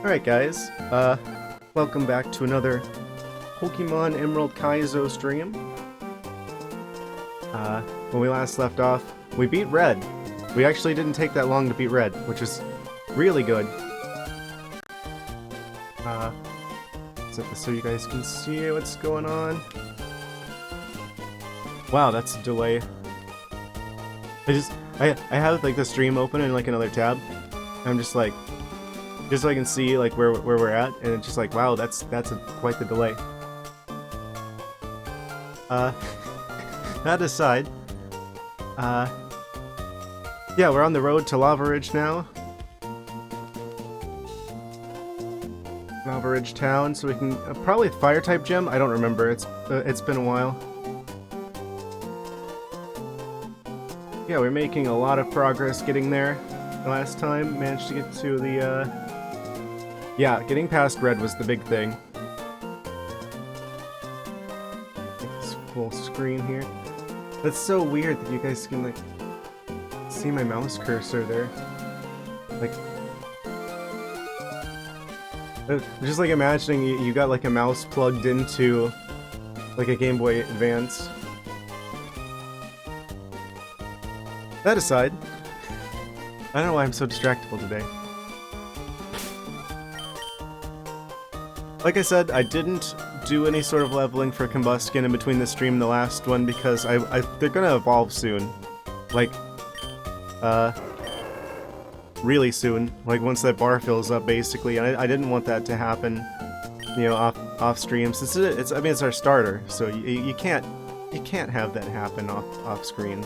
Alright guys, welcome back to another Pokemon Emerald Kaizo stream. When we last left off, we beat Red. We actually didn't take that long to beat Red, which is really good. Set this so you guys can see what's going on. Wow, that's a delay. I have like the stream open in like another tab. I'm just like, just so I can see like where we're at, and it's just like, wow, that's quite the delay. That aside, yeah, we're on the road to Lava Ridge now. Lava Ridge Town, so we can probably Fire type gym. I don't remember. It's been a while. Yeah, we're making a lot of progress getting there. Last time managed to get to the yeah, getting past Red was the big thing. It's full screen here. That's so weird that you guys can like see my mouse cursor there. Like, just like imagining you got like a mouse plugged into like a Game Boy Advance. That aside, I don't know why I'm so distractible today. Like I said, I didn't do any sort of leveling for Combuskin in between the stream and the last one because they're gonna evolve soon. Like, really soon. Like once that bar fills up, basically. And I didn't want that to happen, you know, off stream. Since I mean, it's our starter, so you can't have that happen off screen.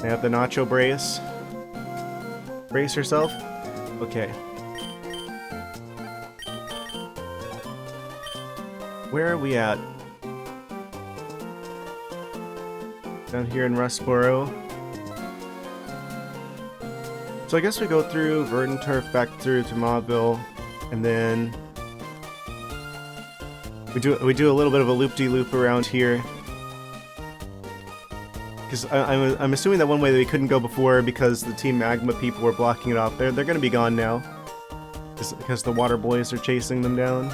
I have the Nacho Brace. Brace yourself. Okay. Where are we at? Down here in Rustboro. So I guess we go through Verdant Turf back through to Mauville, and then we do a little bit of a loop-de-loop around here. Because I'm assuming that one way that we couldn't go before because the Team Magma people were blocking it off. They're gonna be gone now because the water boys are chasing them down.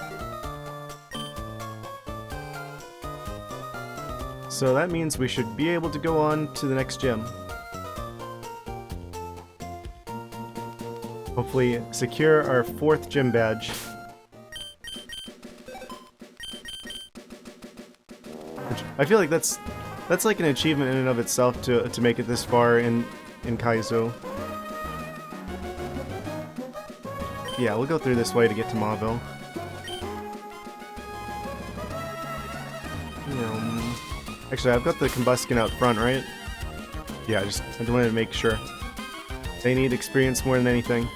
So that means we should be able to go on to the next gym. Hopefully secure our 4th gym badge. Which I feel like that's like an achievement in and of itself to make it this far in Kaizo. Yeah, we'll go through this way to get to Mauville. Actually, I've got the Combuskin out front, right? Yeah, I just wanted to make sure. They need experience more than anything.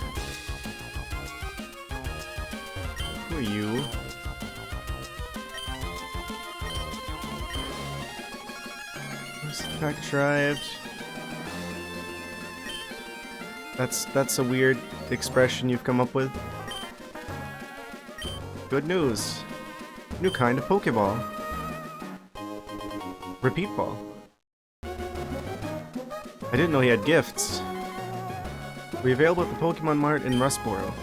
Who are you? Attack derived. That's a weird expression you've come up with. Good news. New kind of Pokeball. Repeat Ball. I didn't know he had gifts. We available at the Pokemon Mart in Rustboro.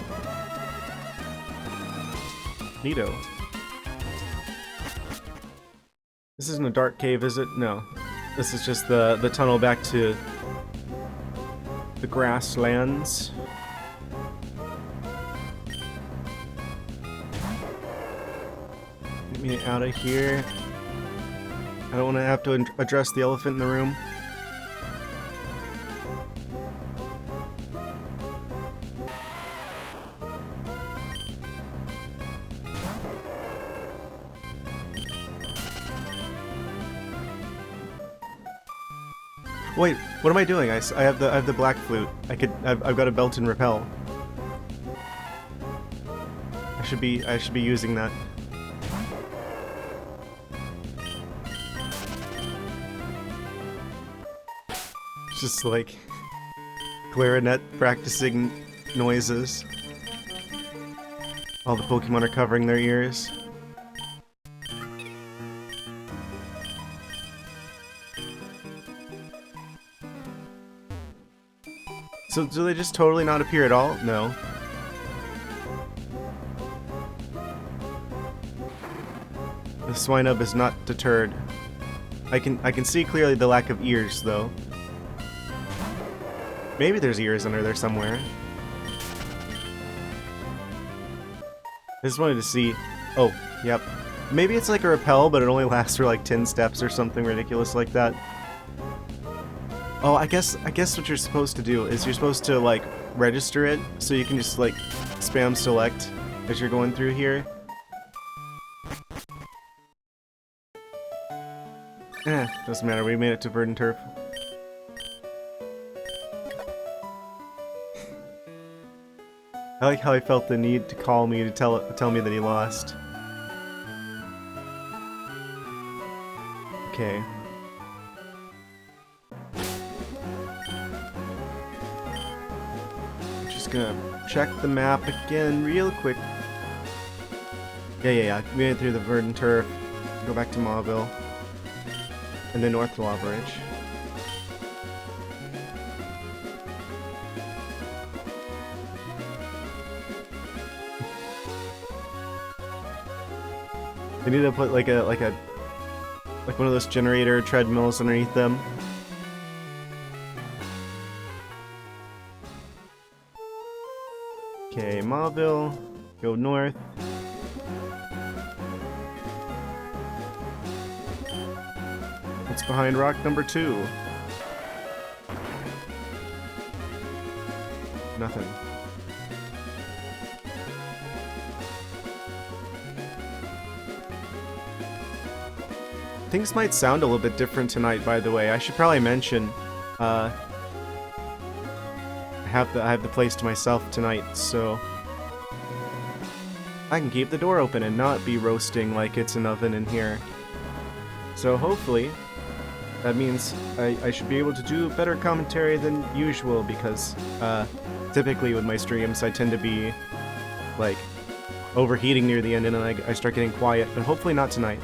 Neato. This isn't a dark cave, is it? No. This is just the tunnel back to the grasslands. Get me out of here. I don't want to have to address the elephant in the room. Wait, what am I doing? I have the black flute. I've got a belt and repel. I should be using that. Just like clarinet practicing noises. All the Pokemon are covering their ears. So do they just totally not appear at all? No. The Swinub is not deterred. I can see clearly the lack of ears, though. Maybe there's ears under there somewhere. I just wanted to see... Oh, yep. Maybe it's like a repel, but it only lasts for like 10 steps or something ridiculous like that. Oh, I guess what you're supposed to do is you're supposed to, like, register it, so you can just, like, spam select as you're going through here. Doesn't matter, we made it to Verdant Turf. I like how he felt the need to call me to tell me that he lost. Okay. Just gonna check the map again real quick. Yeah. We made it through the Verdant Turf. Go back to Mauville. And then north to Lava Ridge. They need to put like one of those generator treadmills underneath them. Okay, Mauville, go north. What's behind rock number 2? Nothing. Things might sound a little bit different tonight, by the way. I should probably mention, I have the place to myself tonight, so I can keep the door open and not be roasting like it's an oven in here. So hopefully, that means I should be able to do better commentary than usual, because typically with my streams I tend to be like overheating near the end and then I start getting quiet, but hopefully not tonight.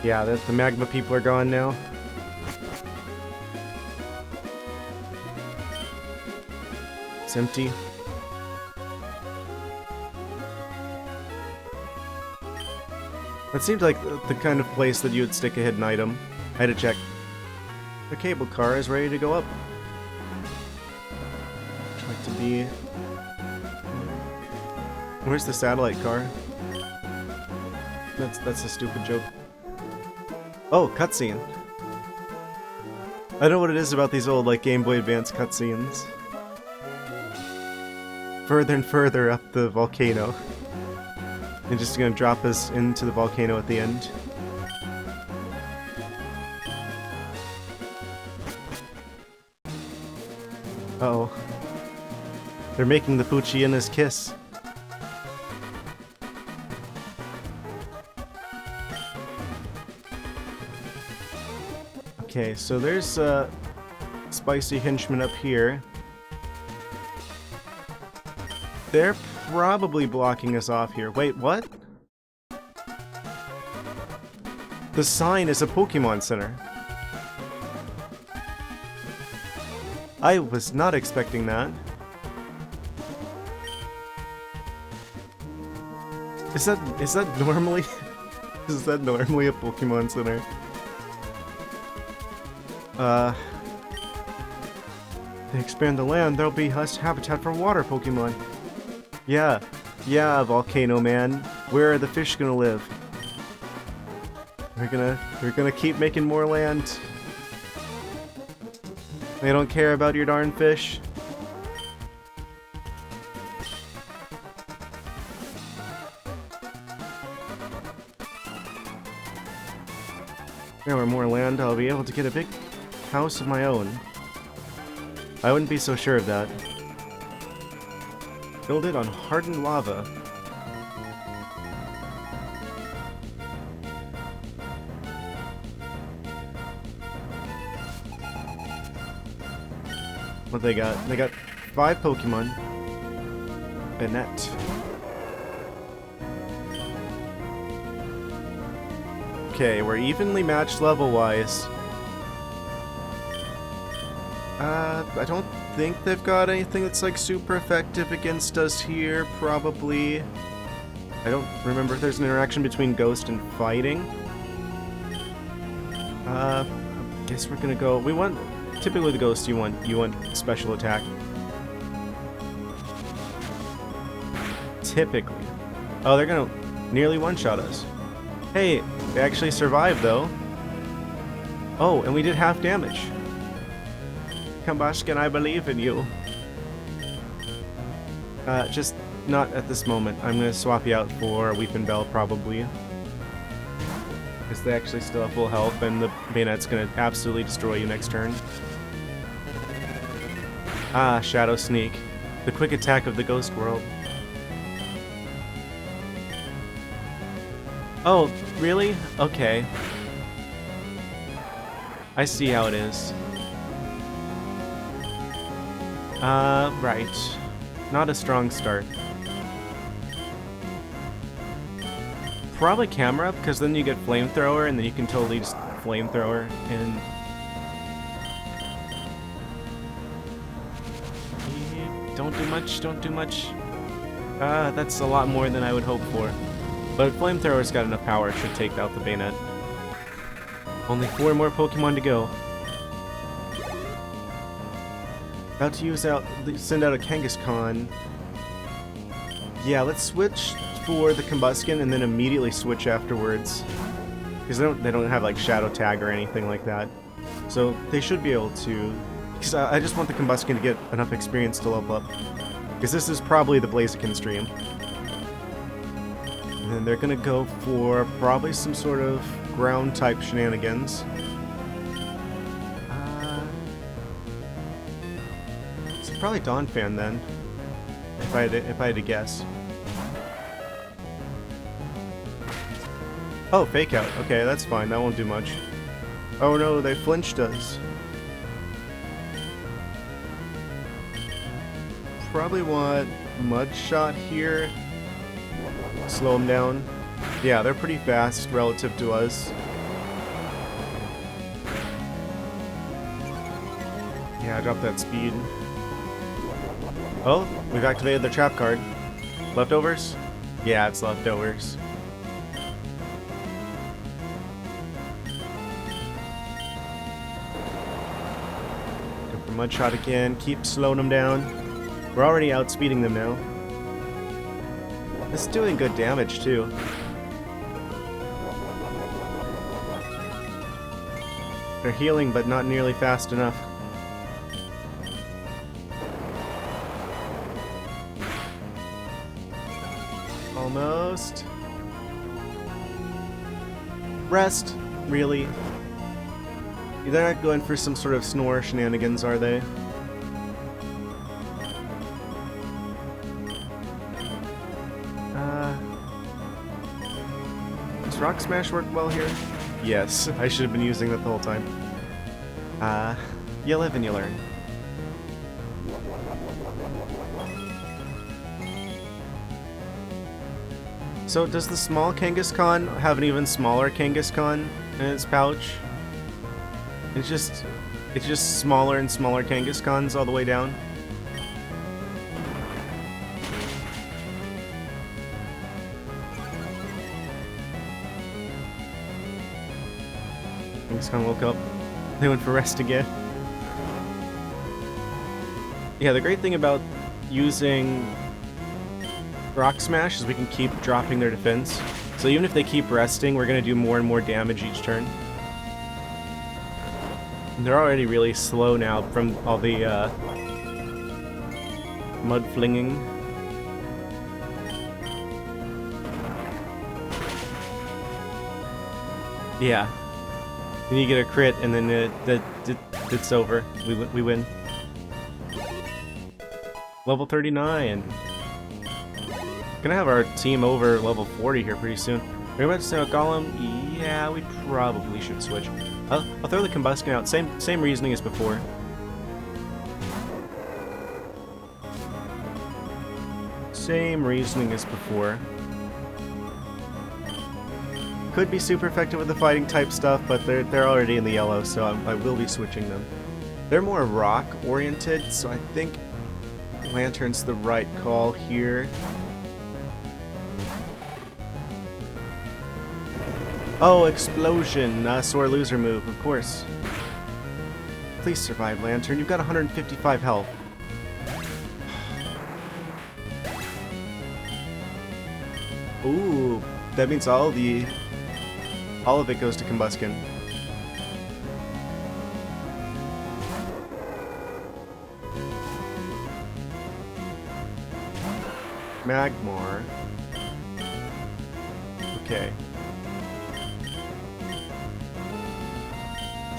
Yeah, the magma people are gone now. It's empty. That seemed like the kind of place that you would stick a hidden item. I had to check. The cable car is ready to go up. I'd like to be... Where's the satellite car? That's a stupid joke. Oh, cutscene. I don't know what it is about these old, like, Game Boy Advance cutscenes. Further and further up the volcano. And just gonna drop us into the volcano at the end. Uh-oh. They're making the Poochyina's kiss. Okay, so there's a spicy henchman up here. They're probably blocking us off here. Wait, what? The sign is a Pokemon Center. I was not expecting that. Is that normally is that normally a Pokemon Center? They expand the land, there'll be less habitat for water Pokemon. Yeah, Volcano Man. Where are the fish gonna live? They're gonna keep making more land. They don't care about your darn fish. Now with more land, I'll be able to get a big house of my own. I wouldn't be so sure of that. Build it on hardened lava. What they got? They got 5 Pokemon. Bennett. Okay, we're evenly matched level-wise. I don't think they've got anything that's like super effective against us here, probably. I don't remember if there's an interaction between Ghost and Fighting. I guess we're gonna go, typically with the Ghost you want special attack. Typically. Oh, they're gonna nearly one-shot us. Hey, they actually survived though. Oh, and we did half damage. Combustion, I believe in you. Just not at this moment. I'm gonna swap you out for Weeping Bell probably. Because they actually still have full health and the Bayonet's gonna absolutely destroy you next turn. Ah, Shadow Sneak. The quick attack of the Ghost World. Oh, really? Okay. I see how it is. Right. Not a strong start. Probably camera, because then you get flamethrower, and then you can totally just flamethrower, and... Don't do much, don't do much. That's a lot more than I would hope for. But flamethrower's got enough power, should take out the Bayonet. Only 4 more Pokemon to go. About to send out a Kangaskhan. Yeah, let's switch for the Combustion and then immediately switch afterwards. Because they don't have like Shadow Tag or anything like that. So they should be able to... Because I just want the Combustion to get enough experience to level up. Because this is probably the Blaziken stream. And then they're gonna go for probably some sort of ground type shenanigans. It's probably Donphan then, if I had to guess. Oh, Fake Out. Okay, that's fine. That won't do much. Oh no, they flinched us. Probably want Mud Shot here. Slow them down. Yeah, they're pretty fast relative to us. Yeah, drop that speed. Oh, we've activated the trap card. Leftovers? Yeah, it's leftovers. Go for Mudshot again. Keep slowing them down. We're already outspeeding them now. It's doing good damage too. They're healing, but not nearly fast enough. Almost. Rest, really. They're not going for some sort of snore shenanigans, are they? Does Rock Smash work well here? Yes, I should have been using that the whole time. You live and you learn. So does the small Kangaskhan have an even smaller Kangaskhan in its pouch? It's just smaller and smaller Kangaskhan's all the way down. Kangaskhan woke up. They went for rest again. Yeah, the great thing about using Rock Smash is we can keep dropping their defense. So even if they keep resting, we're going to do more and more damage each turn. And they're already really slow now from all the mud flinging. Yeah. Then you get a crit and then it's over. We win. Level 39. Gonna have our team over level 40 here pretty soon. We're about to send out Golem. Yeah, we probably should switch. I'll throw the Combustion out. Same reasoning as before. Same reasoning as before. Could be super effective with the fighting type stuff, but they're already in the yellow, so I will be switching them. They're more rock-oriented, so I think Lantern's the right call here. Oh, explosion! Sore loser move, of course. Please survive, Lantern. You've got 155 health. Ooh, that means all of it goes to Combuskin. Magmar. Okay.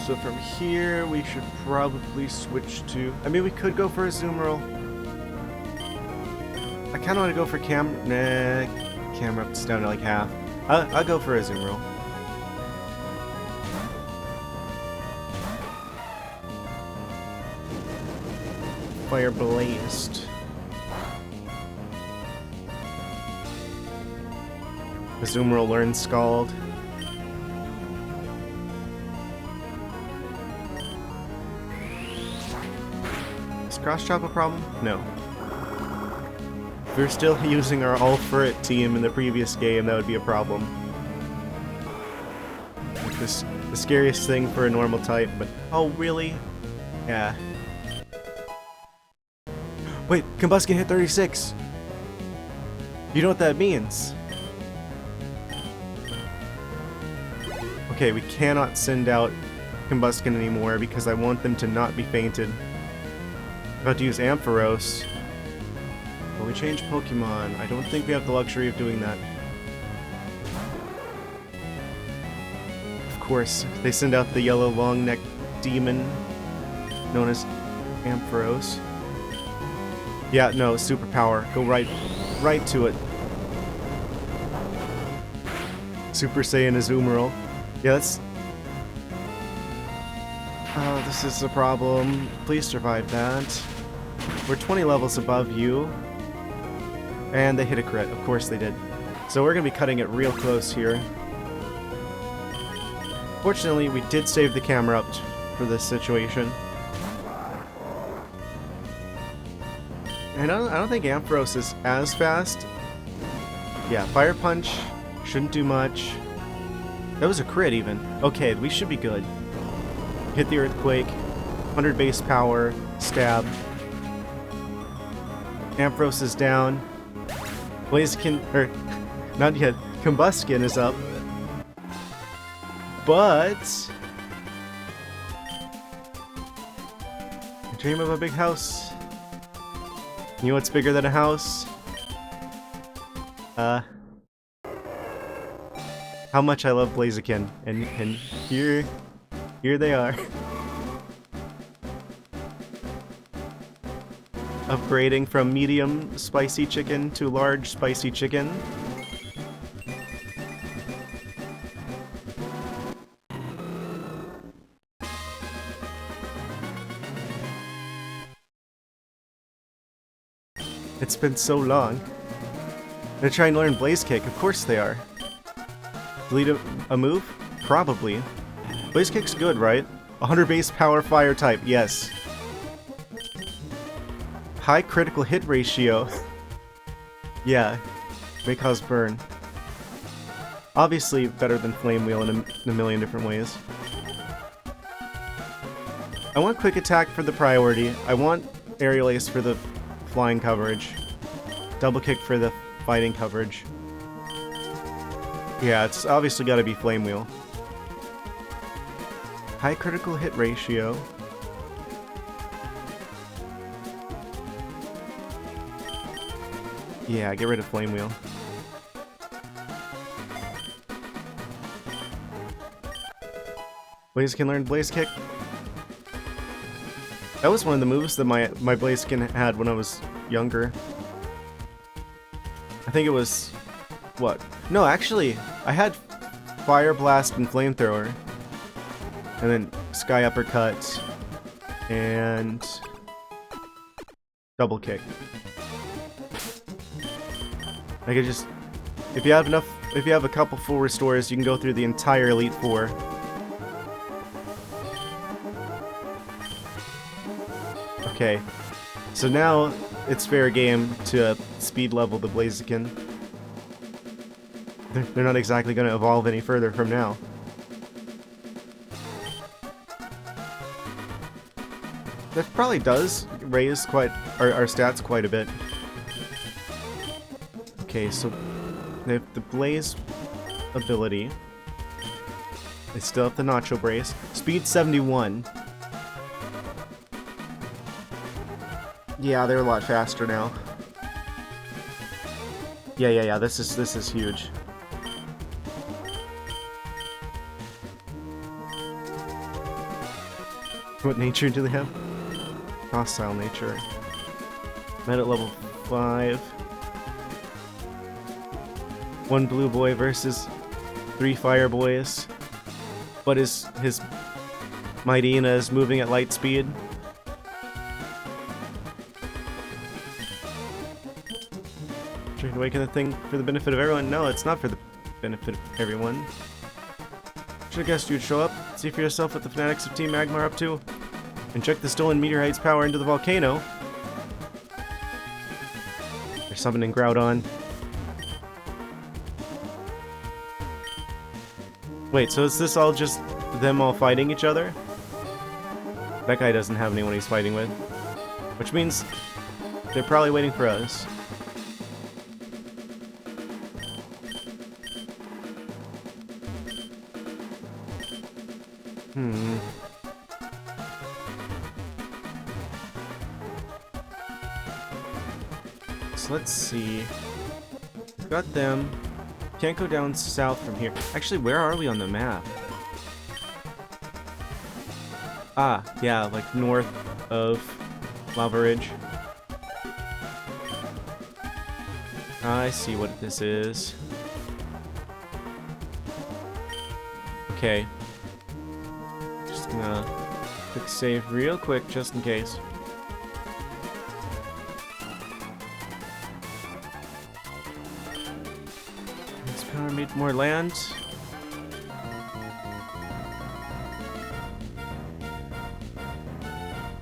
So from here, we should probably switch to... I mean, we could go for a Azumarill. I kind of want to go for camera up's down to like half. I'll go for a Azumarill. Fire Blast. Azumarill learns Scald. Is Cross Chop a problem? No. If we're still using our All For It team in the previous game, that would be a problem. Like the scariest thing for a normal type, but... Oh, really? Yeah. Wait, Combuskin hit 36! You know what that means? Okay, we cannot send out Combuskin anymore because I want them to not be fainted. I'm about to use Ampharos. Will we change Pokemon? I don't think we have the luxury of doing that. Of course, they send out the yellow long-necked demon known as Ampharos. Yeah, no, superpower. Go right to it. Super Saiyan Azumarill. Yeah, that's... Oh, this is a problem. Please survive that. We're 20 levels above you. And they hit a crit. Of course they did. So we're going to be cutting it real close here. Fortunately, we did save the camera up for this situation. And I don't think Ampharos is as fast. Yeah, Fire Punch shouldn't do much. That was a crit even. Okay, we should be good. Hit the Earthquake. 100 base power. Stab. Ampharos is down. Blaziken, or not yet. Combuskin is up. But I dream of a big house. You know what's bigger than a house? How much I love Blaziken, and here they are. Upgrading from medium spicy chicken to large spicy chicken. It's been so long. They're trying to learn Blaze Kick. Of course they are. Delete a move? Probably. Blaze Kick's good, right? 100 base power fire type, yes. High critical hit ratio. Yeah, may cause burn. Obviously better than Flame Wheel in a million different ways. I want Quick Attack for the priority. I want Aerial Ace for the flying coverage. Double Kick for the fighting coverage. Yeah, it's obviously got to be Flame Wheel. High critical hit ratio. Yeah, get rid of Flame Wheel. Blaziken learned Blaze Kick. That was one of the moves that my Blaziken had when I was younger. I think it was... what? No, actually, I had Fire Blast and Flamethrower. And then Sky Uppercut. And... Double Kick. I could just... if you have a couple full restores, you can go through the entire Elite Four. Okay. So now it's fair game to speed level the Blaziken. They're not exactly going to evolve any further from now. That probably does raise quite our stats quite a bit. Okay, so they have the Blaze ability. They still have the Nacho Brace. Speed 71. Yeah, they're a lot faster now. Yeah. This is huge. What nature do they have? Hostile nature. Met at level 5. 1 blue boy versus 3 fire boys. But his Mightyena is moving at light speed. Trying to awaken the thing for the benefit of everyone? No, it's not for the benefit of everyone. Should have guessed you'd show up. See for yourself what the fanatics of Team Magma are up to. Inject the stolen meteorite's power into the volcano. They're summoning Groudon. Wait, so is this all just them all fighting each other? That guy doesn't have anyone he's fighting with. Which means they're probably waiting for us. So let's see. We've got them. Can't go down south from here. Actually, where are we on the map? Ah, yeah, like north of Lava Ridge. I see what this is. Okay. Just gonna quick save real quick, just in case. Let's power meet more land.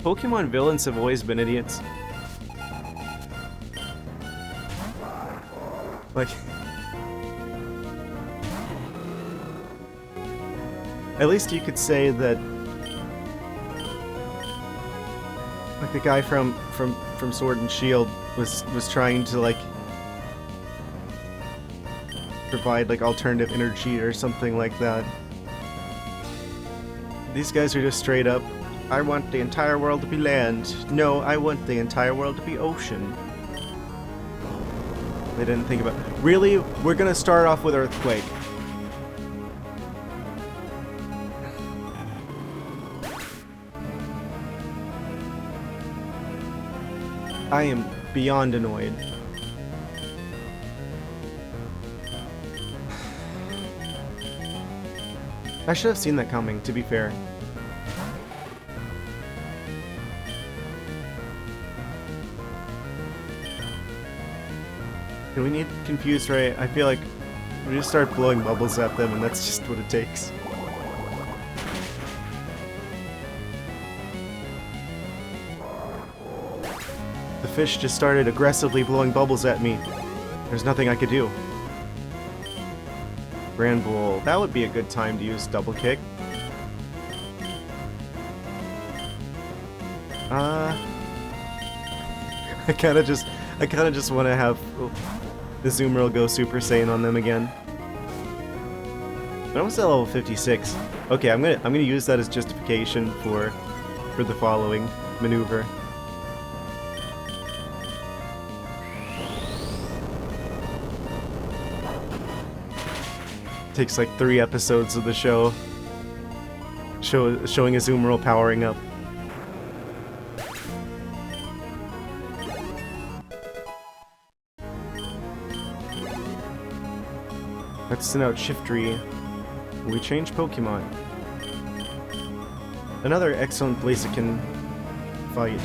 Pokemon villains have always been idiots. Like, at least you could say that, like, the guy from Sword and Shield was trying to, like, provide, like, alternative energy or something like that. These guys are just straight up, I want the entire world to be land. No, I want the entire world to be ocean. They didn't think about... Really? We're gonna start off with Earthquake. I am beyond annoyed. I should have seen that coming, to be fair. Do we need Confused Ray? I feel like we just start blowing bubbles at them and that's just what it takes. The fish just started aggressively blowing bubbles at me. There's nothing I could do. Grand Bull. That would be a good time to use Double Kick. I kinda just want to have the Zoomerl go Super Saiyan on them again. But I was at level 56. Okay, I'm gonna use that as justification for the following maneuver. Takes like 3 episodes of the show showing a Zoomerl powering up. Let's send out Shiftry. We change Pokemon. Another excellent Blaziken fight.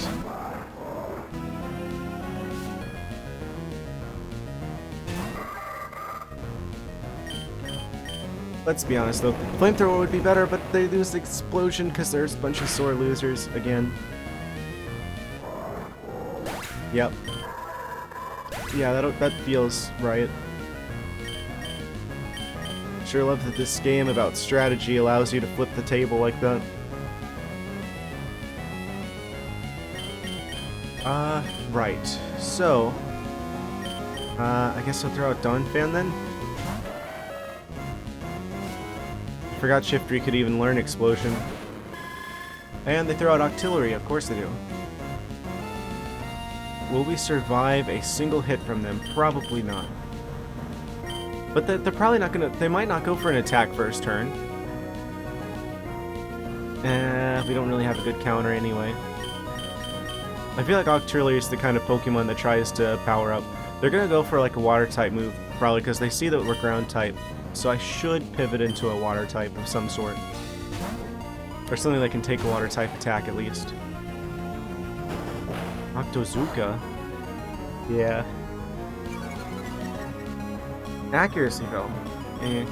Let's be honest though, Flamethrower would be better, but they lose Explosion because there's a bunch of sore losers again. Yep. Yeah, that feels right. Sure love that this game about strategy allows you to flip the table like that. Right. So, I guess I'll throw out Dawn Fan then? Forgot Shiftry could even learn Explosion. And they throw out Octillery, of course they do. Will we survive a single hit from them? Probably not. But they're probably not gonna... They might not go for an attack first turn. We don't really have a good counter anyway. I feel like Octillery is the kind of Pokemon that tries to power up. They're gonna go for like a water type move, probably because they see that we're ground type. So I should pivot into a water type of some sort. Or something that can take a water type attack at least. Octozuka? Yeah. Accuracy though. Eh.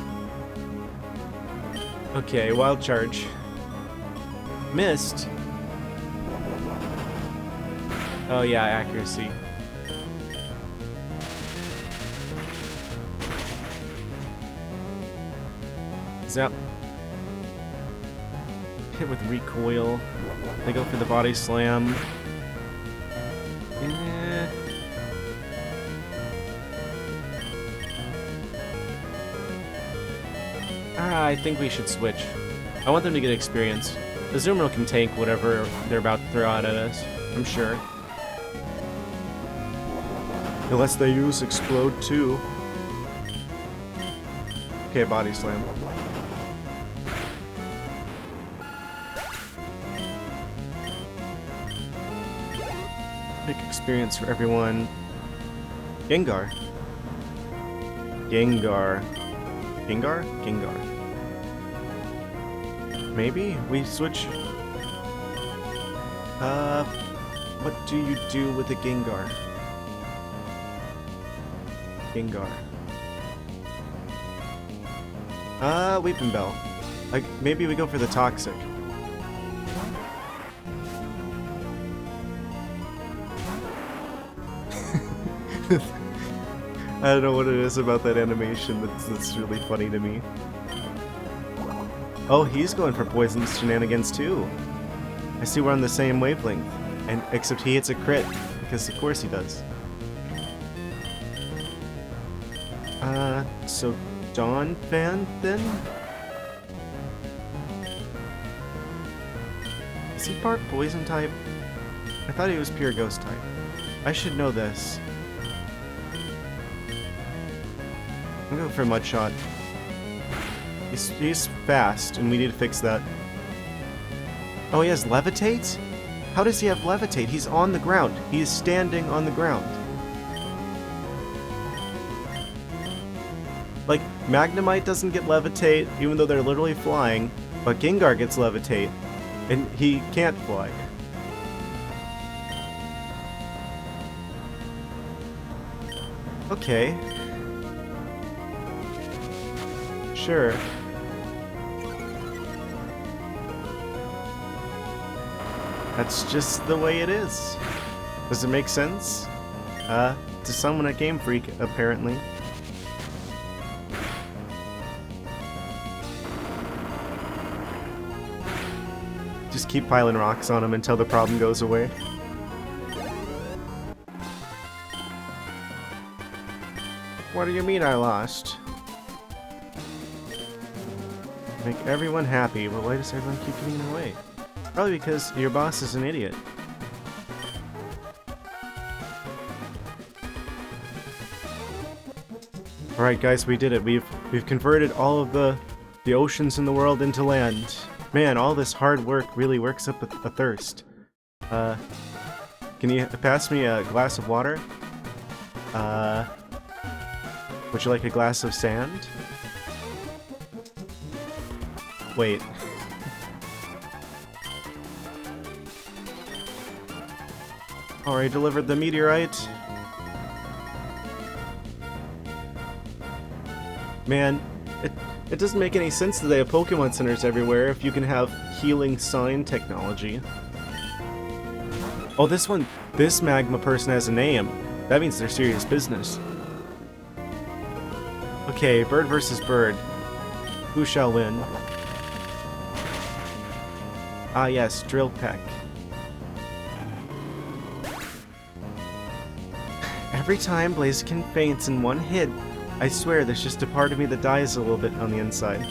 Okay, Wild Charge. Missed. Oh yeah, accuracy. Zap. Hit with recoil. They go for the body slam. I think we should switch. I want them to get experience. The Azumarill can tank whatever they're about to throw out at us, I'm sure. Unless they use Explode too. Okay, body slam. Big experience for everyone. Gengar. Gengar. Gengar? Gengar. Maybe? We switch... what do you do with a Gengar? Gengar. Weeping Bell. Like, maybe we go for the Toxic. I don't know what it is about that animation that's really funny to me. Oh, he's going for poisonous shenanigans too. I see we're on the same wavelength. And except he hits a crit, because of course he does. So Dawn Fan then? Is he part poison type? I thought he was pure ghost type. I should know this. I'm going for Mudshot. He's fast, and we need to fix that. Oh, he has Levitate? How does he have Levitate? He's on the ground. He is standing on the ground. Like, Magnemite doesn't get Levitate, even though they're literally flying, but Gengar gets Levitate, and he can't fly. Okay. Sure. That's just the way it is. Does it make sense? To someone at Game Freak, apparently. Just keep piling rocks on him until the problem goes away. What do you mean I lost? Make everyone happy, but why does everyone keep getting away? Probably because your boss is an idiot. Alright guys, we did it. We've converted all of the oceans in the world into land. Man, all this hard work really works up a thirst. Can you pass me a glass of water? Would you like a glass of sand? Wait. Alright, delivered the meteorite. Man, it doesn't make any sense that they have Pokemon centers everywhere if you can have healing sign technology. Oh, this magma person has a name. That means they're serious business. Okay, bird versus bird. Who shall win? Ah yes, drill peck. Every time Blaziken faints in one hit, I swear there's just a part of me that dies a little bit on the inside.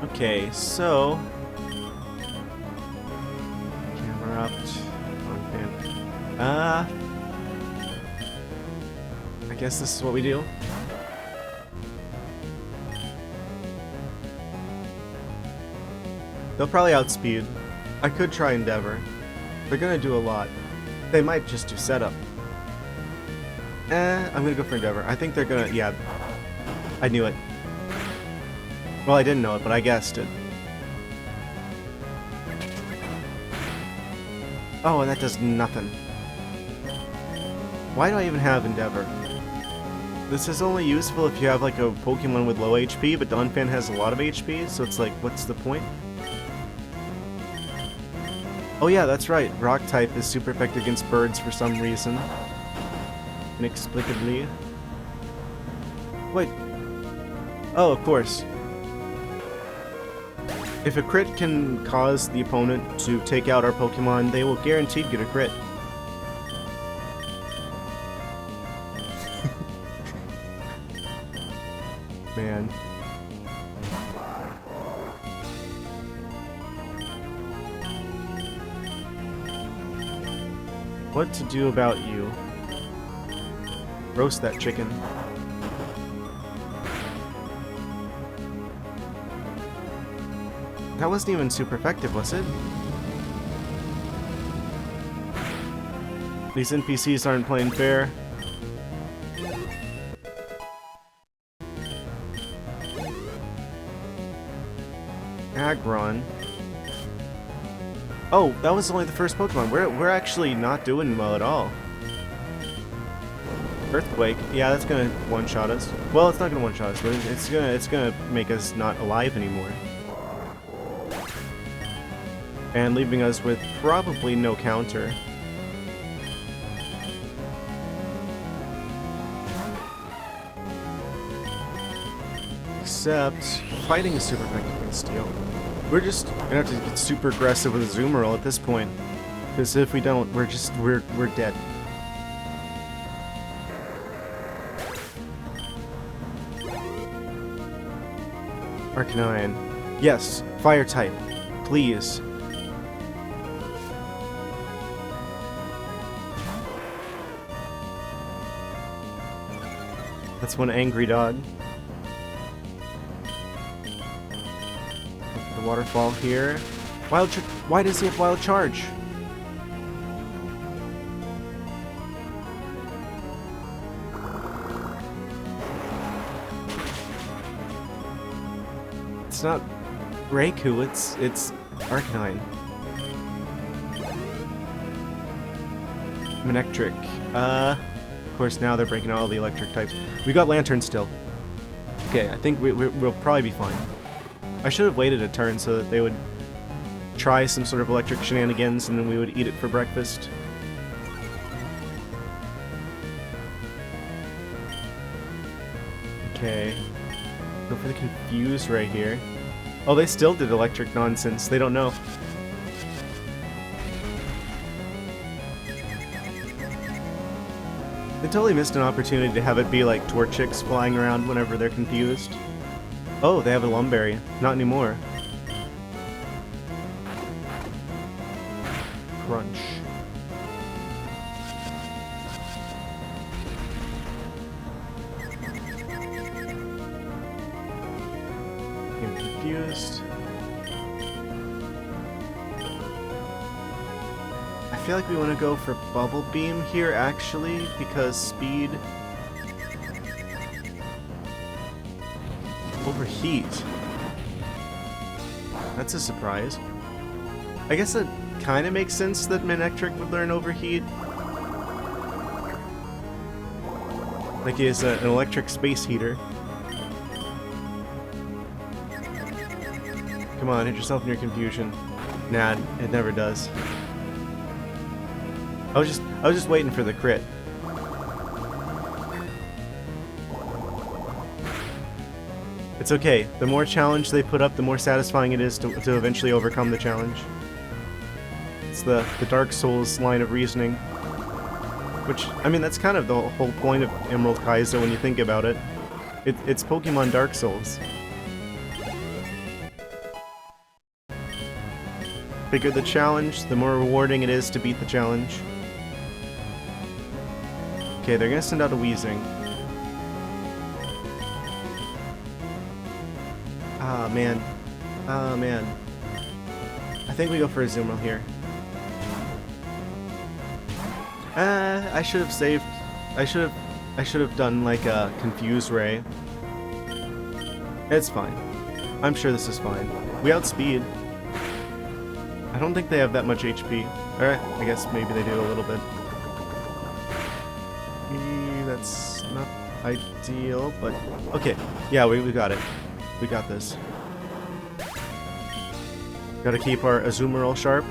Okay, so... Camera up. I guess this is what we do. They'll probably outspeed. I could try Endeavor. They're gonna do a lot. They might just do setup. I'm gonna go for Endeavor. I think they're gonna... yeah. I knew it. Well, I didn't know it, but I guessed it. Oh, and that does nothing. Why do I even have Endeavor? This is only useful if you have like a Pokemon with low HP, but Donphan has a lot of HP, so it's like, what's the point? Oh yeah, that's right. Rock type is super effective against birds for some reason. Inexplicably. Wait. Oh, of course. If a crit can cause the opponent to take out our Pokemon, they will guaranteed get a crit. Man. What to do about you? Roast that chicken. That wasn't even super effective, was it? These NPCs aren't playing fair. Aggron. Oh, that was only the first Pokemon. We're actually not doing well at all. Earthquake. Yeah, that's gonna one-shot us. Well, it's not gonna one-shot us, but it's gonna make us not alive anymore. And leaving us with probably no counter. Except fighting is super effective against steel. We're just gonna have to get super aggressive with a Zoomerl at this point, because if we don't, we're dead. Arcanine. Yes, fire type, please. That's one angry dog. The waterfall here. Why does he have wild charge? It's not Raikou, it's Arcanine. Manectric. Of course, now they're breaking all the electric types. We got Lantern still. Okay, I think we'll probably be fine. I should have waited a turn so that they would try some sort of electric shenanigans and then we would eat it for breakfast. Okay. Go for the Confuse right here. Oh, they still did electric nonsense. They don't know. They totally missed an opportunity to have it be like Torchics flying around whenever they're confused. Oh, they have a Lumberry. Not anymore. Crunch. I'm confused. I feel like we want to go for Bubble Beam here, actually, because speed... Overheat. That's a surprise. I guess it kind of makes sense that Manectric would learn Overheat. Like he is an electric space heater. Come on, hit yourself in your confusion. Nah, it never does. I was just waiting for the crit. It's okay. The more challenge they put up, the more satisfying it is to eventually overcome the challenge. It's the Dark Souls line of reasoning. Which, I mean, that's kind of the whole point of Emerald Kaizo when you think about it. It's Pokemon Dark Souls. Bigger the challenge, the more rewarding it is to beat the challenge. Okay, they're gonna send out a Weezing. Ah, man. Ah, man. I think we go for a Azumarill here. I should have saved... I should have done, like, a Confuse Ray. It's fine. I'm sure this is fine. We outspeed. I don't think they have that much HP. Alright, I guess maybe they do a little bit. That's not ideal, but... Okay, yeah, we got it. We got this. Gotta keep our Azumarill sharp.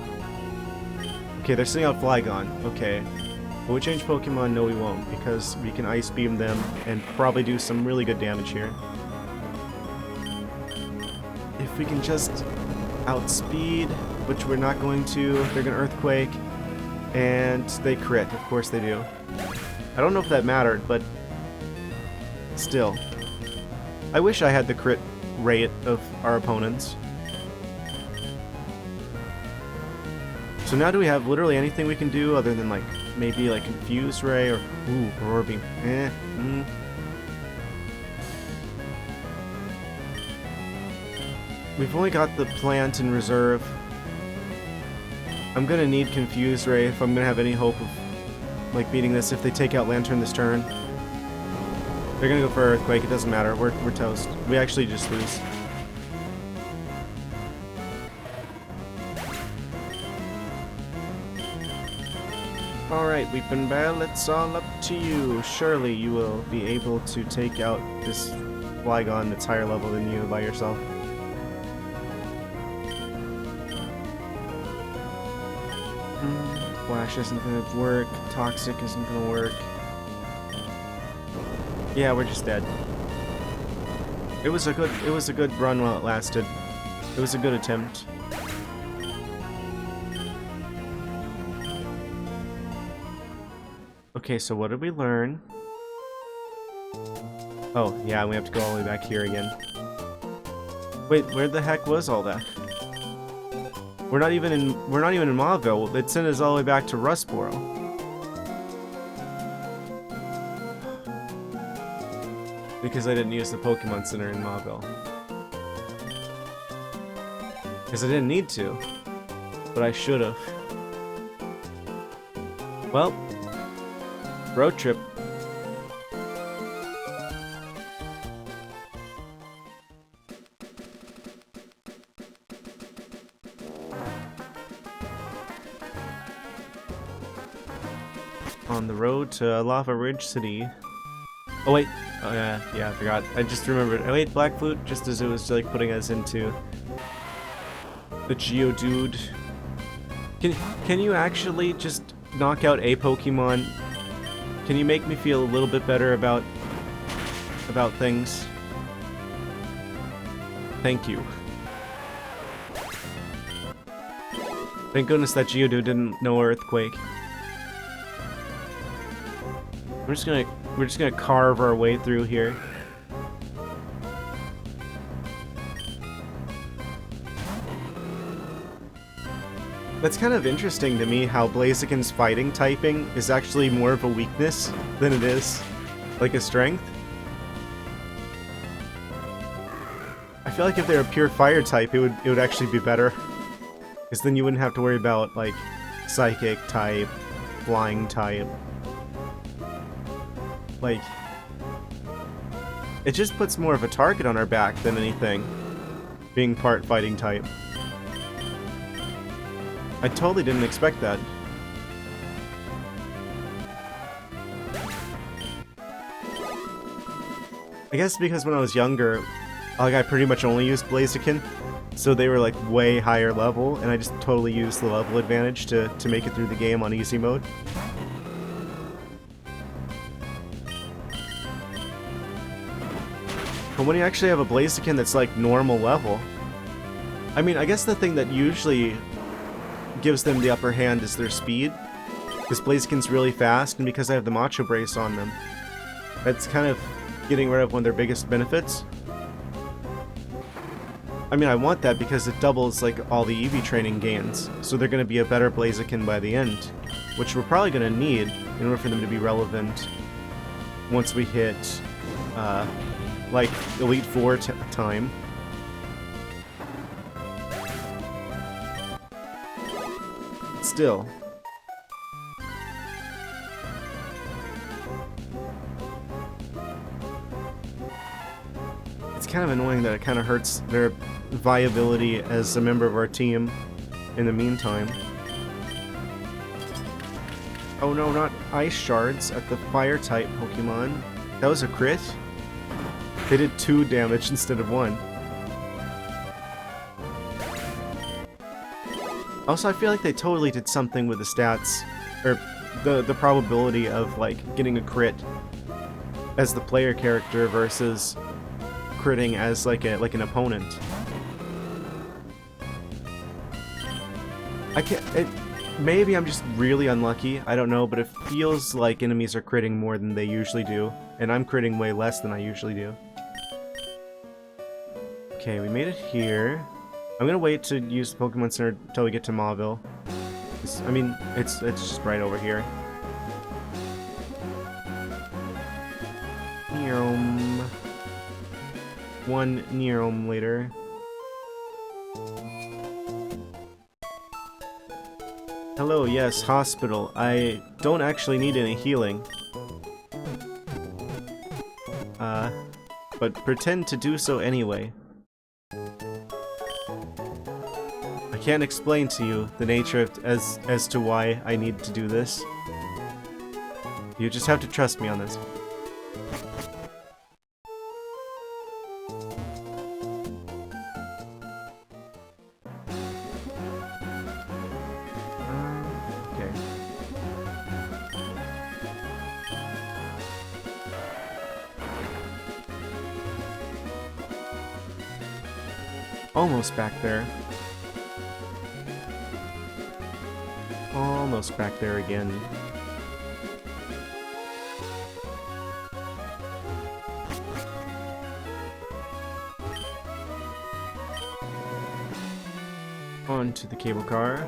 Okay, they're sending out Flygon. Okay. Will we change Pokemon? No, we won't, because we can Ice Beam them and probably do some really good damage here. If we can just outspeed, which we're not going to, they're gonna Earthquake, and they crit. Of course they do. I don't know if that mattered, but still. I wish I had the crit rate of our opponents. So now do we have literally anything we can do other than like maybe like Confuse Ray or Roar Beam? We've only got the plant in reserve. I'm gonna need Confuse Ray if I'm gonna have any hope of like beating this if they take out Lantern this turn. They're gonna go for Earthquake, it doesn't matter. We're toast. We actually just lose. Alright, Weepin' Bell, it's all up to you. Surely you will be able to take out this Flygon that's higher level than you by yourself. Flash isn't gonna work. Toxic isn't gonna work. Yeah, we're just dead. It was a good run while it lasted. It was a good attempt. Okay, so what did we learn? Oh, yeah, we have to go all the way back here again. Wait, where the heck was all that? We're not even in Mauville. It sent us all the way back to Rustboro. Because I didn't use the Pokemon Center in Mauville. Because I didn't need to. But I should have. Well, road trip. On the road to Lava Ridge City. Oh wait, oh yeah, I forgot. I just remembered. Oh wait, Black Flute, just as it was like putting us into the Geodude. Can you actually just knock out a Pokemon? Can you make me feel a little bit better about things? Thank you. Thank goodness that Geodude didn't know Earthquake. We're just gonna carve our way through here. That's kind of interesting to me how Blaziken's fighting typing is actually more of a weakness than it is like a strength. I feel like if they were a pure fire type, it would actually be better. Because then you wouldn't have to worry about like psychic type, flying type. Like, it just puts more of a target on our back than anything, being part fighting type. I totally didn't expect that. I guess because when I was younger, like I pretty much only used Blaziken, So they were like way higher level, and I just totally used the level advantage to make it through the game on easy mode. But when you actually have a Blaziken that's like normal level, I mean, I guess the thing that usually gives them the upper hand is their speed. Because Blaziken's really fast, and because I have the Macho Brace on them, that's kind of getting rid of one of their biggest benefits. I mean, I want that because it doubles like all the EV training gains, so they're going to be a better Blaziken by the end, which we're probably going to need in order for them to be relevant once we hit like Elite Four time. Still. It's kind of annoying that it kind of hurts their viability as a member of our team in the meantime. Oh no, not Ice Shards at the Fire-type Pokemon. That was a crit? They did 2 damage instead of 1. Also, I feel like they totally did something with the stats, or the probability of like getting a crit as the player character versus critting as like an opponent. I can't. Maybe I'm just really unlucky. I don't know, but it feels like enemies are critting more than they usually do, and I'm critting way less than I usually do. Okay, we made it here. I'm gonna wait to use the Pokemon Center until we get to Mauville. I mean, it's just right over here. Neom. 1 Neom later. Hello, yes, hospital. I don't actually need any healing. But pretend to do so anyway. I can't explain to you the nature of as to why I need to do this. You just have to trust me on this. Okay. Almost back there. Almost back there again. On to the cable car.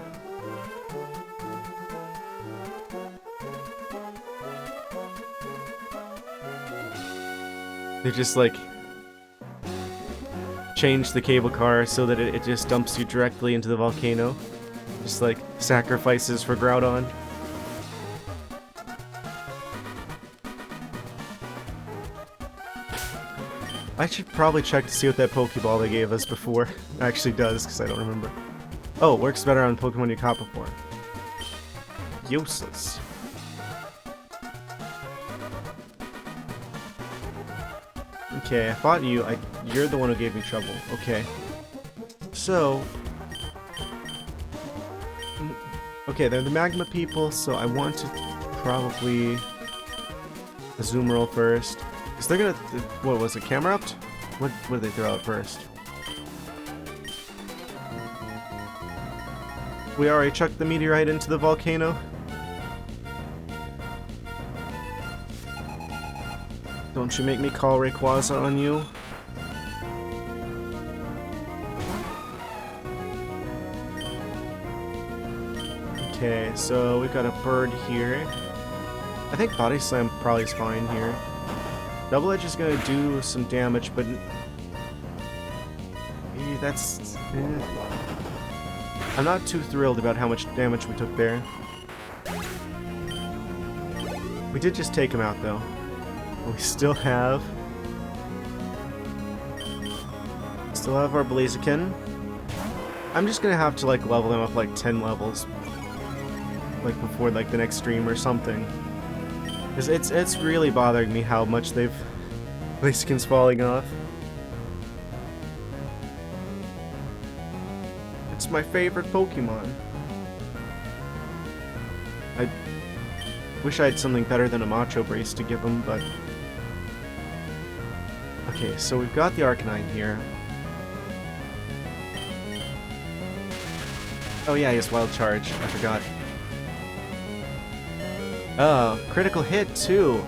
They just like change the cable car so that it just dumps you directly into the volcano. Just like sacrifices for Groudon. I should probably check to see what that Pokeball they gave us before actually does, because I don't remember. Oh, it works better on Pokemon you caught before. Useless. Okay, I fought you. You're the one who gave me trouble. Okay. So... okay, they're the Magma people, so I want to probably... Azumarill first. Because they're gonna... what was it? Camerupt? What did they throw out first? We already chucked the meteorite into the volcano. Don't you make me call Rayquaza on you. Okay, so we've got a bird here. I think Body Slam probably is fine here. Double Edge is gonna do some damage, but that's... I'm not too thrilled about how much damage we took there. We did just take him out, though. We still have our Blaziken. I'm just gonna have to like level him up like 10 levels, like before like the next stream or something. Cause it's really bothering me how much Blaziken's falling off. It's my favorite Pokemon. I wish I had something better than a Macho Brace to give him, but... Okay, so we've got the Arcanine here. Oh yeah, he has Wild Charge. I forgot. Oh, critical hit too!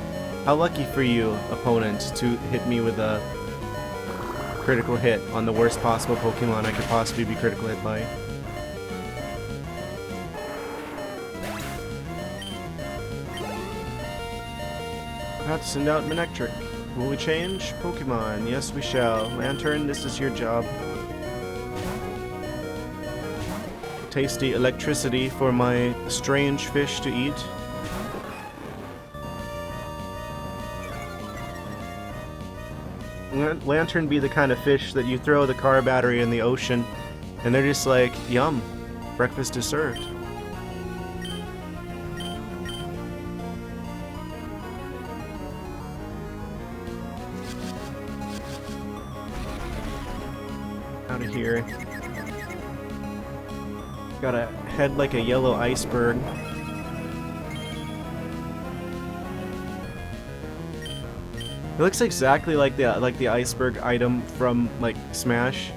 How lucky for you, opponent, to hit me with a critical hit on the worst possible Pokemon I could possibly be critical hit by. About to send out Manectric. Will we change Pokemon? Yes, we shall. Lantern, this is your job. Tasty electricity for my strange fish to eat. Lantern be the kind of fish that you throw the car battery in the ocean, and they're just like, yum, breakfast is served. Out of here. Got a head like a yellow iceberg. It looks exactly like the iceberg item from like Smash,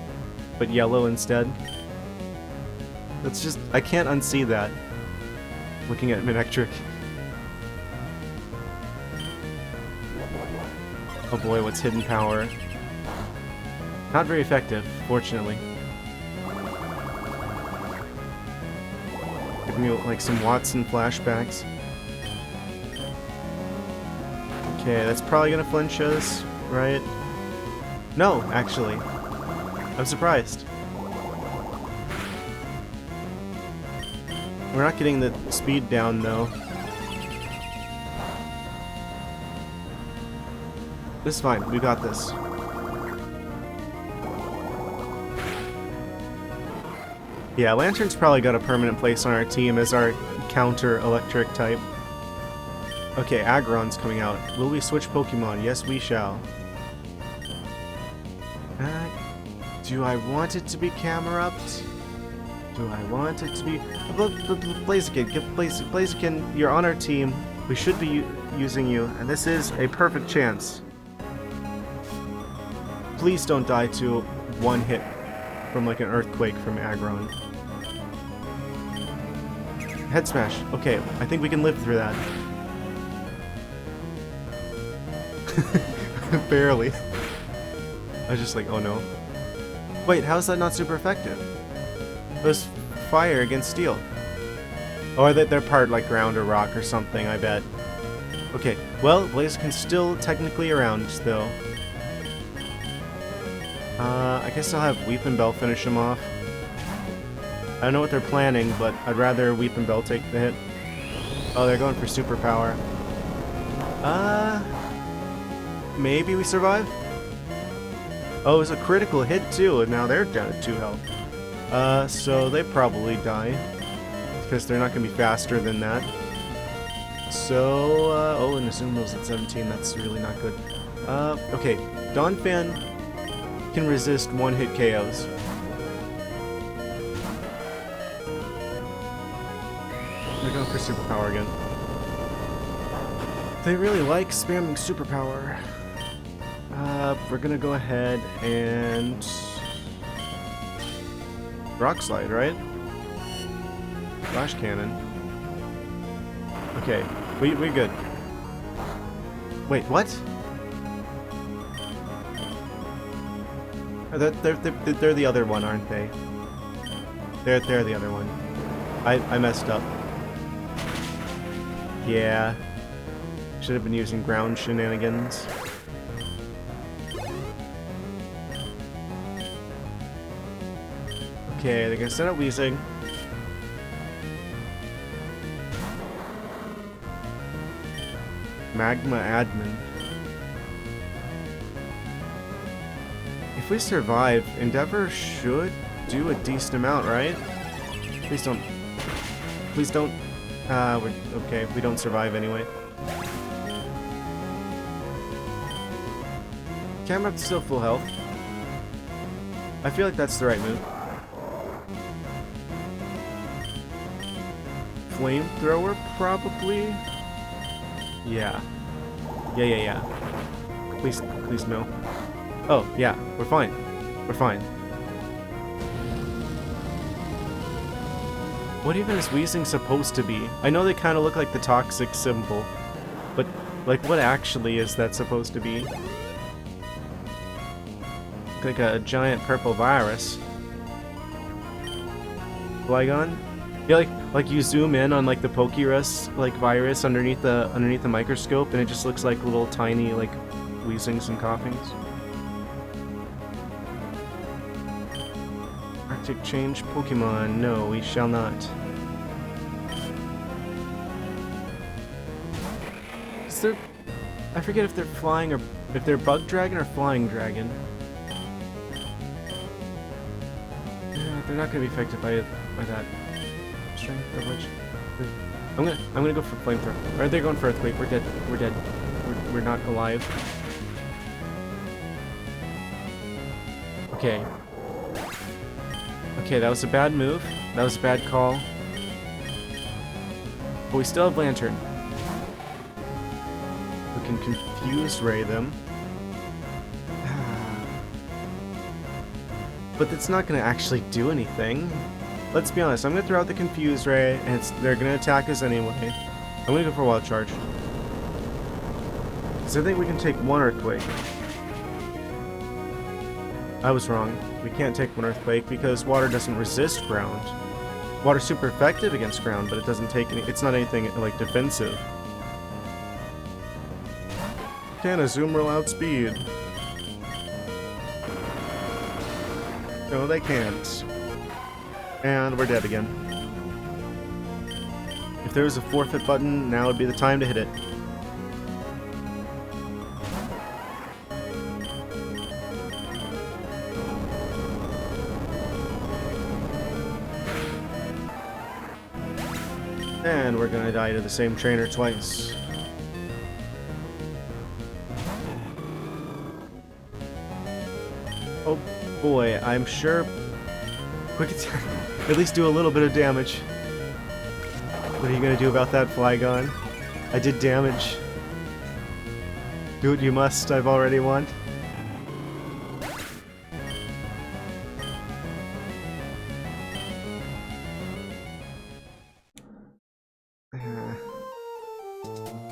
but yellow instead. That's just, I can't unsee that. Looking at Manectric. Oh boy, what's hidden power? Not very effective, fortunately. Give me like some Watson flashbacks. Okay, that's probably gonna flinch us, right? No, actually. I'm surprised. We're not getting the speed down, though. This is fine, we got this. Yeah, Lantern's probably got a permanent place on our team as our counter-electric type. Okay, Aggron's coming out. Will we switch Pokemon? Yes, we shall. Do I want it to be Camerupt? Do I want it to be... Blaziken, Blaziken, you're on our team. We should be using you, and this is a perfect chance. Please don't die to one hit from like an earthquake from Aggron. Head Smash. Okay, I think we can live through that. Barely. I was just like, oh no. Wait, how's that not super effective? It was fire against steel. Or that they're part like ground or rock or something, I bet. Okay, well, Blaziken's still technically around, though. I guess I'll have Weepin' Bell finish him off. I don't know what they're planning, but I'd rather Weepin' Bell take the hit. Oh, they're going for superpower. Maybe we survive? Oh, it was a critical hit too, and now they're down at 2 health. So they probably die. Because they're not going to be faster than that. So, oh, and Azumo's at 17, that's really not good. Okay, Donphan can resist one-hit KOs. They're going for superpower again. They really like spamming superpower. We're gonna go ahead and... Rock Slide, right? Flash Cannon. Okay, we're good. Wait, what? Oh, they're the other one, aren't they? They're the other one. I messed up. Yeah. Should have been using ground shenanigans. Okay, they're gonna send out Weezing. Magma Admin. If we survive, Endeavor should do a decent amount, right? Please don't. Please don't. We're okay. We don't survive anyway. Camerupt's still full health. I feel like that's the right move. flamethrower, probably? Yeah. Yeah. Please no. Oh, yeah, we're fine. We're fine. What even is Weezing supposed to be? I know they kind of look like the toxic symbol, but, like, what actually is that supposed to be? Like a giant purple virus. Flygon? Yeah, like you zoom in on like the Pokerus like virus underneath the microscope, and it just looks like little tiny like wheezings and coughings. Arctic change Pokemon? No, we shall not. Is there? I forget if they're flying or if they're bug dragon or flying dragon. Yeah, they're not gonna be affected by that. Strength, double-edged. I'm gonna go for flamethrower. Or they're going for earthquake. We're dead. We're not alive. Okay. Okay, that was a bad move. That was a bad call. But we still have Lantern. We can Confuse Ray them. But it's not gonna actually do anything. Let's be honest, I'm gonna throw out the Confuse Ray, and they're gonna attack us anyway. I'm gonna go for Wild Charge. Because I think we can take one Earthquake. I was wrong. We can't take one Earthquake because water doesn't resist ground. Water's super effective against ground, but it doesn't take any. It's not anything like defensive. Can a Zoomer outspeed? No, they can't. And we're dead again. If there was a forfeit button, now would be the time to hit it. And we're gonna die to the same trainer twice. Oh boy, I'm sure Quick Attack at least do a little bit of damage. What are you gonna do about that, Flygon? I did damage. Do what you must, I've already won.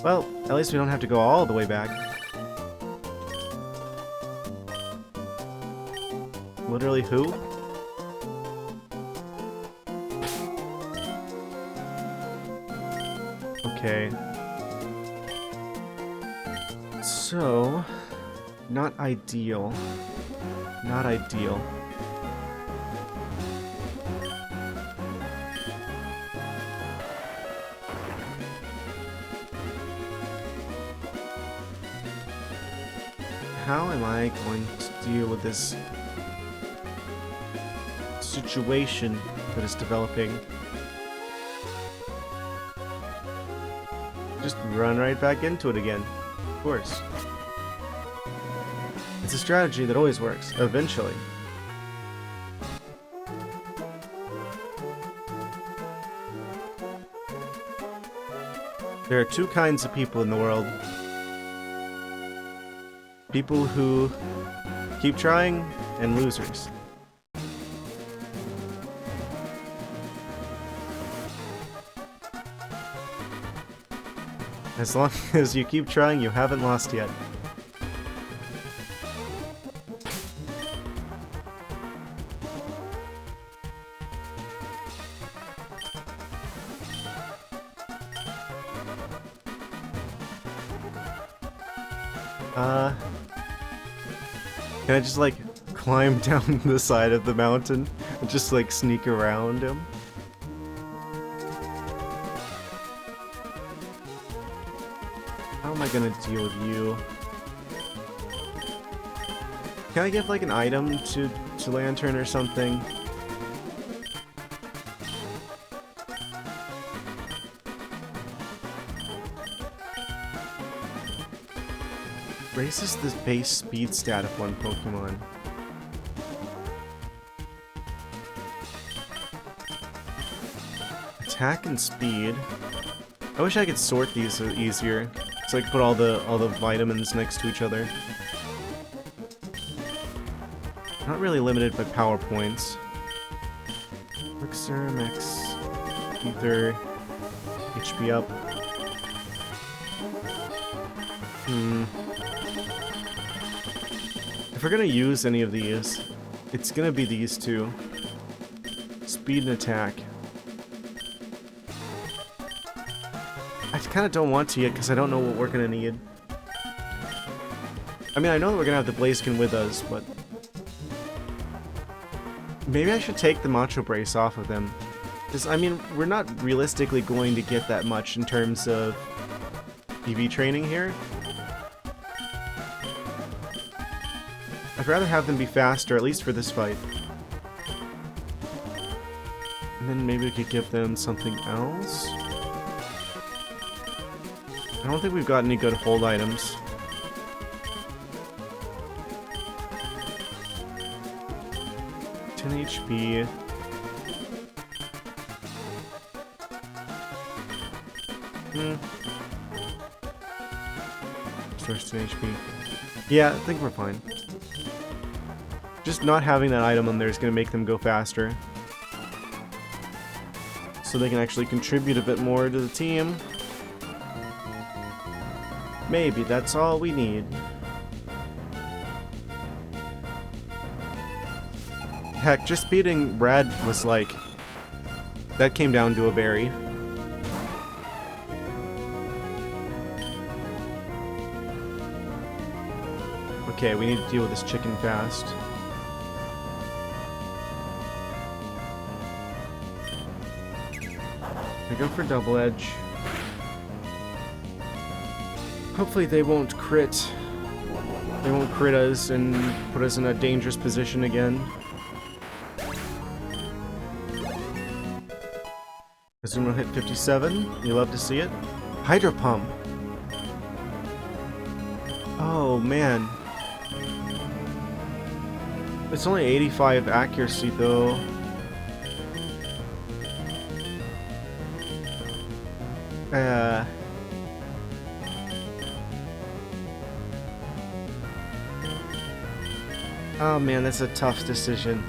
Well, at least we don't have to go all the way back. Literally who? Okay. So, not ideal. Not ideal. How am I going to deal with this situation that is developing? Just run right back into it again. Of course. It's a strategy that always works, eventually. There are two kinds of people in the world. People who keep trying, and losers. As long as you keep trying, you haven't lost yet. Can I just, like, climb down the side of the mountain and just, like, sneak around him? How am I gonna deal with you? Can I give, like, an item to Lantern or something? Raises the base speed stat of one Pokemon. attack and speed. I wish I could sort these easier, so I could put all the vitamins next to each other. Not really limited by power points. Elixir, max, ether, HP up. If we're gonna use any of these, it's gonna be these two. Speed and attack. I kind of don't want to yet because I don't know what we're gonna need. I mean, I know that we're gonna have the Blaziken with us, but maybe I should take the Macho Brace off of them. Because, I mean, we're not realistically going to get that much in terms of EV training here. I'd rather have them be faster, at least for this fight. And then maybe we could give them something else. I don't think we've got any good hold items. HP. Starts 10 HP. Yeah, I think we're fine. Just not having that item on there is going to make them go faster. So they can actually contribute a bit more to the team. Maybe that's all we need. Heck, just beating Red was like... that came down to a berry. Okay, we need to deal with this chicken fast. I go for double edge. Hopefully they won't crit. They won't crit us and put us in a dangerous position again. Azuma hit 57. You love to see it. Hydro Pump. Oh man. It's only 85 accuracy though. Oh man, that's a tough decision.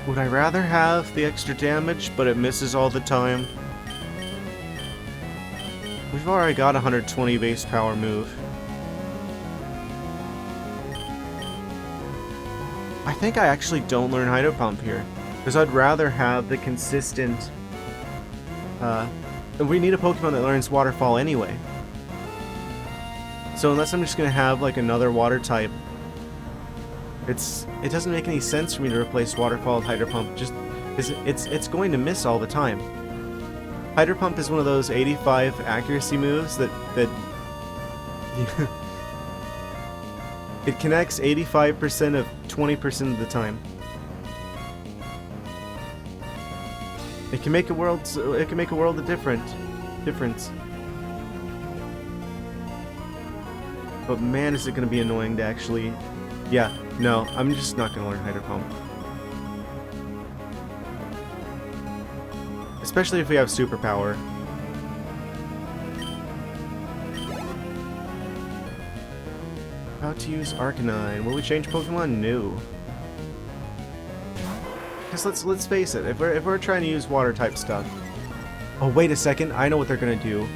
Would I rather have the extra damage, but it misses all the time? We've already got a 120 base power move. I think I actually don't learn Hydro Pump here, because I'd rather have the consistent... we need a Pokemon that learns Waterfall anyway. So unless I'm just going to have like another water type, it doesn't make any sense for me to replace Waterfall with Hydro Pump, just because it's going to miss all the time. Hydro Pump is one of those 85 accuracy moves that it connects 85% of 20% of the time. It can make a world of difference. But man, is it going to be annoying to actually... Yeah, no, I'm just not going to learn Hydro Pump. Especially if we have superpower. How to use Arcanine? Will we change Pokemon? No. Because let's face it, if we're trying to use water type stuff. Oh wait a second, I know what they're gonna do.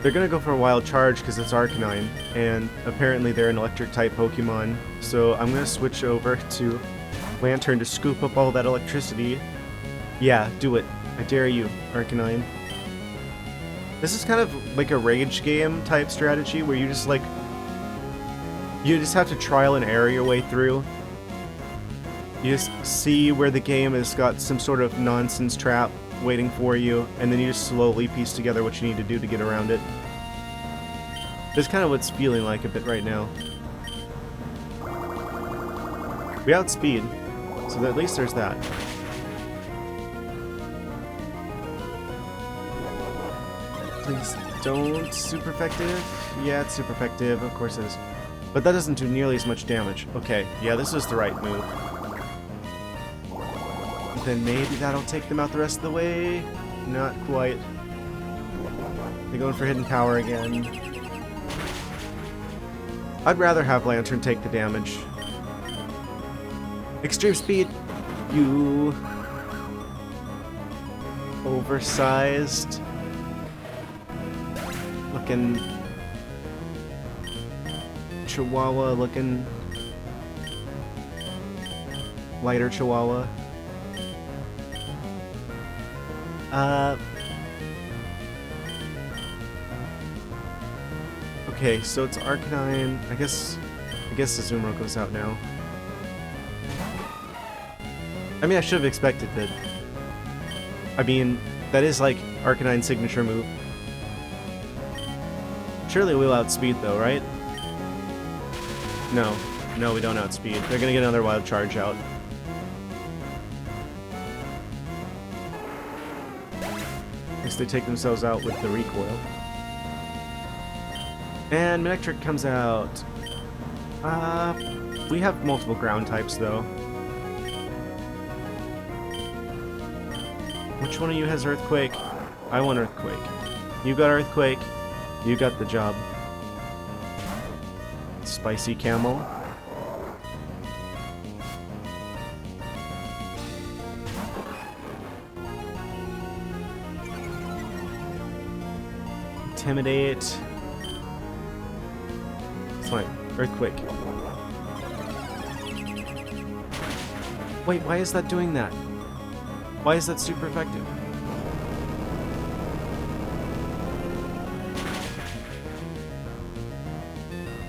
They're gonna go for a wild charge because it's Arcanine, and apparently they're an electric type Pokemon. So I'm gonna switch over to Lantern to scoop up all that electricity. Yeah, do it. I dare you, Arcanine. This is kind of like a rage game type strategy where you just like... you just have to trial and error your way through. You just see where the game has got some sort of nonsense trap waiting for you, and then you just slowly piece together what you need to do to get around it. That's kind of what's feeling like a bit right now. We outspeed, so at least there's that. Please don't super effective. Yeah, it's super effective. Of course it is. But that doesn't do nearly as much damage. Okay, yeah, this is the right move. Then maybe that'll take them out the rest of the way. Not quite. They're going for hidden power again. I'd rather have Lantern take the damage. Extreme speed! You... oversized... looking... Chihuahua looking... lighter Chihuahua. Okay, so it's Arcanine. I guess the Azumarill goes out now. I mean, I should have expected that. I mean, that is like Arcanine's signature move. Surely we'll outspeed though, right? No. No, we don't outspeed. They're gonna get another wild charge out. I guess they take themselves out with the recoil. And Manectric comes out. We have multiple ground types though. Which one of you has Earthquake? I want Earthquake. You got Earthquake. You got the job. Spicy Camel. Intimidate. It's fine. Earthquake. Wait, why is that doing that? Why is that super effective?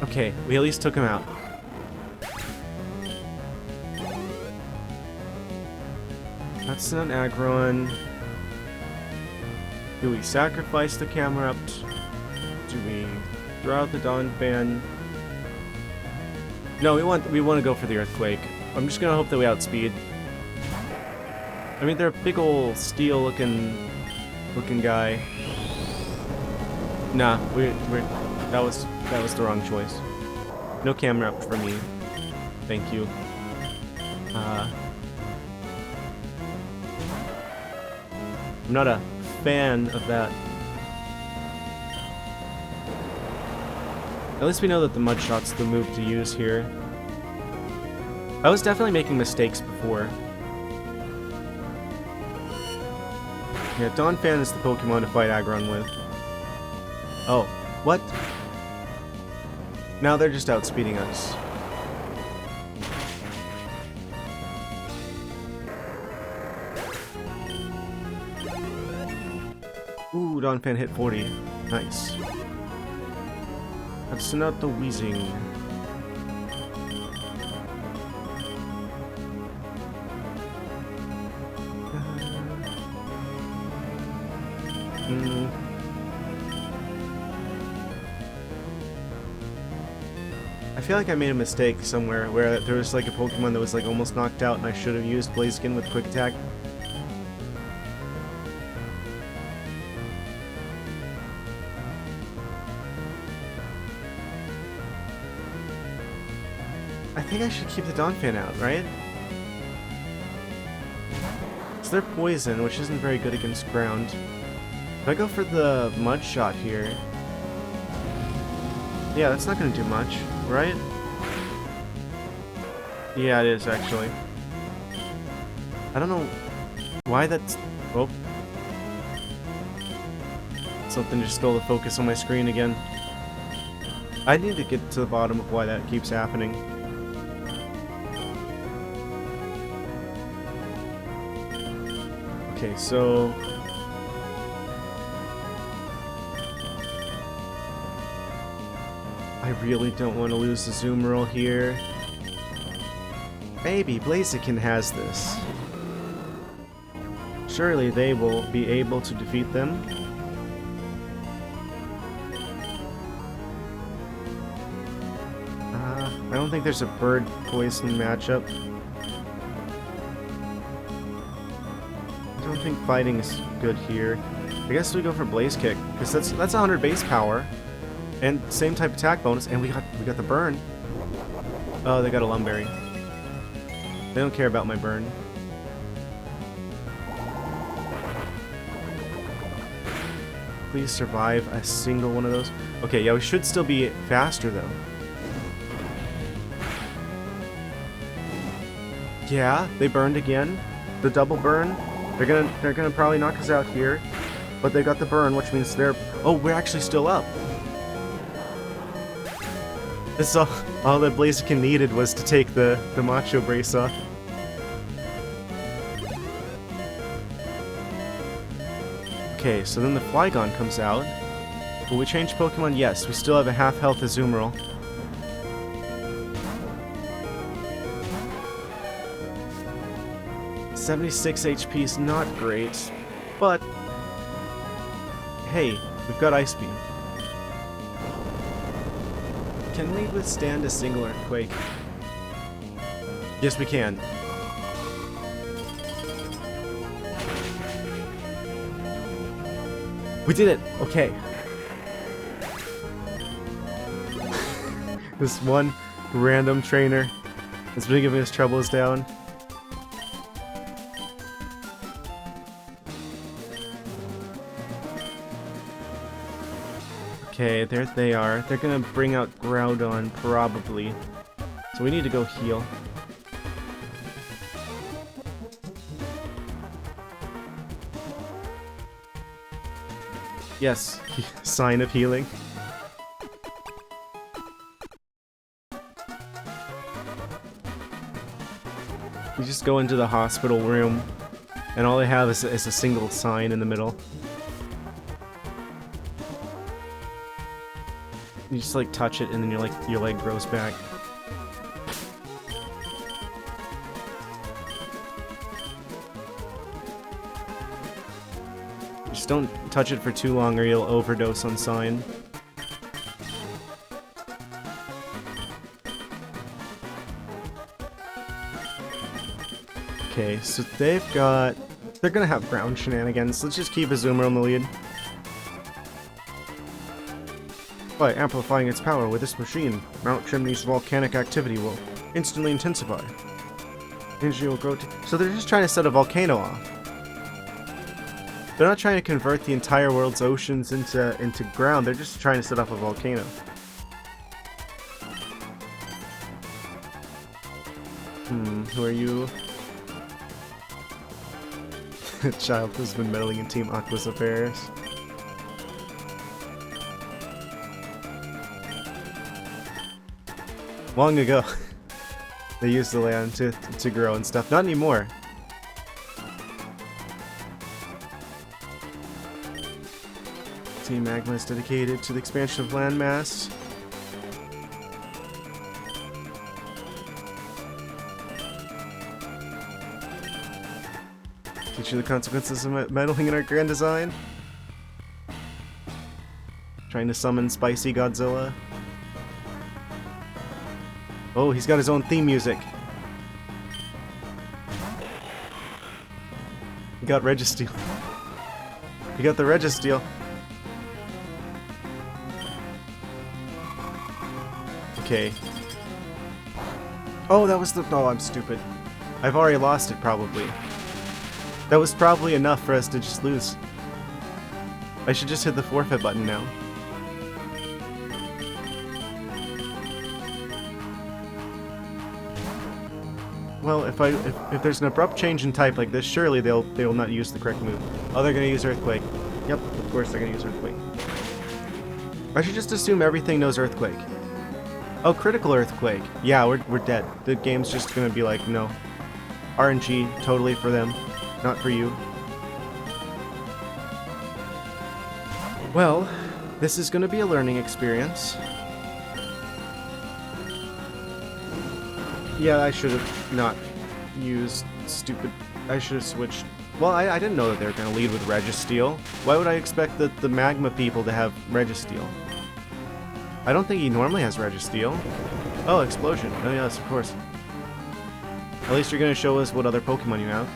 Okay, we at least took him out. That's an Aggron. Do we sacrifice the Camerupt? Do we throw out the Donphan? No, we want to go for the Earthquake. I'm just gonna hope that we outspeed. I mean, they're a big ol' steel looking guy. Nah, that was the wrong choice. No Camerupt for me. Thank you. I'm not a fan of that. At least we know that the Mud Shot's the move to use here. I was definitely making mistakes before. Yeah, Donphan is the Pokemon to fight Aggron with. Oh, what? Now they're just outspeeding us. Ooh, Donphan hit 40. Nice. That's not the Wheezing. I feel like I made a mistake somewhere where there was like a Pokemon that was like almost knocked out and I should have used Blaziken with Quick Attack. I think I should keep the Donphan out, right? So they're poison, which isn't very good against ground. If I go for the Mud Shot here... Yeah, that's not gonna do much, right? Yeah, it is, actually. I don't know why that's... Oh. Something just stole the focus on my screen again. I need to get to the bottom of why that keeps happening. Okay, so... I really don't want to lose the Azumarill here. Maybe Blaziken has this. Surely they will be able to defeat them. I don't think there's a bird poison matchup. I don't think fighting is good here. I guess we go for Blaze Kick, because that's 100 base power. And same type attack bonus, and we got the burn. Oh, they got a Lumberry. They don't care about my burn. Please survive a single one of those. Okay, yeah, we should still be faster though. Yeah, they burned again. The double burn. They're gonna probably knock us out here. But they got the burn, which means they're... Oh, we're actually still up. This all that Blaziken needed was to take the Macho Brace off. Okay, so then the Flygon comes out. Will we change Pokemon? Yes, we still have a half health Azumarill. $76 HP is not great, but hey, we've got Ice Beam. Can we withstand a single Earthquake? Yes, we can. We did it! Okay. This one random trainer that's been giving us trouble is down. Okay, there they are. They're gonna bring out Groudon, probably. So we need to go heal. Yes, sign of healing. You just go into the hospital room, and all they have is a single sign in the middle. You just like touch it, and then your leg grows back. Just don't touch it for too long, or you'll overdose on sign. Okay, so they're gonna have ground shenanigans. Let's just keep Azumarill in the lead. By amplifying its power with this machine, Mount Chimney's volcanic activity will instantly intensify. Energy will grow so they're just trying to set a volcano off. They're not trying to convert the entire world's oceans into ground, they're just trying to set off a volcano. Who are you? The child has been meddling in Team Aqua's affairs. Long ago, they used the land to grow and stuff. Not anymore. Team Magma is dedicated to the expansion of landmass. Teach you the consequences of meddling in our grand design. Trying to summon Spicy Godzilla. Oh, he's got his own theme music. He got Registeel. He got the Registeel. Okay. Oh, that was the... Oh, I'm stupid. I've already lost it, probably. That was probably enough for us to just lose. I should just hit the forfeit button now. Well, if there's an abrupt change in type like this, surely they will not use the correct move. Oh, they're gonna use Earthquake. Yep, of course they're gonna use Earthquake. I should just assume everything knows Earthquake. Oh, critical Earthquake. Yeah, we're dead. The game's just gonna be like, no. RNG, totally for them, not for you. Well, this is gonna be a learning experience. Yeah, I should have not used stupid... I should have switched... Well, I didn't know that they were going to lead with Registeel. Why would I expect the Magma people to have Registeel? I don't think he normally has Registeel. Oh, Explosion. Oh yes, of course. At least you're going to show us what other Pokemon you have.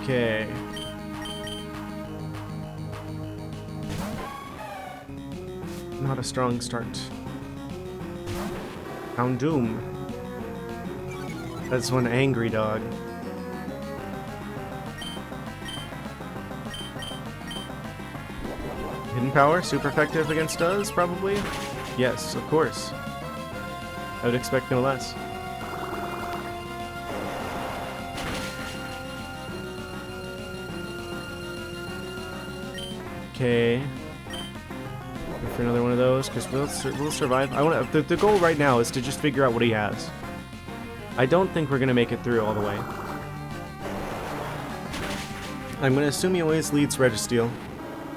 Okay. Not a strong start. Houndoom. That's one angry dog. Hidden power, super effective against us, probably? Yes, of course. I would expect no less. Okay. Go for another one of those, because we'll survive. The goal right now is to just figure out what he has. I don't think we're going to make it through all the way. I'm going to assume he always leads Registeel.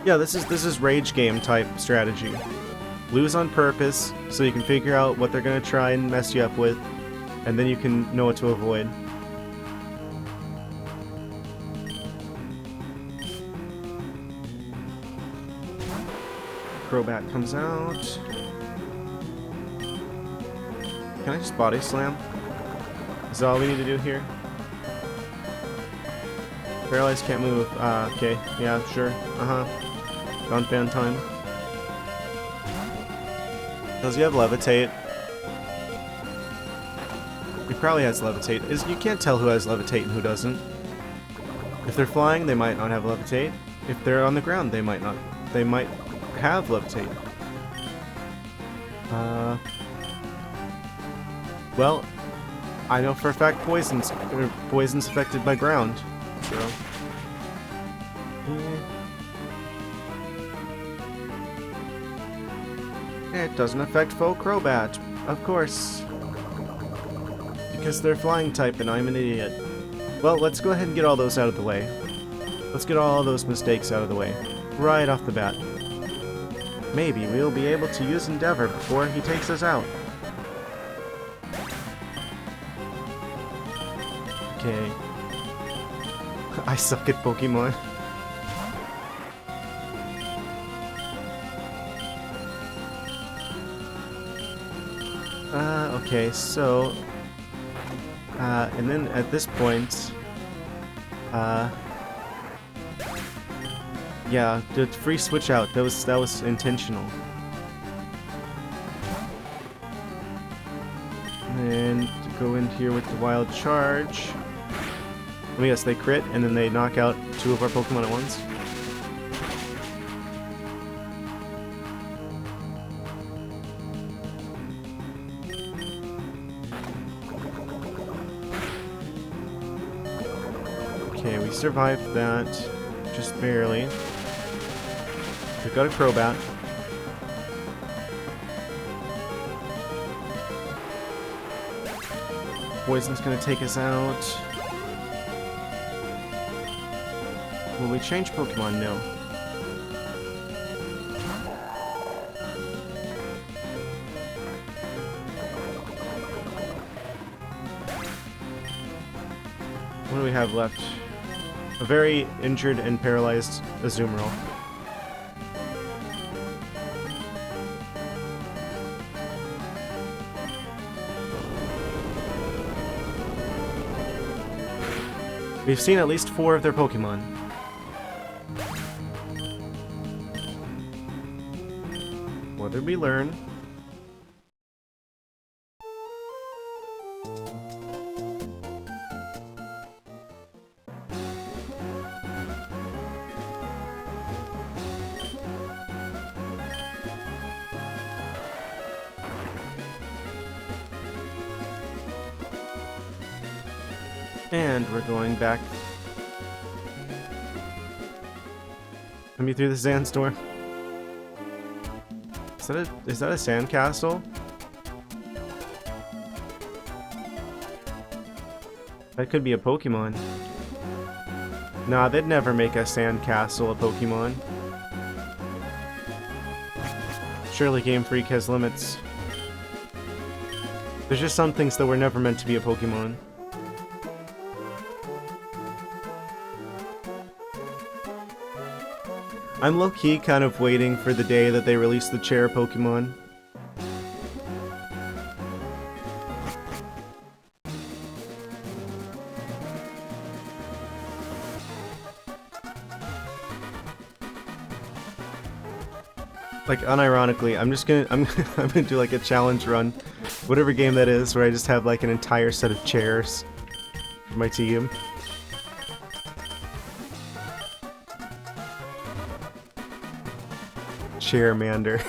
Yeah, this is rage game type strategy. Lose on purpose, so you can figure out what they're going to try and mess you up with, and then you can know what to avoid. Crobat comes out. Can I just body slam? Is that all we need to do here? Paralyzed, can't move. Okay. Yeah, sure. Gone fan time. Does he have Levitate? He probably has Levitate. You can't tell who has Levitate and who doesn't. If they're flying, they might not have Levitate. If they're on the ground, they might not. They might have Levitate. Well, I know for a fact poison's affected by ground. So. It doesn't affect Faux Crobat, of course. Because they're flying type and I'm an idiot. Well, let's go ahead and get all those out of the way. Let's get all those mistakes out of the way. Right off the bat. Maybe we'll be able to use Endeavor before he takes us out. Okay. I suck at Pokemon. Okay, so... and then at this point... yeah, the free switch out, that was intentional. And to go in here with the wild charge... Oh yes, they crit, and then they knock out 2 of our Pokemon at once. Okay, we survived that, just barely. We've got a Crobat. Poison's gonna take us out. Will we change Pokemon? No. What do we have left? A very injured and paralyzed Azumarill. We've seen at least 4 of their Pokemon. What did we learn? And we're going back. Coming through the sandstorm. Is that a sandcastle? That could be a Pokemon. Nah, they'd never make a sandcastle a Pokemon. Surely Game Freak has limits. There's just some things that were never meant to be a Pokemon. I'm low-key kind of waiting for the day that they release the chair Pokemon. Like, unironically, I'm gonna do like a challenge run, whatever game that is, where I just have like an entire set of chairs for my team. Chairmander.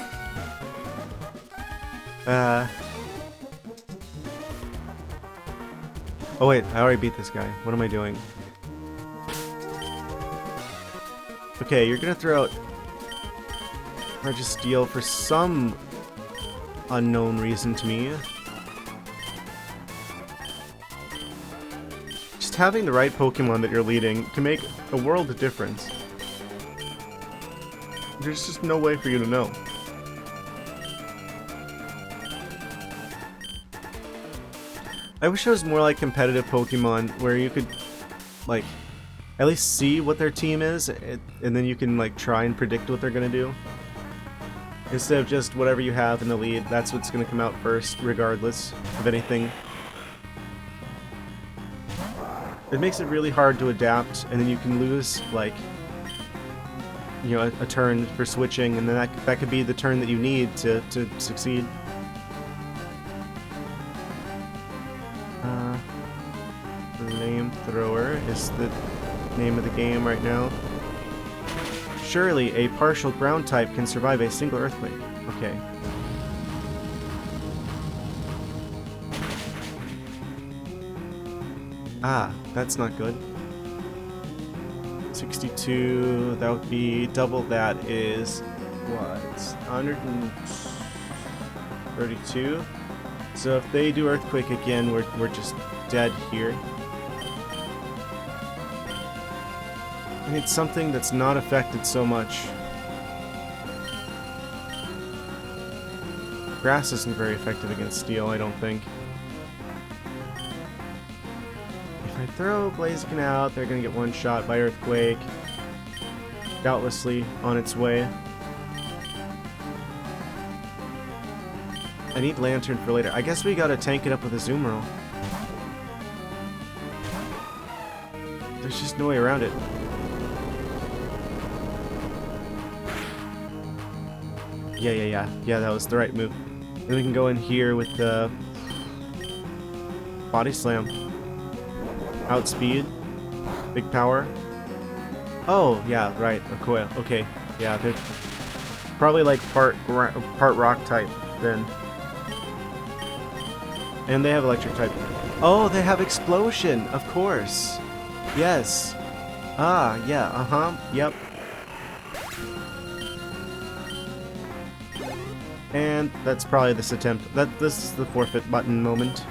Oh wait, I already beat this guy. What am I doing? Okay, you're gonna throw out Registeel for some unknown reason to me. Just having the right Pokemon that you're leading can make a world of difference. There's just no way for you to know. I wish it was more like competitive Pokemon, where you could, like, at least see what their team is, and then you can, like, try and predict what they're gonna do. Instead of just whatever you have in the lead, that's what's gonna come out first, regardless of anything. It makes it really hard to adapt, and then you can lose, like, you know, a turn for switching, and then that could be the turn that you need to succeed. Flamethrower is the name of the game right now. Surely a partial ground type can survive a single earthquake. Okay. Ah, that's not good. 62, that would be double that is what? 132? So if they do earthquake again, we're just dead here. I need something that's not affected so much. Grass isn't very effective against steel, I don't think. If I throw Blaziken out, they're gonna get one shot by earthquake. Doubtlessly on its way. I need Lantern for later. I guess we gotta tank it up with a Zoomerl. There's just no way around it. Yeah, that was the right move. Then we can go in here with the Body Slam. Outspeed. Big power. Oh, yeah, right, a coil. Okay, yeah, they're probably like part rock type then. And they have electric type. Oh, they have explosion, of course. Yes. Ah, yeah, yep. And that's probably this attempt. This is the forfeit button moment.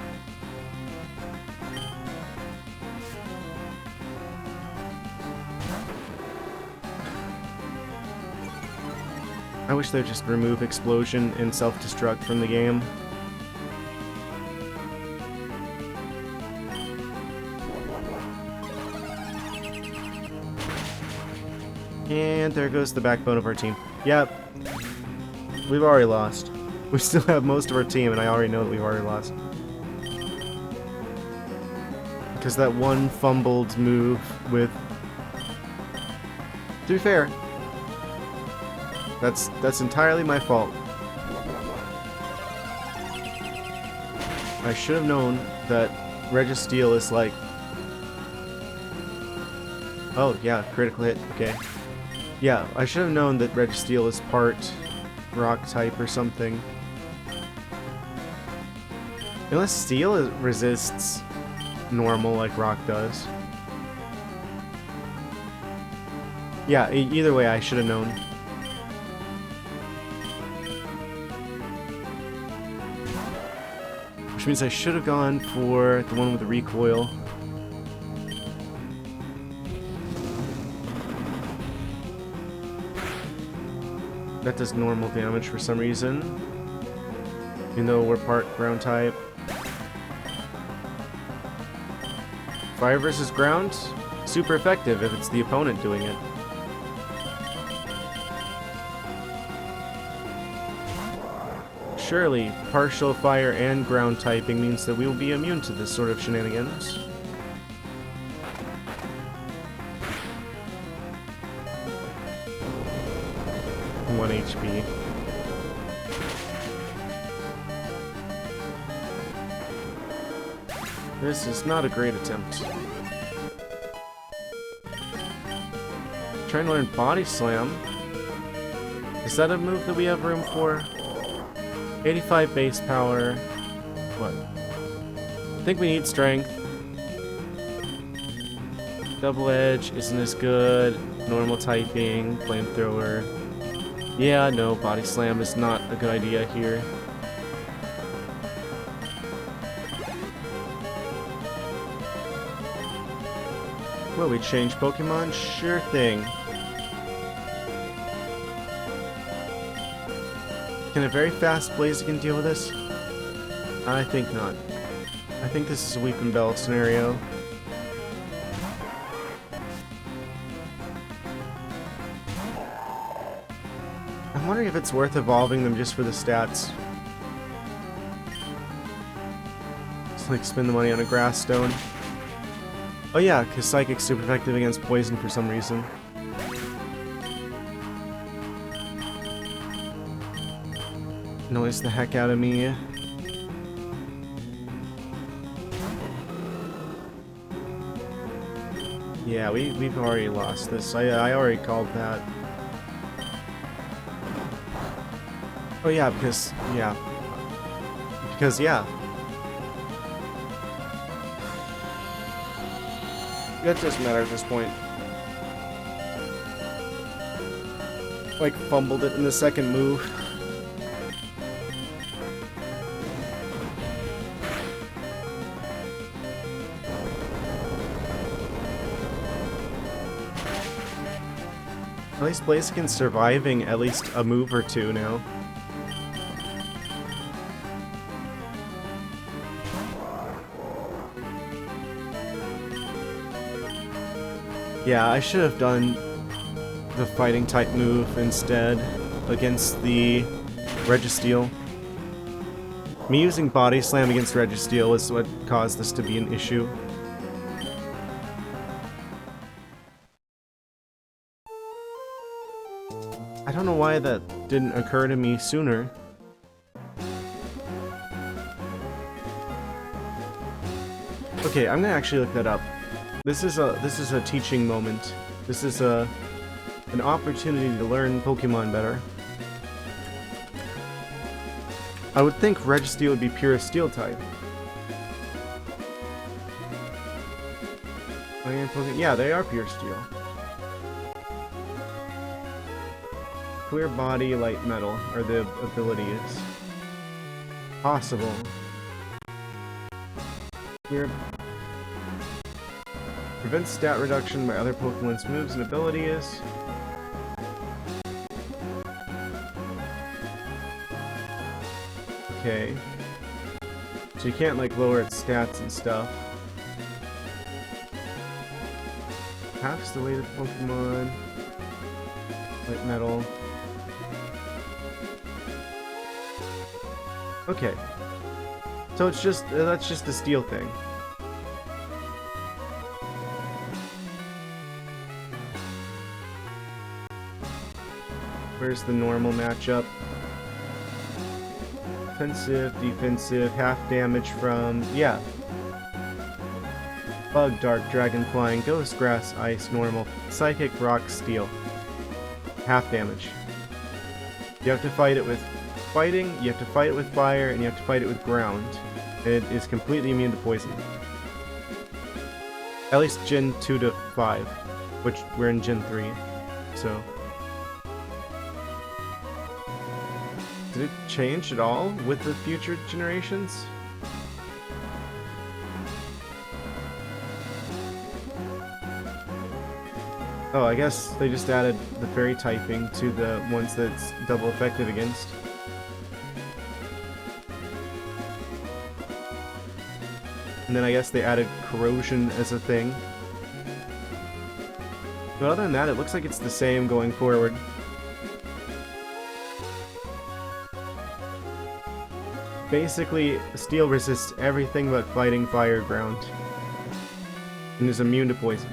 I wish they'd just remove explosion and self-destruct from the game. And there goes the backbone of our team. Yep. We've already lost. We still have most of our team, and I already know that we've already lost. Because that one fumbled move with... To be fair, that's entirely my fault. I should have known that Registeel is like... Oh, yeah, critical hit, okay. Yeah, I should have known that Registeel is part rock type or something. Unless steel resists normal like rock does. Yeah, either way I should have known. Which means I should have gone for the one with the recoil. That does normal damage for some reason. Even though we're part ground type. Fire versus ground? Super effective if it's the opponent doing it. Surely, partial fire and ground typing means that we will be immune to this sort of shenanigans. HP. This is not a great attempt. Trying to learn Body Slam. Is that a move that we have room for? 85 base power. What? I think we need strength. Double edge isn't as good. Normal typing, flamethrower. Yeah, no, Body Slam is not a good idea here. Will we change Pokemon? Sure thing. Can a very fast Blaziken deal with this? I think not. I think this is a Weeping Bell scenario. I'm wondering if it's worth evolving them just for the stats. Just like spend the money on a Grass Stone. Oh yeah, because Psychic's super effective against poison for some reason. Annoys the heck out of me. Yeah, we've already lost this. I already called that. Oh yeah, because yeah. That doesn't matter at this point. Like, fumbled it in the second move. At least Blaziken's surviving at least a move or two now. Yeah, I should have done the fighting type move instead against the Registeel. Me using Body Slam against Registeel is what caused this to be an issue. I don't know why that didn't occur to me sooner. Okay, I'm gonna actually look that up. This is a teaching moment. This is an opportunity to learn Pokemon better. I would think Registeel would be pure Steel type. Yeah, they are pure Steel. Clear Body, Light Metal are the abilities. Possible. Clear. Prevents stat reduction by other Pokemon's moves and abilities. Okay. So you can't, like, lower its stats and stuff. Halves the weight of Pokemon. Light Metal. Okay. So it's just, that's just a Steel thing. Where's the normal matchup? Offensive, defensive, half damage from... yeah. Bug, Dark, Dragon, Flying, Ghost, Grass, Ice, Normal, Psychic, Rock, Steel. Half damage. You have to fight it with Fighting, you have to fight it with Fire, and you have to fight it with Ground. It is completely immune to poison. At least Gen 2 to 5, which we're in Gen 3, so... Did it change at all with the future generations? Oh, I guess they just added the fairy typing to the ones that's double effective against. And then I guess they added corrosion as a thing. But other than that, it looks like it's the same going forward. Basically, Steel resists everything but fighting, fire, ground, and is immune to poison.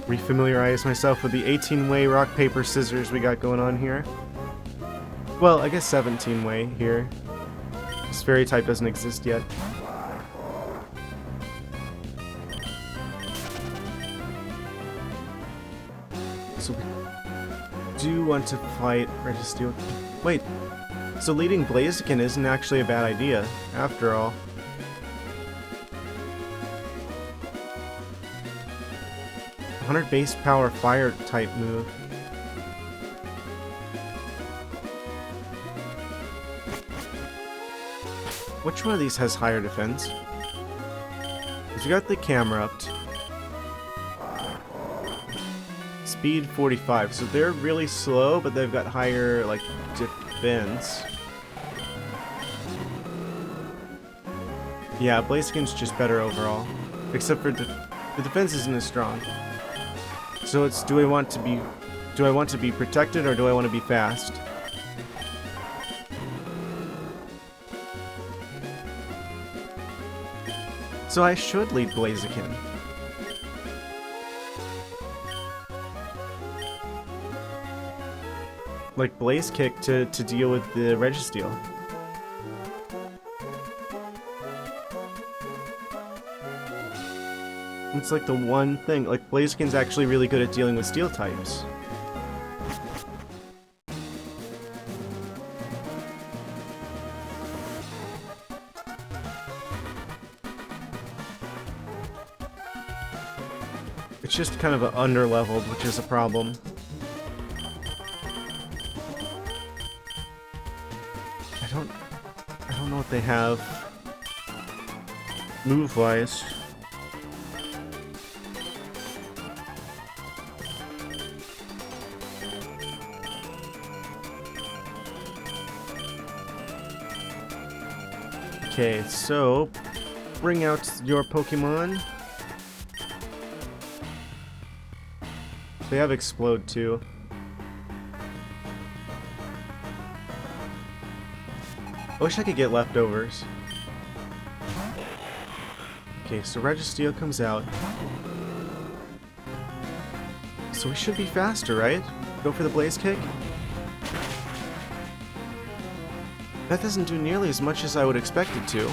refamiliarize myself with the 18-way rock, paper, scissors we got going on here. Well, I guess 17-way here. This fairy type doesn't exist yet. So we do want to fight Registeel. Wait, so leading Blaziken isn't actually a bad idea, after all. $100 base power fire type move. Which one of these has higher defense? Because you got the camera up. Speed 45, so they're really slow, but they've got higher, like, defense. Yeah, Blaziken's just better overall. Except for the defense isn't as strong. So it's, do I want to be protected or do I want to be fast? So I should lead Blaziken. Like Blaze Kick to deal with the Registeel. It's like the one thing. Like Blaziken's actually really good at dealing with steel types. It's just kind of under-leveled, which is a problem. I don't know what they have move-wise. Okay, so bring out your Pokemon. They have Explode too. I wish I could get leftovers. Okay, so Registeel comes out. So we should be faster, right? Go for the Blaze Kick? That doesn't do nearly as much as I would expect it to.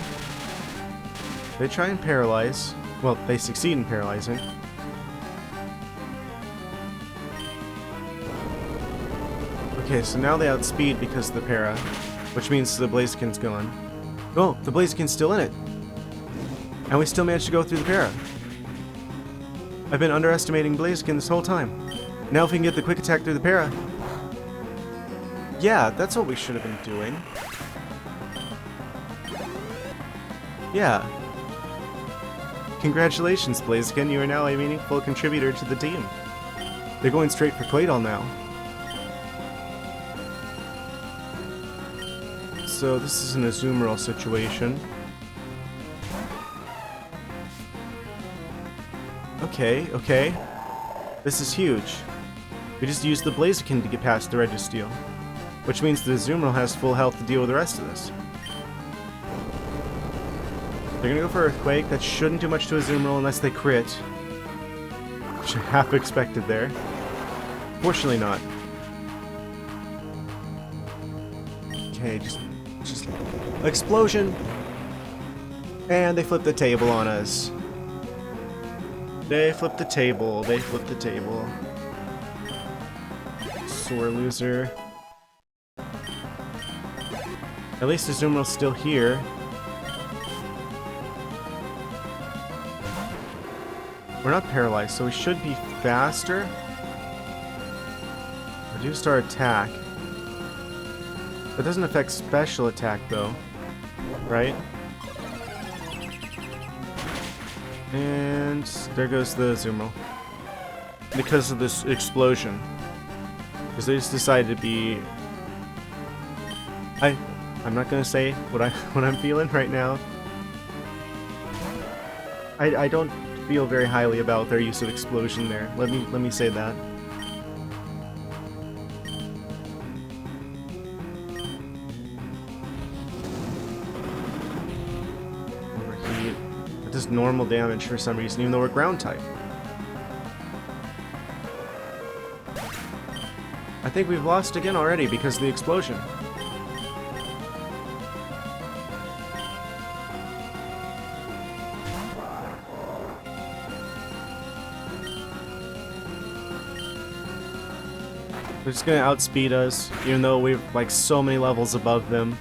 They try and paralyze. Well, they succeed in paralyzing. Okay, so now they outspeed because of the para, which means the Blaziken's gone. Oh, the Blaziken's still in it! And we still managed to go through the para. I've been underestimating Blaziken this whole time. Now if we can get the quick attack through the para. Yeah, that's what we should have been doing. Yeah. Congratulations, Blaziken, you are now a meaningful contributor to the team. They're going straight for Claydol now. So this is an Azumarill situation. Okay, okay. This is huge. We just used the Blaziken to get past the Registeel. Which means the Azumarill has full health to deal with the rest of this. They're gonna go for Earthquake. That shouldn't do much to Azumarill unless they crit. Which I half expected there. Fortunately not. Okay, just explosion! And they flipped the table on us. They flipped the table. They flipped the table. Sore loser. At least Azumarill's still here. We're not paralyzed, so we should be faster. Reduced our attack. That doesn't affect special attack, though. Right? And there goes the Azumarill. Because of this explosion. Because they just decided to be... I'm not gonna say what I'm feeling right now. I don't feel very highly about their use of explosion there. Let me say that. Overheat. It does normal damage for some reason, even though we're ground type. I think we've lost again already because of the explosion. They're just gonna outspeed us, even though we're like so many levels above them.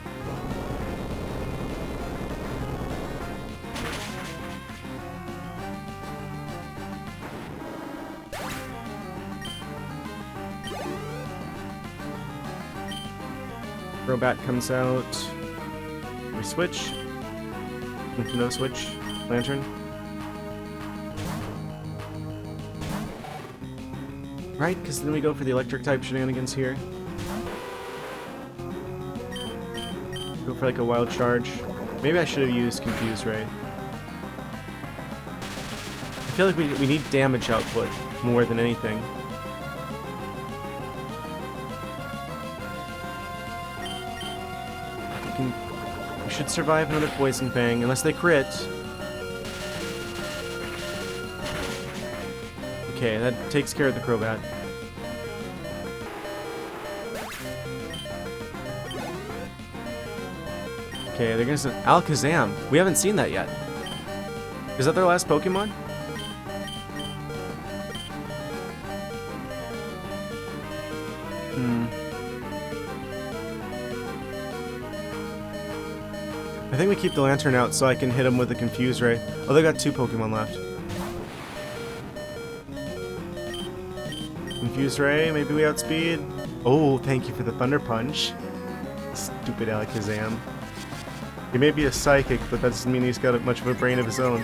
Robot comes out. We switch. No switch. Lantern. Right, because then we go for the electric type shenanigans here. Go for like a wild charge. Maybe I should have used Confuse Ray. I feel like we need damage output more than anything. We should survive another Poison Fang, unless they crit. Okay, that takes care of the Crobat. Okay, they're gonna send Alakazam. We haven't seen that yet. Is that their last Pokemon? I think we keep the Lantern out so I can hit him with a Confuse Ray. Oh, they got 2 Pokemon left. Confuse Ray, maybe we outspeed. Oh, thank you for the Thunder Punch. Stupid Alakazam. He may be a Psychic, but that doesn't mean he's got much of a brain of his own.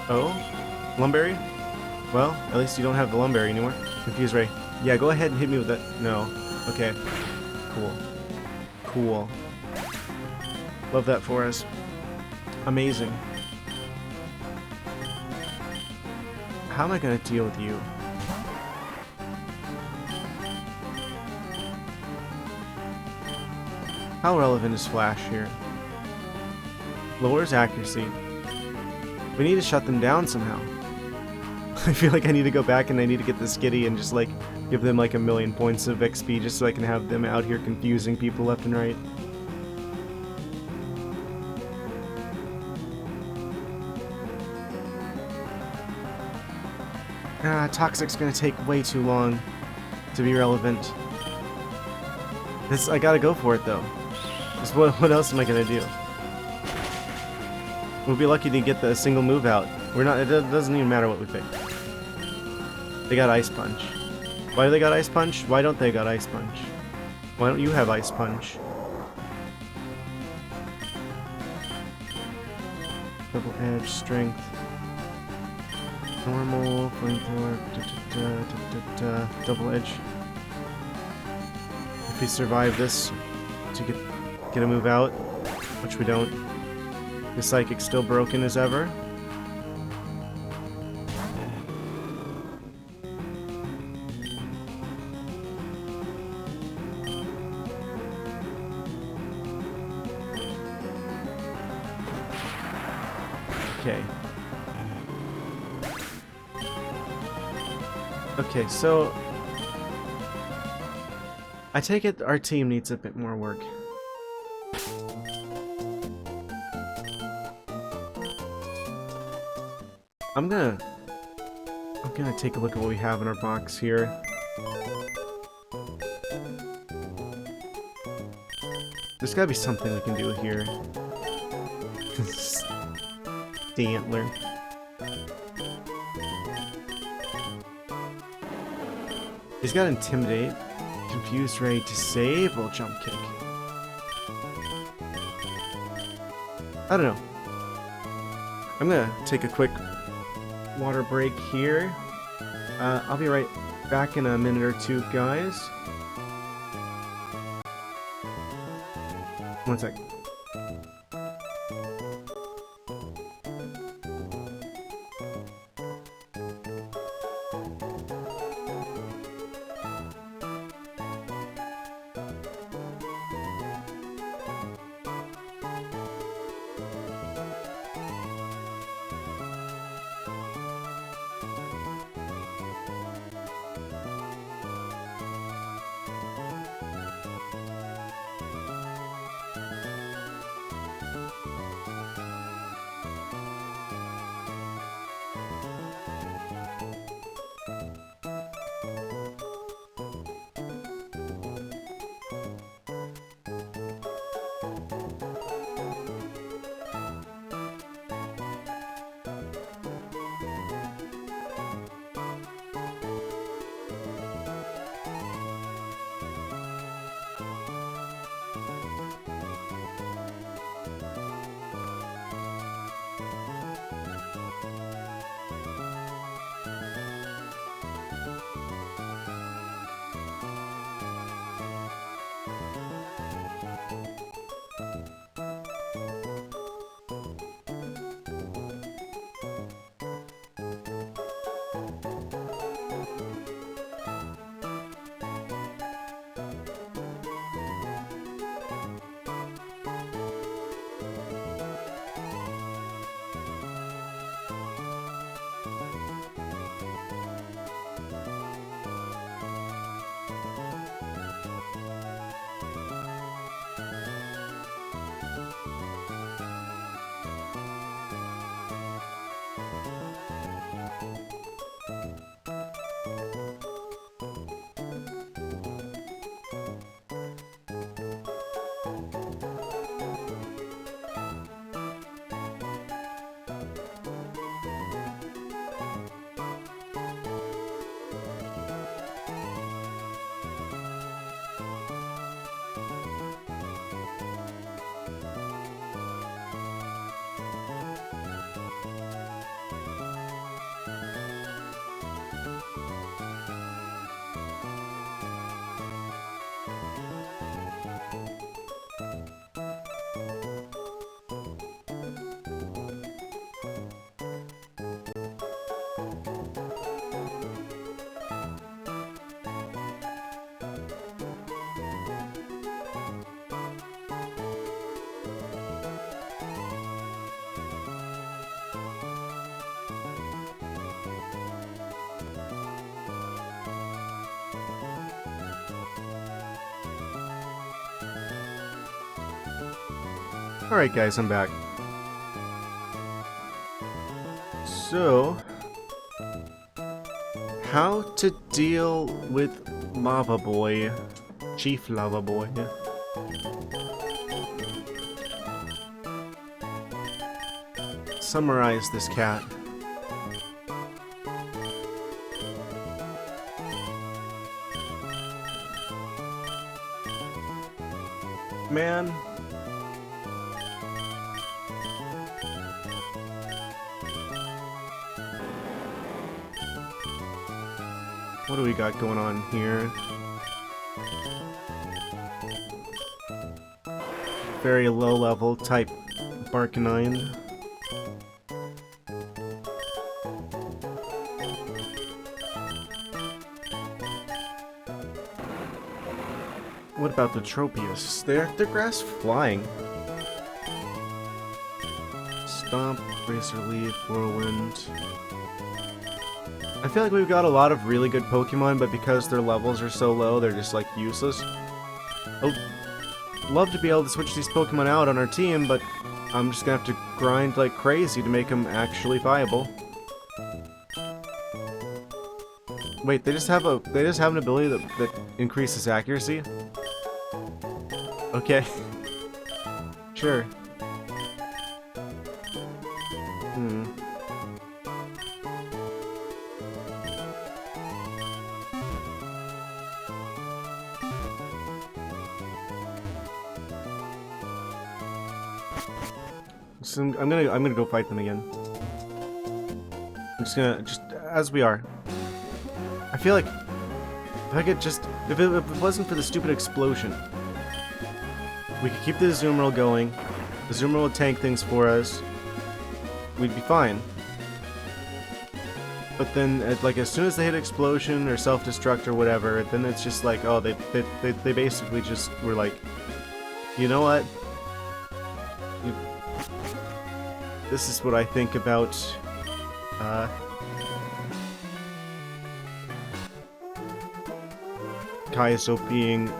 Oh? Lumberry? Well, at least you don't have the Lumberry anymore. Confuse Ray. Yeah, go ahead and hit me with that. No. Okay. Cool. Cool. Love that for us. Amazing. How am I gonna deal with you? How relevant is Flash here? Lowers accuracy. We need to shut them down somehow. I feel like I need to go back and I need to get the Skitty and just like give them like 1,000,000 points of XP just so I can have them out here confusing people left and right. Toxic's gonna take way too long to be relevant. I gotta go for it though. What else am I gonna do? We'll be lucky to get the single move out. We're not. It doesn't even matter what we pick. They got Ice Punch. Why do they got Ice Punch? Why don't they got Ice Punch? Why don't you have Ice Punch? Double Edge, Strength, Normal, Flamethrower, Double Edge. If we survive this to get a move out, which we don't, the Psychic's still broken as ever. Okay. Okay, so I take it our team needs a bit more work. I'm gonna take a look at what we have in our box here. There's gotta be something we can do here. The Antler. He's got Intimidate, Confused Ray, Disable Jump Kick. I don't know. I'm gonna take a quick water break here. I'll be right back in a minute or two, guys. One sec. Alright guys, I'm back. So, how to deal with Lava Boy, Chief Lava Boy. Summarize this cat. Man. What do we got going on here? Very low level type Barkanine. What about the Tropius? They're grass flying. Stomp, Razor Leaf, Whirlwind. I feel like we've got a lot of really good Pokemon, but because their levels are so low, they're just like useless. Oh, love to be able to switch these Pokemon out on our team, but I'm just gonna have to grind like crazy to make them actually viable. Wait, they just have an ability that increases accuracy? Okay. Sure. So I'm gonna go fight them again. I'm just gonna as we are. I feel like if it wasn't for the stupid explosion, we could keep the Azumarill going. The Azumarill would tank things for us. We'd be fine. But then, like, as soon as they hit explosion or self-destruct or whatever, then it's just like, oh, they basically just were like, you know what? This is what I think about, Kaizo being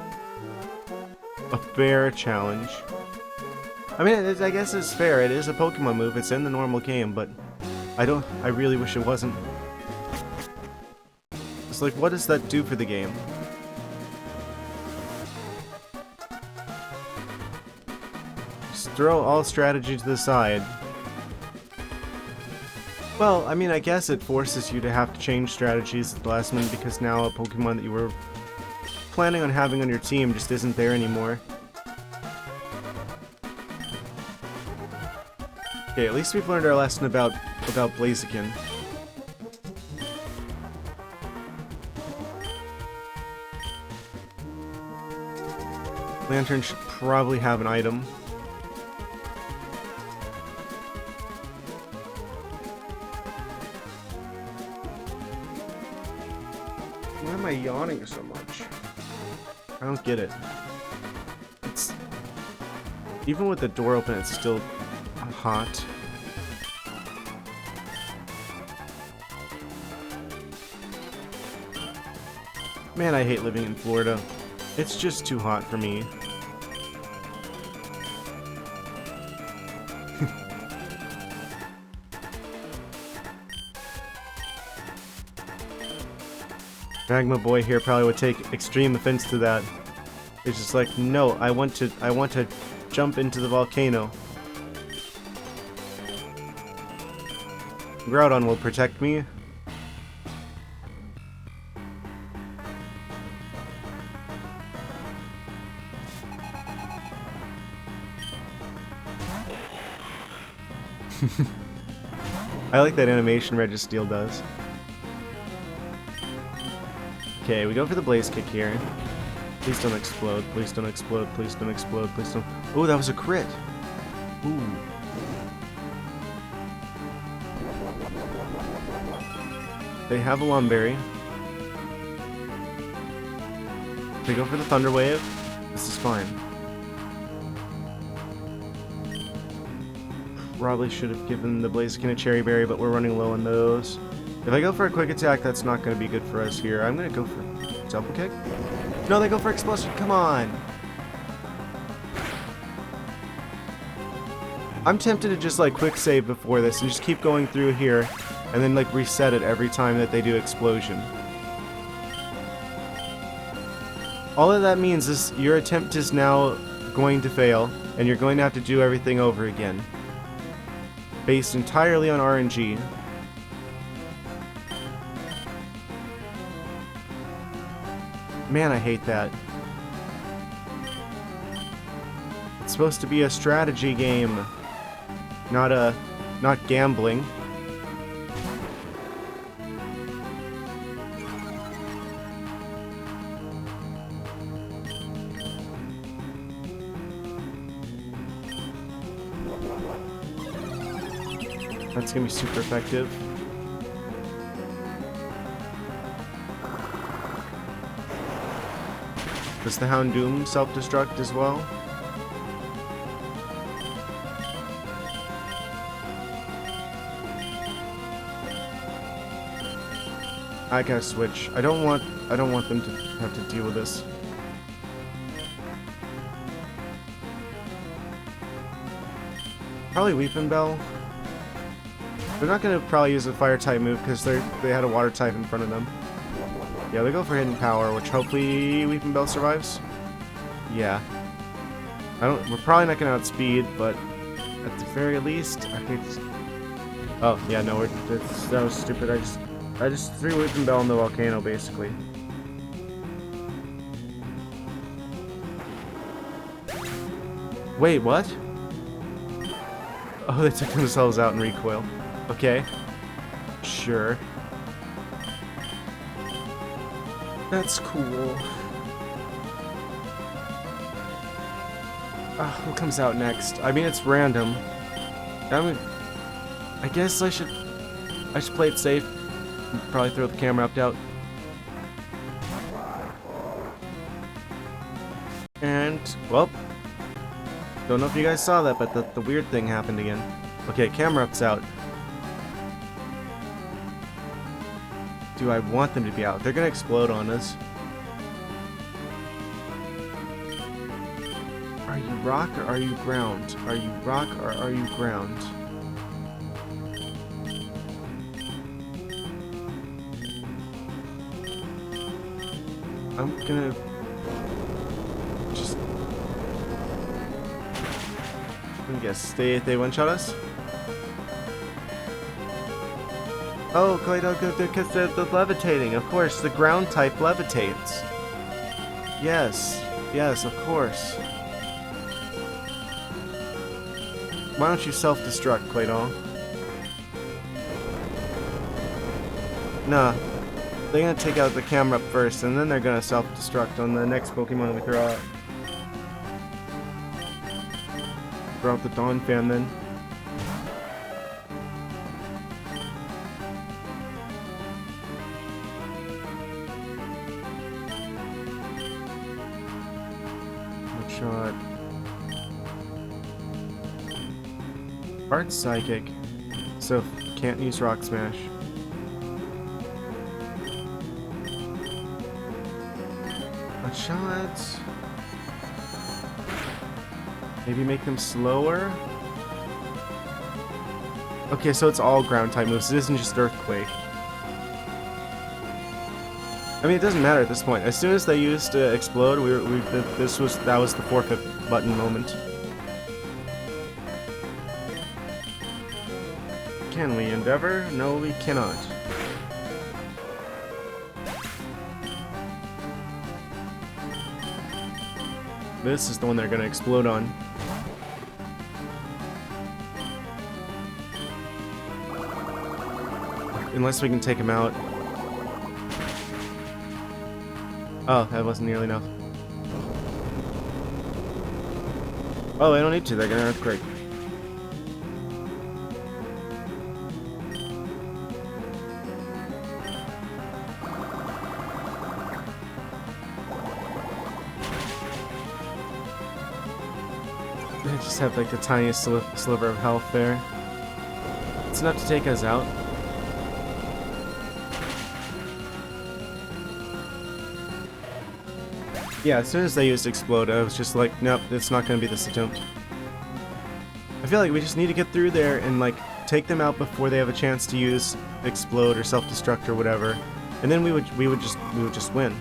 a fair challenge. I mean, I guess it's fair. It is a Pokemon move. It's in the normal game, but I really wish it wasn't. It's like, what does that do for the game? Just throw all strategy to the side. Well, I mean, I guess it forces you to have to change strategies at the last minute because now a Pokemon that you were planning on having on your team just isn't there anymore. Okay, at least we've learned our lesson about Blaziken. Lantern should probably have an item. Why am I yawning so much? I don't get it. It's... Even with the door open, it's still hot. Man, I hate living in Florida. It's just too hot for me. Magma Boy here probably would take extreme offense to that. It's just like, no, I want to jump into the volcano. Groudon will protect me. I like that animation Registeel does. Okay, we go for the Blaze Kick here. Please don't explode, please don't explode, please don't explode, please don't... Oh, that was a crit! Ooh. They have a Lumberry. They go for the Thunder Wave. This is fine. Probably should have given the Blaziken a Cherry Berry, but we're running low on those. If I go for a Quick Attack, that's not going to be good for us here. I'm going to go for Double Kick. No, they go for Explosion. Come on! I'm tempted to just like quick save before this and just keep going through here and then like reset it every time that they do explosion. All of that means is your attempt is now going to fail and you're going to have to do everything over again. Based entirely on RNG. Man, I hate that. It's supposed to be a strategy game, not gambling. That's gonna be super effective. Does the Houndoom self-destruct as well? I gotta switch. I don't want them to have to deal with this. Probably Weeping Bell. They're not gonna probably use a fire type move because they had a water type in front of them. Yeah, they go for hidden power, which hopefully Weeping Bell survives. Yeah. We're probably not gonna outspeed, but at the very least, I could. Oh yeah, no, that was stupid. I just threw Weeping Bell in the volcano, basically. Wait, what? Oh, they took themselves out in recoil. Okay. Sure. That's cool. Who comes out next? I mean, it's random. I guess I should play it safe. Probably throw the camera up out. And, well, don't know if you guys saw that, but the weird thing happened again. Okay, camera up's out. Do I want them to be out? They're gonna explode on us. Are you rock or are you ground? Are you rock or are you ground? I'm gonna just... I guess they one-shot us? Oh, Kaizo, because the levitating, of course, the ground type levitates. Yes, yes, of course. Why don't you self-destruct, Kaizo? Nah, they're gonna take out the camera up first, and then they're gonna self-destruct on the next Pokemon we throw out. Throw out the Dawn Fan then. Shot. Art Psychic, so can't use Rock Smash. A shot. Maybe make them slower. Okay, so it's all ground type moves. It isn't just Earthquake. I mean, it doesn't matter at this point. As soon as they used Explode, that was the forfeit button moment. Can we endeavor? No, we cannot. This is the one they're gonna explode on. Unless we can take him out. Oh, that wasn't nearly enough. Oh, they don't need to. They're gonna Earthquake. They just have like the tiniest sliver of health there. It's enough to take us out. Yeah, as soon as they used Explode, I was just like, nope, it's not going to be this attempt. I feel like we just need to get through there and like take them out before they have a chance to use explode or self-destruct or whatever, and then we would just win.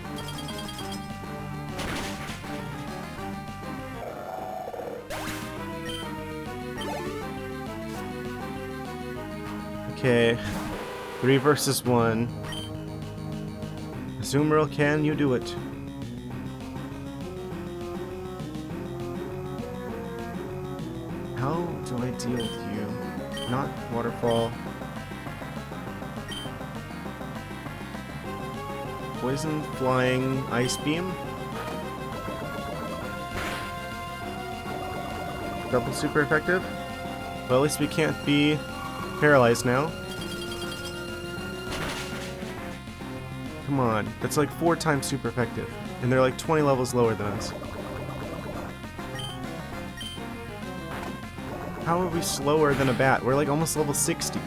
Okay, 3 versus 1. Azumarill, can you do it? How do I deal with you? Not waterfall. Poison, flying, ice beam. Double super effective. Well, at least we can't be paralyzed now. Come on, that's like 4 times super effective, and they're like 20 levels lower than us. How are we slower than a bat? We're like almost level 60.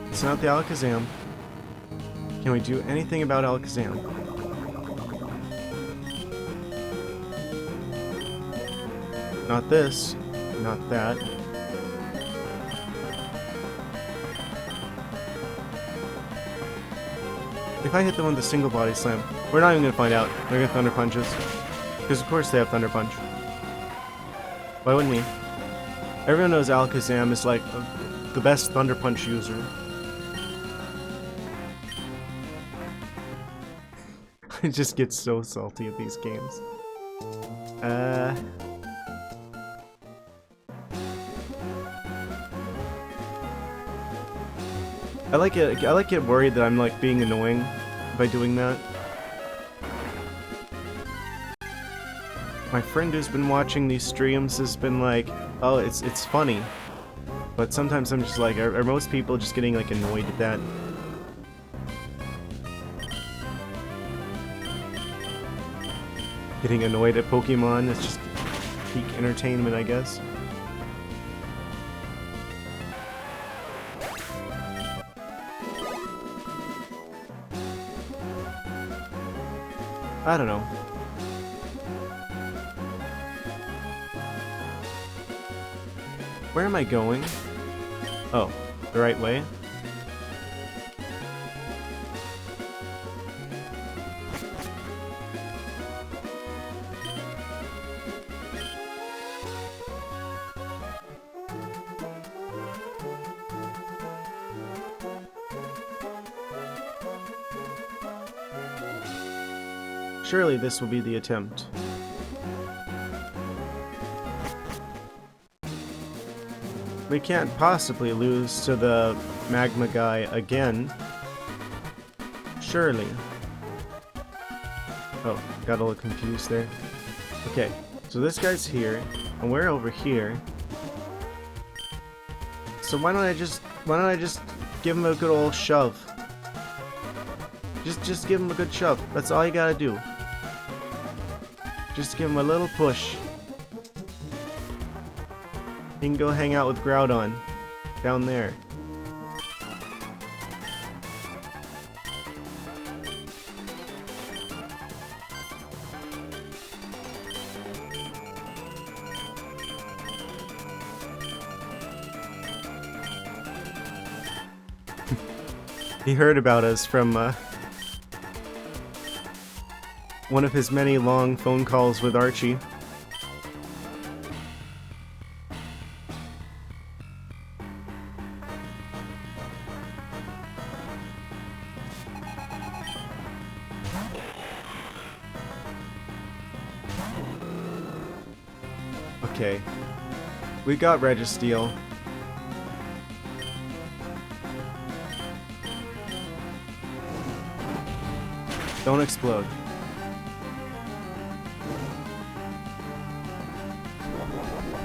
It's not the Alakazam. Can we do anything about Alakazam? Not this. Not that. If I hit them with a single body slam, we're not even gonna find out. They're gonna Thunder Punches. Because of course they have Thunder Punch. Why wouldn't he? Everyone knows Alakazam is like the best Thunder Punch user. I just get so salty at these games. I like get worried that I'm like being annoying by doing that. My friend who's been watching these streams has been like, oh, it's funny. But sometimes I'm just like, are most people just getting like annoyed at that? Getting annoyed at Pokemon is just peak entertainment, I guess. I don't know. Where am I going? Oh, the right way? Surely this will be the attempt. We can't possibly lose to the magma guy again. Surely. Oh, got a little confused there. Okay, so this guy's here, and we're over here. So why don't I just give him a good old shove? Just give him a good shove. That's all you gotta do. Just give him a little push. He can go hang out with Groudon down there. He heard about us from one of his many long phone calls with Archie. Okay, we got Registeel. Don't explode.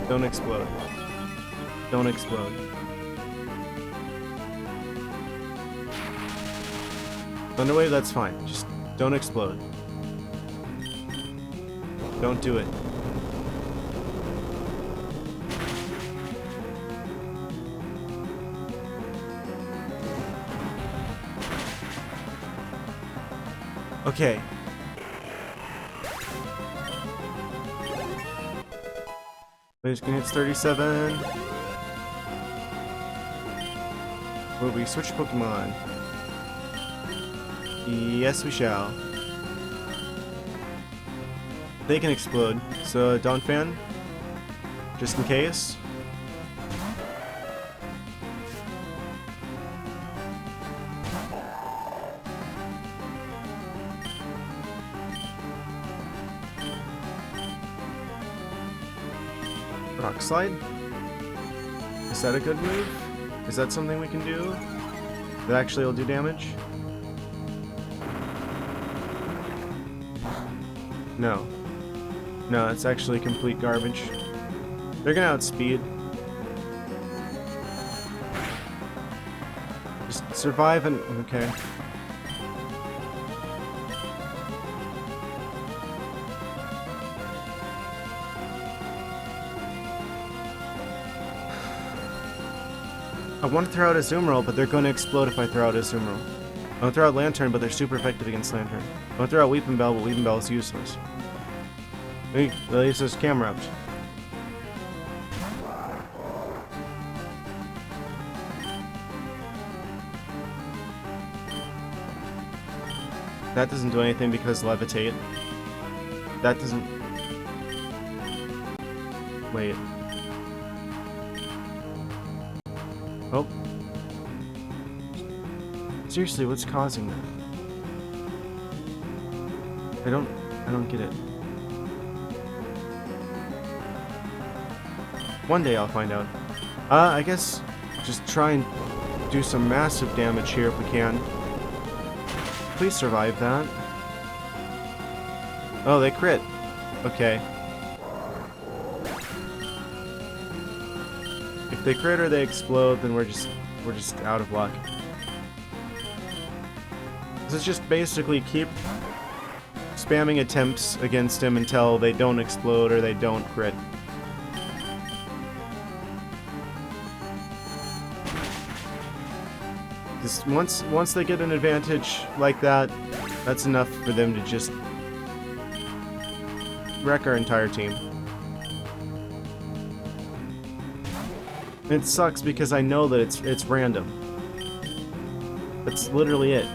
Don't explode. Don't explode. Thunderwave, that's fine. Just don't explode. Don't do it. Okay. Blaze can hit 37. Will we switch Pokemon? Yes, we shall. They can explode. So, Donphan, just in case. Rock Slide? Is that a good move? Is that something we can do? That actually will do damage? No. No, it's actually complete garbage. They're gonna outspeed. Just survive and... okay. I want to throw out a Azumarill, but they're going to explode if I throw out a Azumarill. I want to throw out Lantern, but they're super effective against Lantern. I want to throw out Weeping Bell, but Weeping Bell is useless. At least there's camera up. That doesn't do anything because Levitate. That doesn't... wait. Oh. Seriously, what's causing that? I don't get it. One day I'll find out. I guess just try and do some massive damage here if we can. Please survive that. Oh, they crit. Okay. If they crit or they explode, then we're just out of luck. Let's just basically keep spamming attempts against him until they don't explode or they don't crit. Just once they get an advantage like that, that's enough for them to just wreck our entire team. It sucks because I know that it's random. That's literally it.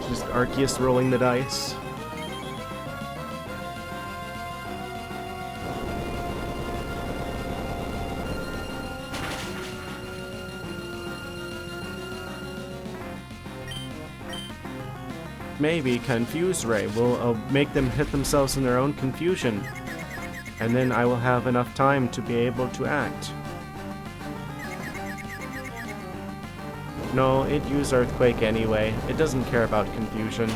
Just Arceus rolling the dice. Maybe Confuse Ray will make them hit themselves in their own confusion, and then I will have enough time to be able to act. No, it used Earthquake anyway. It doesn't care about confusion.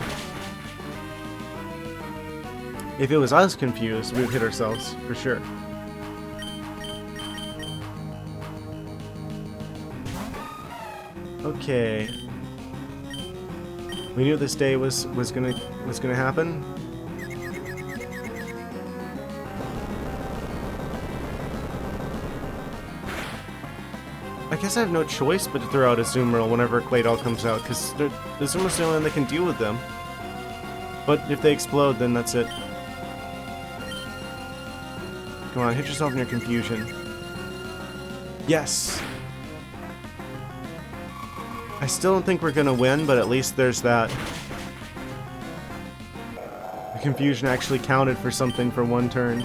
If it was us confused, we would hit ourselves, for sure. Okay. We knew this day was gonna happen. I guess I have no choice but to throw out a Azumarill whenever Claydol comes out, because the Azumarill's the only one that can deal with them. But if they explode, then that's it. Come on, hit yourself in your confusion. Yes! I still don't think we're gonna win, but at least there's that. The confusion actually counted for something for one turn.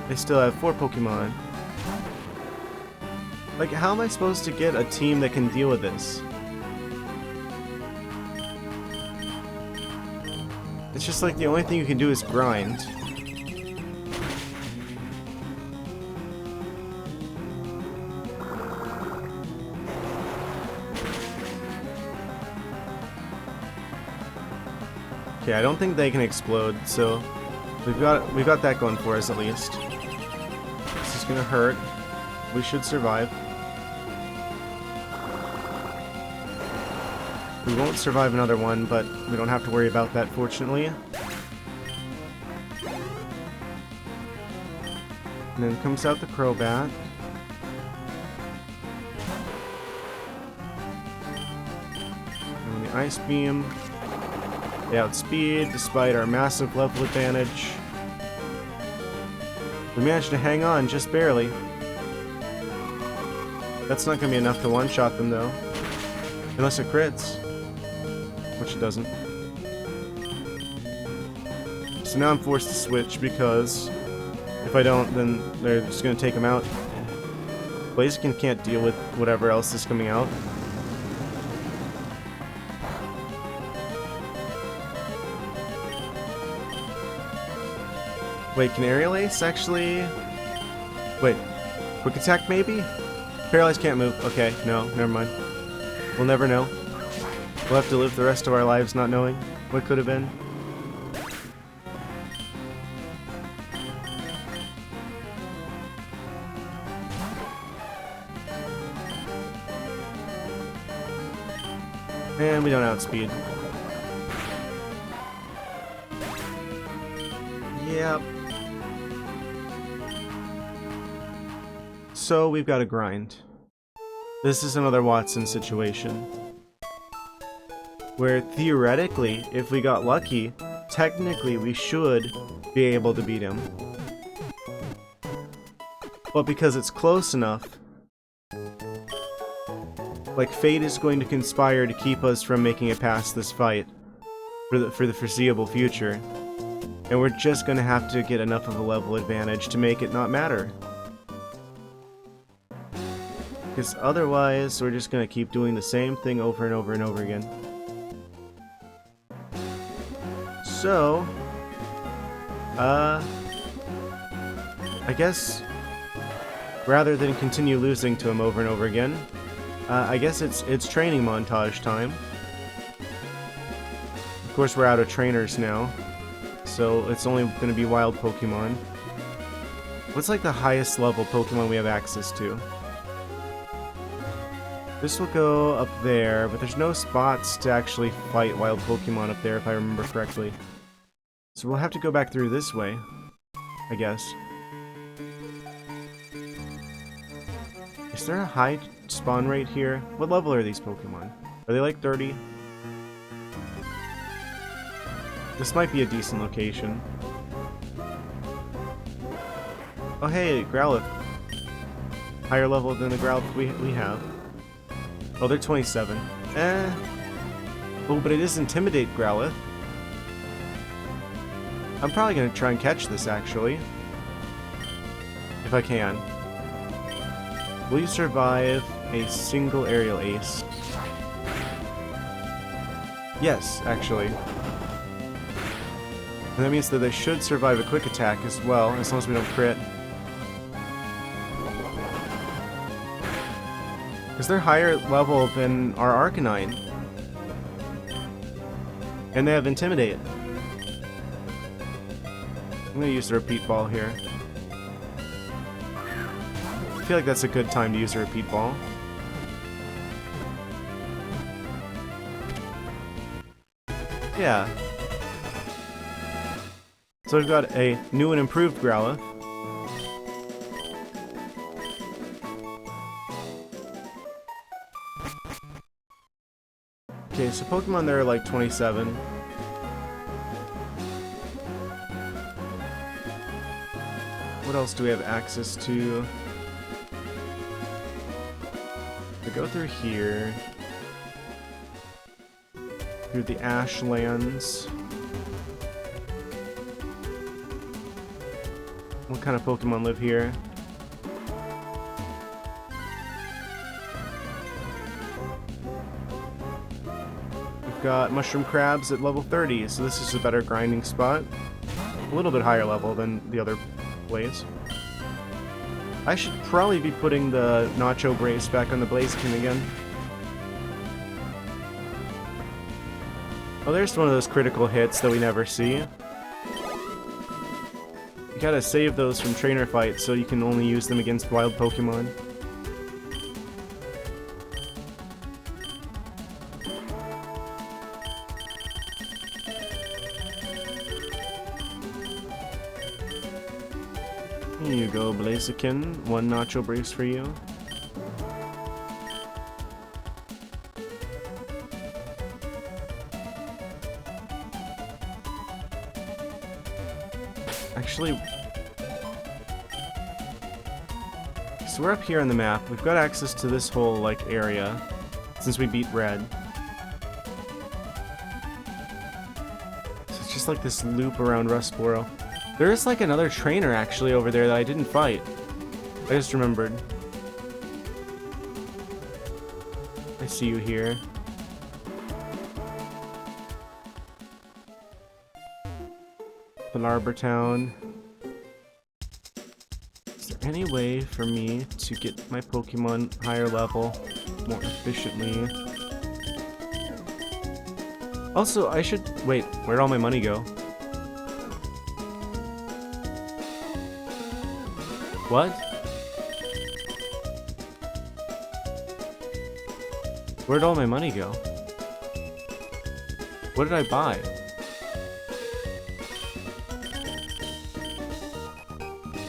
They still have 4 Pokemon. Like, how am I supposed to get a team that can deal with this? It's just like the only thing you can do is grind. Okay, I don't think they can explode, so we've got that going for us at least. This is gonna hurt. We should survive. We won't survive another one, but we don't have to worry about that, fortunately. And then comes out the Crobat. And the Ice Beam. They outspeed despite our massive level advantage. We managed to hang on just barely. That's not going to be enough to one-shot them though. Unless it crits. Which it doesn't. So now I'm forced to switch because if I don't, then they're just going to take him out. Blaziken can't deal with whatever else is coming out. Wait, can Aerial Ace actually... Wait, Quick Attack maybe? Paralyzed can't move. Okay, no, never mind. We'll never know. We'll have to live the rest of our lives not knowing what could have been. And we don't outspeed. Yep. So we've got to grind. This is another Watson situation. Where theoretically, if we got lucky, technically we should be able to beat him. But because it's close enough, like fate is going to conspire to keep us from making it past this fight for the foreseeable future. And we're just going to have to get enough of a level advantage to make it not matter. Because otherwise, we're just going to keep doing the same thing over and over and over again. So, I guess, rather than continue losing to him over and over again, I guess it's training montage time. Of course, we're out of trainers now, so it's only going to be wild Pokemon. What's like the highest level Pokemon we have access to? This will go up there, but there's no spots to actually fight wild Pokemon up there, if I remember correctly. So we'll have to go back through this way, I guess. Is there a high spawn rate here? What level are these Pokemon? Are they like 30? This might be a decent location. Oh hey, Growlithe. Higher level than the Growlithe we have. Oh, they're 27. Oh, but it is Intimidate Growlithe. I'm probably going to try and catch this, actually. If I can. Will you survive a single Aerial Ace? Yes, actually. And that means that they should survive a Quick Attack as well, as long as we don't crit. Because they're higher level than our Arcanine. And they have Intimidate. I'm going to use the Repeat Ball here. I feel like that's a good time to use a Repeat Ball. Yeah. So we've got a new and improved Growlithe. Okay, so Pokemon there are like 27. What else do we have access to? We go through here. Through the Ashlands. What kind of Pokemon live here? We've got Mushroom Crabs at level 30, so this is a better grinding spot. A little bit higher level than the other place. I should probably be putting the Nacho Brace back on the Blaziken again. Oh, there's one of those critical hits that we never see. You gotta save those from trainer fights so you can only use them against wild Pokemon. Here you go, Blaziken. 1 nacho brace for you. Actually, so we're up here on the map. We've got access to this whole, like, area since we beat Red. So it's just like this loop around Rustboro. There is like another trainer actually over there that I didn't fight. I just remembered. I see you here. Arbor Town. Is there any way for me to get my Pokemon higher level more efficiently? Also, I should... Wait, where'd all my money go? What? Where'd all my money go? What did I buy?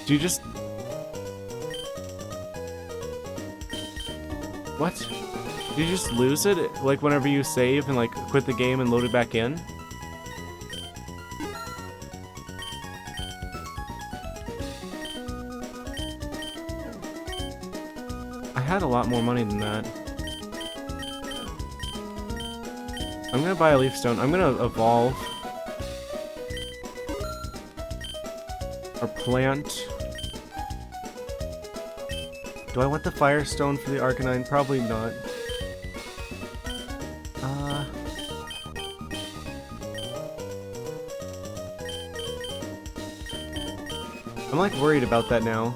Do you just... What? Do you just lose it? Like whenever you save and like quit the game and load it back in? I had a lot more money than that. I'm gonna buy a Leaf Stone. I'm gonna evolve our plant. Do I want the Firestone for the Arcanine? Probably not. I'm like worried about that now.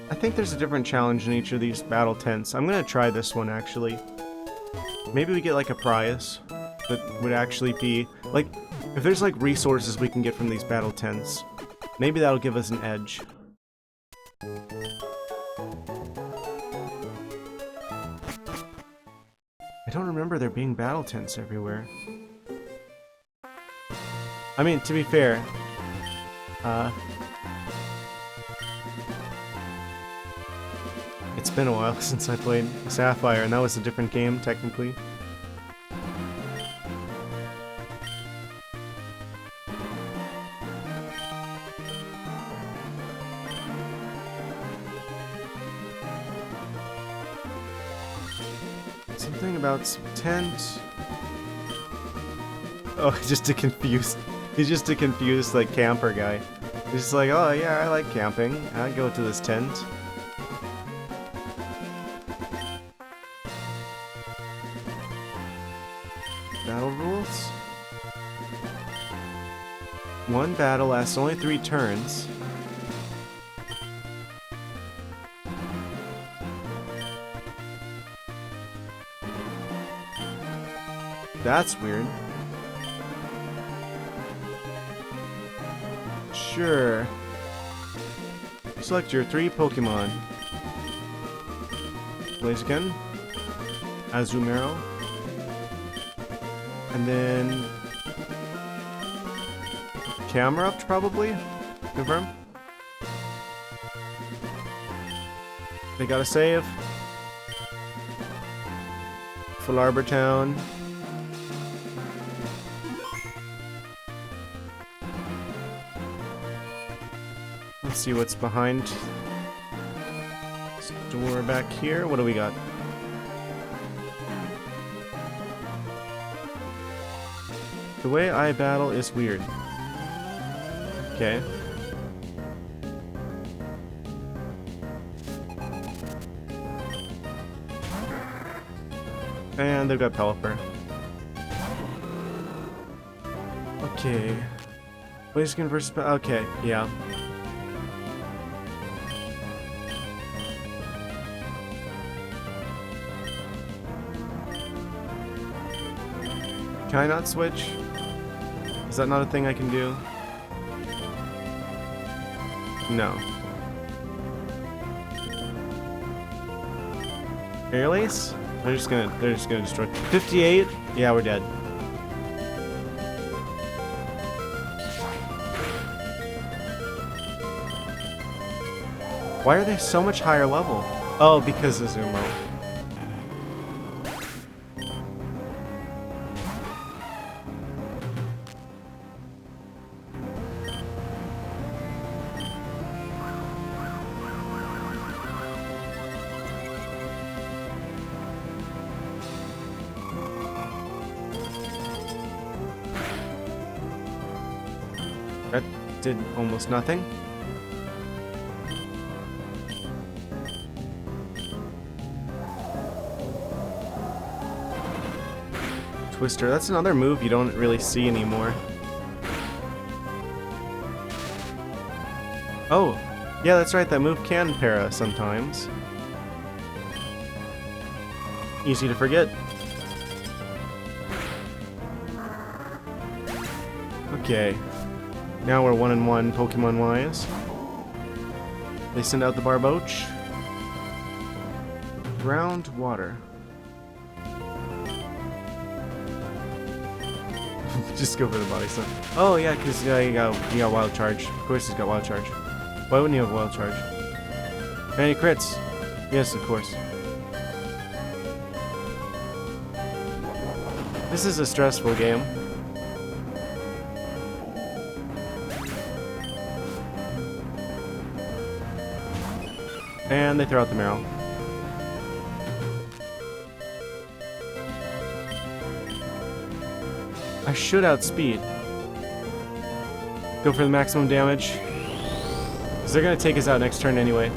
I think there's a different challenge in each of these battle tents. I'm gonna try this one actually. Maybe we get like a prize that would actually be like, if there's like resources we can get from these battle tents, maybe that'll give us an edge. I don't remember there being battle tents everywhere. I mean, to be fair, it's been a while since I played Sapphire, and that was a different game, technically. Something about some tent. Oh, just to confuse. He's just a confused, like, camper guy. He's just like, oh yeah, I like camping. I'll go to this tent. Battle rules? 1 battle lasts only 3 turns. That's weird. Sure. Select your 3 Pokemon. Blaziken, Azumarill, and then Camerupt, probably? Confirm? They gotta save. Full Arbor Town. Let's see what's behind this door back here. What do we got? The way I battle is weird. Okay. And they've got Pelipper. Okay. Blaziken versus... Okay, yeah. Can I not switch? Is that not a thing I can do? Aerial Ace? They're just gonna destroy. 58? Yeah, we're dead. Why are they so much higher level? Oh, because of Zumo. That did almost nothing. Twister, that's another move you don't really see anymore. Oh, yeah, that's right, that move can para sometimes. Easy to forget. Okay. Now we're 1-1 Pokemon-wise. They send out the Barboach. Ground water. Just go for the body slam. Oh yeah, because you got wild charge. Of course he's got wild charge. Why wouldn't you have wild charge? Any crits? Yes, of course. This is a stressful game. And they throw out the Meryl. I should outspeed. Go for the maximum damage. Because they're going to take us out next turn anyway.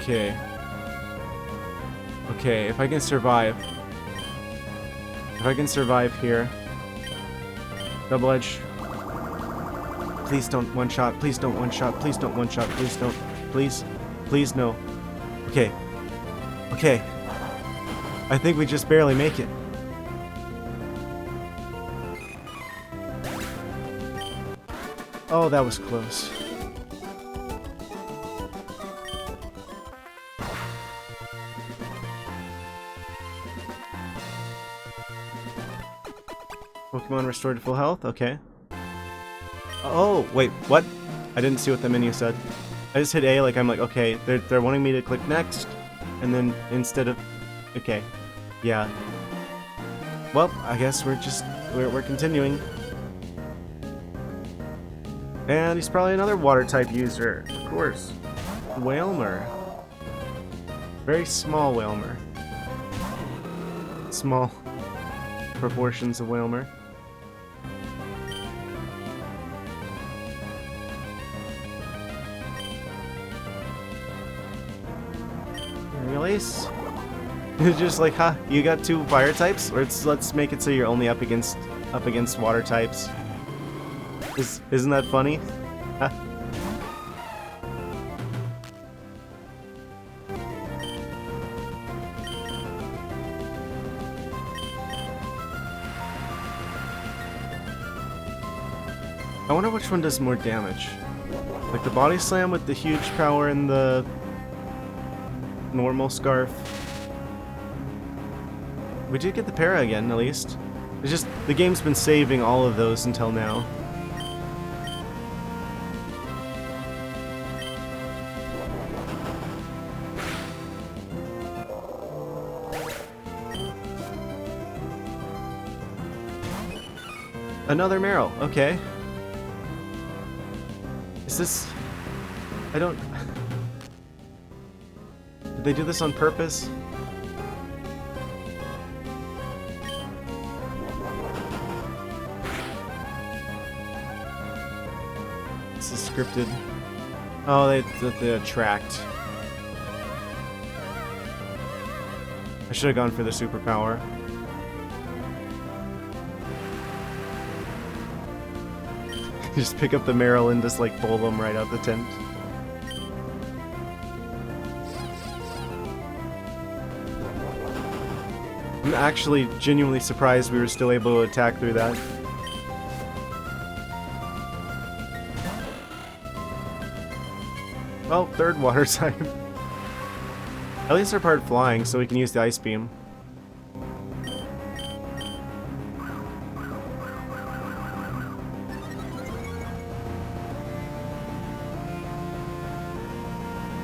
Okay. Okay, if I can survive. If I can survive here. Double edge. Please don't one shot. Please don't one shot. Please don't one shot. Please don't. Please. Please no. Okay. Okay. I think we just barely make it. Oh, that was close. Pokemon restored to full health? Okay. Oh, wait, what? I didn't see what the menu said. I just hit A like I'm like, okay, they're wanting me to click next, and then instead of... Okay. Yeah. Well, I guess we're continuing. And he's probably another water-type user, of course. Whalmer. Very small Whalmer. Small proportions of Whalmer. Release. It's just like, huh, you got two fire types? Or let's make it so you're only up against water types. Isn't that funny? Huh? I wonder which one does more damage. Like the body slam with the huge power and the normal scarf. We did get the para again, at least. It's just the game's been saving all of those until now. Another Meryl, okay. Is this... I don't... Did they do this on purpose? This is scripted. Oh, they attract. I should have gone for the superpower. Just pick up the Meryl and just like pull them right out the tent. I'm actually genuinely surprised we were still able to attack through that. Well, third water type. At least our part flying, so we can use the ice beam.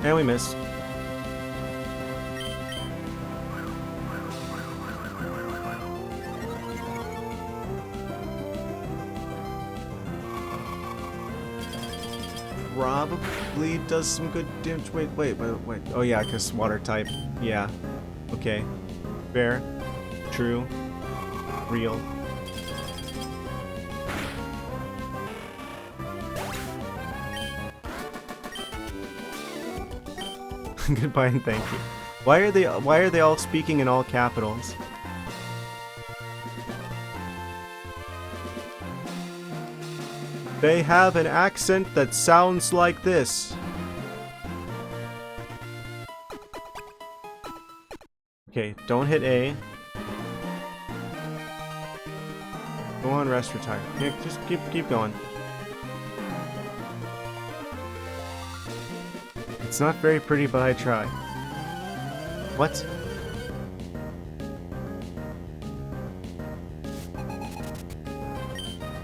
And we missed. Probably does some good damage. Wait. Oh yeah, because water type. Yeah. Okay. Fair. True. Real. Goodbye and thank you. Why are they all speaking in all capitals? They have an accent that sounds like this. Okay, don't hit A. Go on, rest, retire. Yeah, just keep going. It's not very pretty, but I try. What?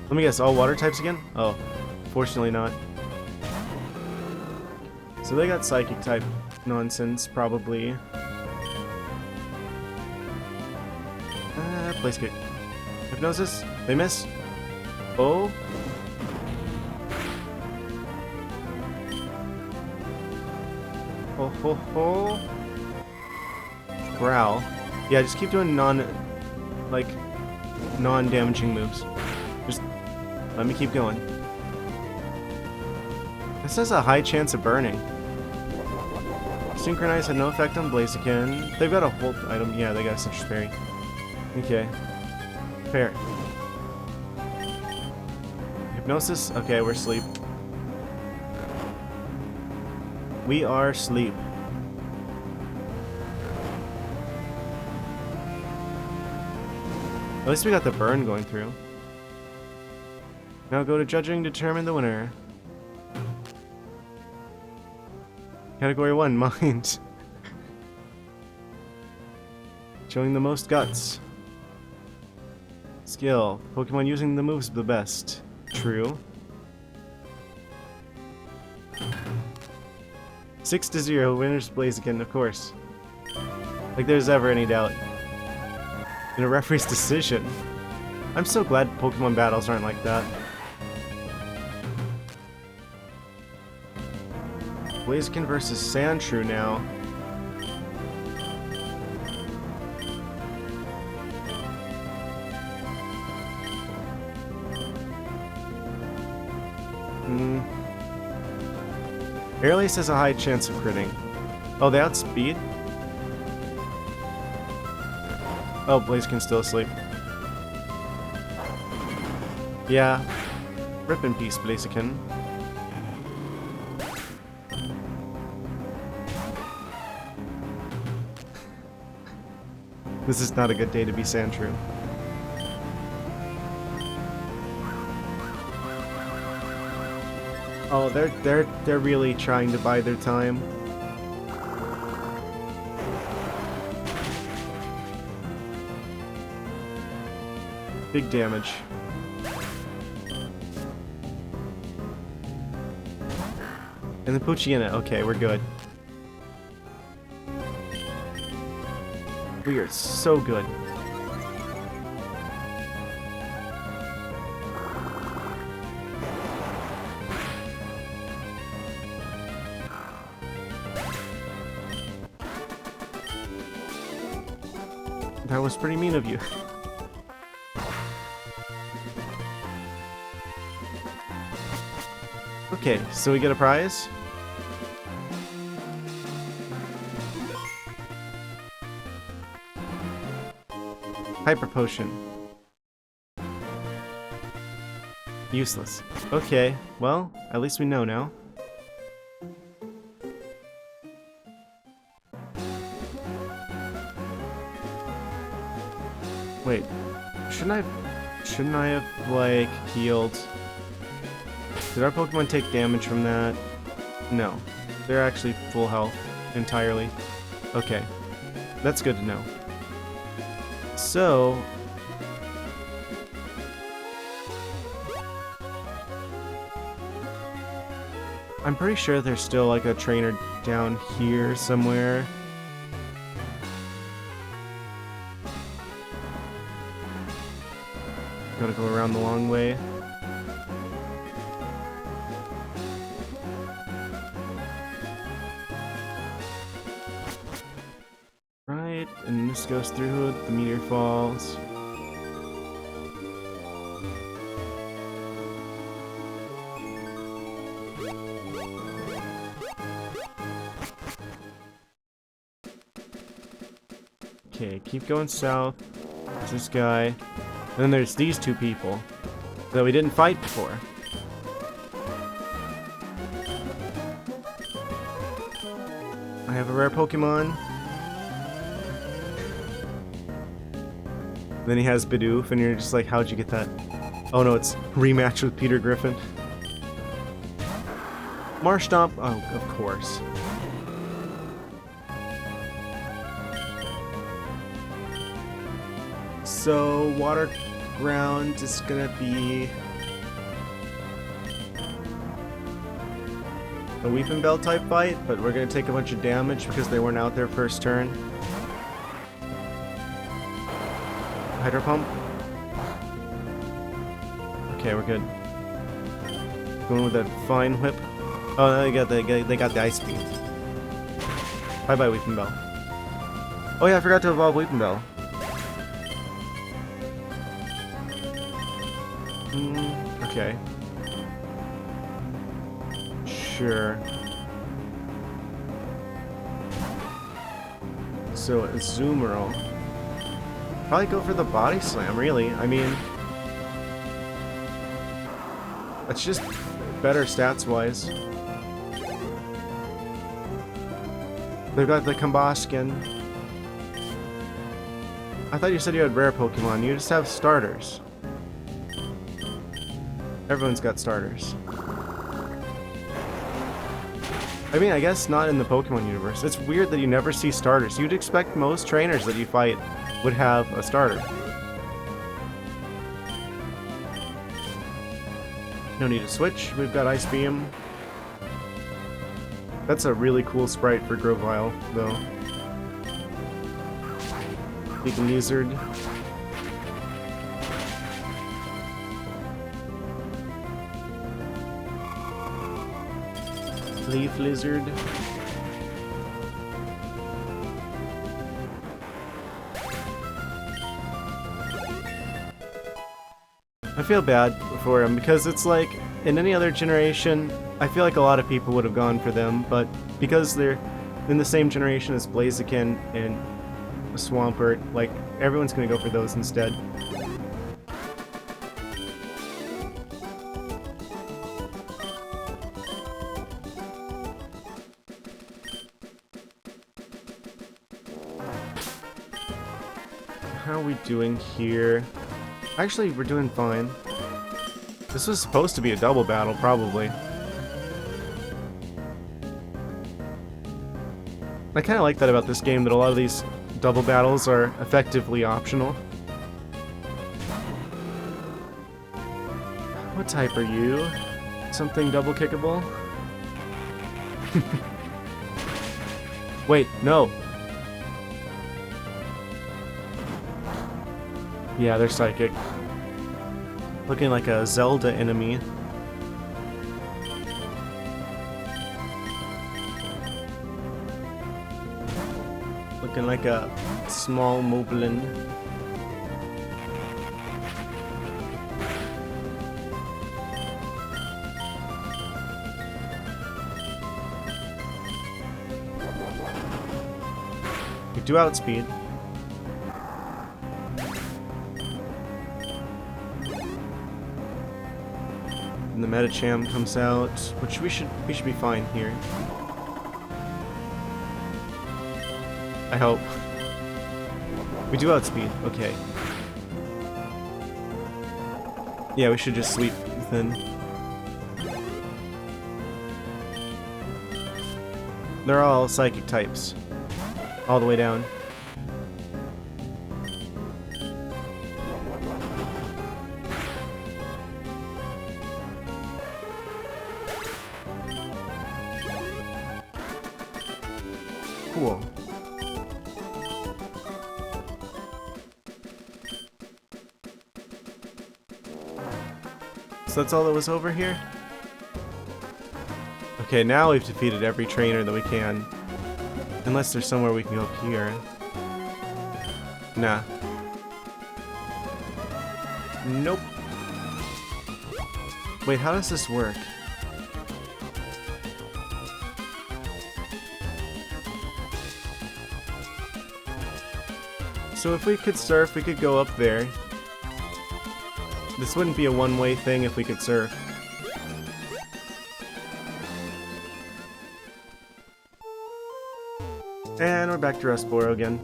Let me guess, all water types again? Oh, fortunately not. So they got psychic type nonsense, probably. Place kick. Hypnosis? They miss? Oh? Ho ho ho. Growl. Yeah, just keep doing non-damaging moves. Just let me keep going. This has a high chance of burning. Synchronize had no effect on Blaziken. They've got a hold item. Yeah, they got a Citrus Berry. Okay. Fair. Hypnosis? Okay, we're asleep. We are asleep. At least we got the burn going through. Now go to judging, determine the winner. Category 1, mind. Showing the most guts. Skill. Pokemon using the moves the best. True. 6-0, winners Blaziken, of course. Like there's ever any doubt. In a referee's decision. I'm so glad Pokemon battles aren't like that. Blaziken versus Sandshrew now. Airlace has a high chance of critting. Oh, they outspeed? Oh, Blaziken's still asleep. Yeah. Rip in peace, Blaziken. This is not a good day to be Sandshrew. Oh, they're really trying to buy their time. Big damage. And the Poochyena. Okay, we're good. We are so good. That was pretty mean of you. Okay, so we get a prize? Hyper Potion. Useless. Okay, well, at least we know now. Shouldn't I have, like, healed? Did our Pokemon take damage from that? No. They're actually full health entirely. Okay. That's good to know. So... I'm pretty sure there's still, like, a trainer down here somewhere. Gotta go around the long way. Right, and this goes through, the meteor falls. Okay, keep going south. There's this guy. And then there's these two people that we didn't fight before. I have a rare Pokemon. Then he has Bidoof, and you're just like, how'd you get that? Oh no, it's rematch with Peter Griffin. Marshtomp, oh, of course. So, water ground is gonna be a Weeping Bell type fight, but we're gonna take a bunch of damage because they weren't out there first turn. Hydro Pump. Okay, we're good. Going with that Fine Whip. Oh, they got the Ice Beam. Bye bye, Weeping Bell. Oh yeah, I forgot to evolve Weeping Bell. Okay. Sure. So, Azumarill. Probably go for the Body Slam, really. I mean... It's just better stats-wise. They've got the Comboskin. I thought you said you had rare Pokemon. You just have starters. Everyone's got starters. I mean, I guess not in the Pokemon universe. It's weird that you never see starters. You'd expect most trainers that you fight would have a starter. No need to switch. We've got Ice Beam. That's a really cool sprite for Grovyle, though. Big Lizard. Leaf Lizard. I feel bad for him because it's like, in any other generation, I feel like a lot of people would have gone for them, but because they're in the same generation as Blaziken and Swampert, like, everyone's gonna go for those instead. How are we doing here? Actually, we're doing fine. This was supposed to be a double battle, probably. I kind of like that about this game, that a lot of these double battles are effectively optional. What type are you? Something double kickable? Wait, no. Yeah, they're psychic. Looking like a Zelda enemy. Looking like a small Moblin. We do outspeed. And the Medicham comes out, which we should be fine here. I hope. We do outspeed, okay. Yeah, we should just sweep then. They're all psychic types. All the way down. Cool. So that's all that was over here? Okay, now we've defeated every trainer that we can. Unless there's somewhere we can go up here. Nah. Nope. Wait, how does this work? So if we could surf, we could go up there. This wouldn't be a one-way thing if we could surf. And we're back to Rustboro again.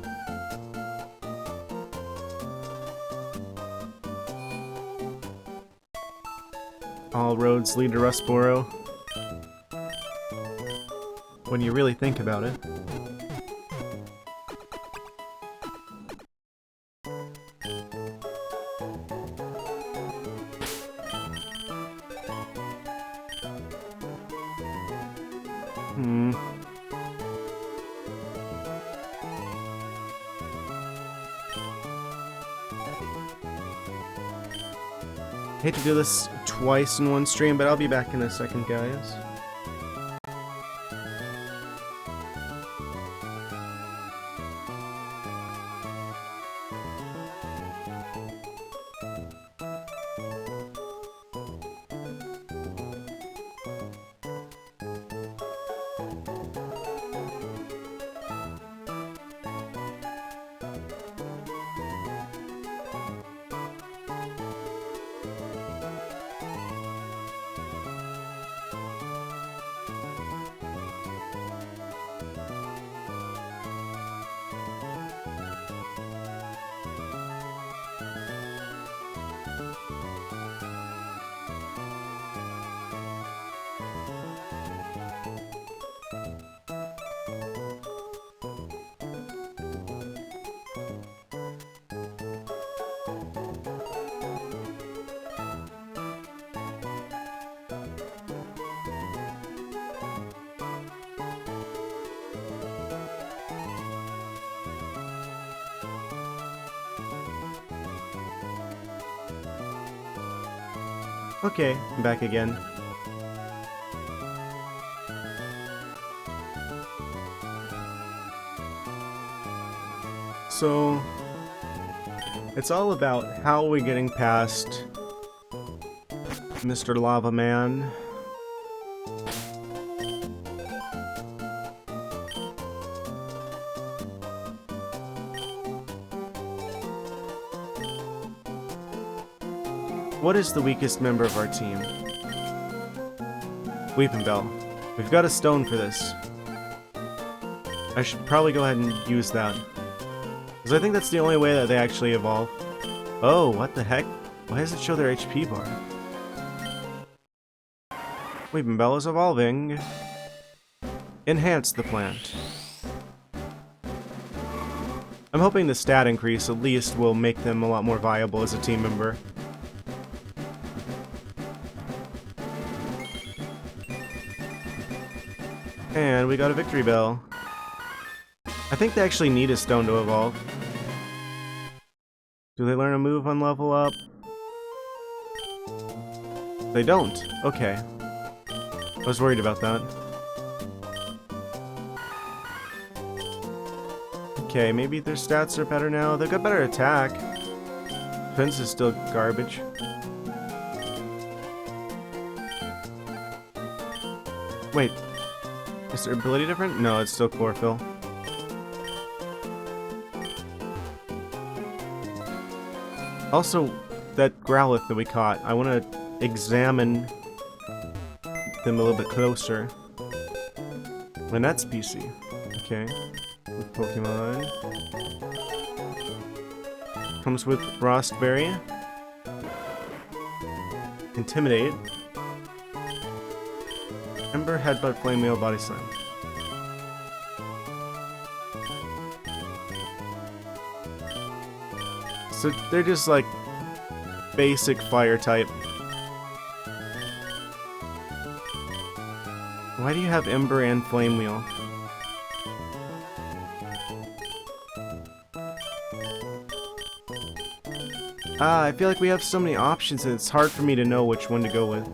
All roads lead to Rustboro. When you really think about it. Hate to do this twice in one stream, but I'll be back in a second, guys. Okay, I'm back again. So, it's all about how are we getting past Mr. Lava Man. What is the weakest member of our team? Weeping Bell. We've got a stone for this. I should probably go ahead and use that. Because I think that's the only way that they actually evolve. Oh, what the heck? Why does it show their HP bar? Weeping Bell is evolving. Enhance the plant. I'm hoping the stat increase at least will make them a lot more viable as a team member. And we got a victory bell. I think they actually need a stone to evolve. Do they learn a move on level up? They don't. Okay. I was worried about that. Okay, maybe their stats are better now. They've got better attack. Defense is still garbage. Wait. Is their ability different? No, it's still chlorophyll. Also, that Growlithe that we caught, I want to examine them a little bit closer. And that's PC. Okay. With Pokemon. Comes with Frostberry. Intimidate. Ember, Headbutt, Flame Wheel, Body Slam. So they're just like basic fire type. Why do you have Ember and Flame Wheel? I feel like we have so many options and it's hard for me to know which one to go with.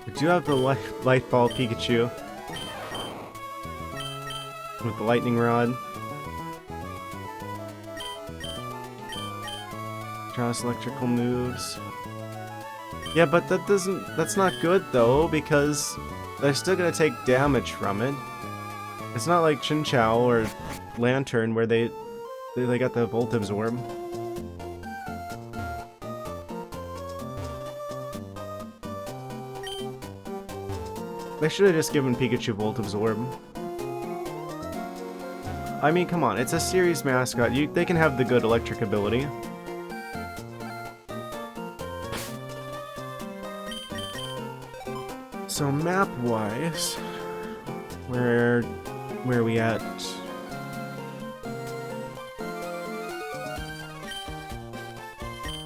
We do have the Light Ball Pikachu. With the Lightning Rod. Draws electrical moves. Yeah, but that's not good though, because they're still gonna take damage from it. It's not like Chinchou or Lantern where they got the Volt Absorb. They should have just given Pikachu Volt Absorb. I mean, come on, it's a series mascot. They can have the good electric ability. So map-wise, where are we at?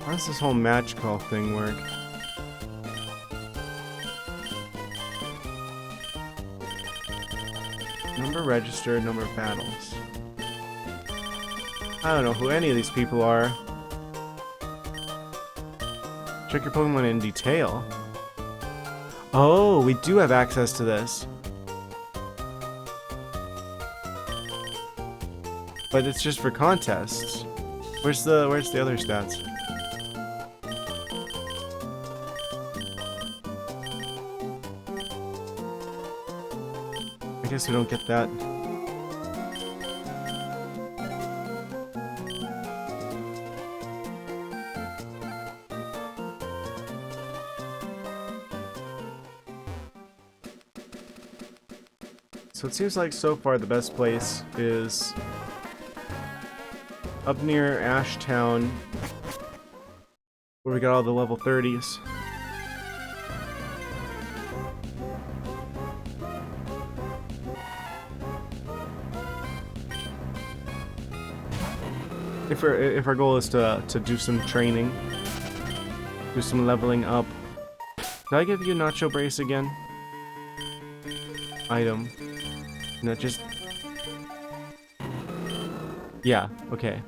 How does this whole match call thing work? Number registered, number of battles. I don't know who any of these people are. Check your Pokemon in detail. Oh, we do have access to this. But it's just for contests. Where's the other stats? I guess we don't get that. So it seems like so far the best place is up near Ashtown, where we got all the level 30s. If our goal is to do some training, do some leveling up. Did I give you Nacho Brace again? Item. No, just... Yeah, okay.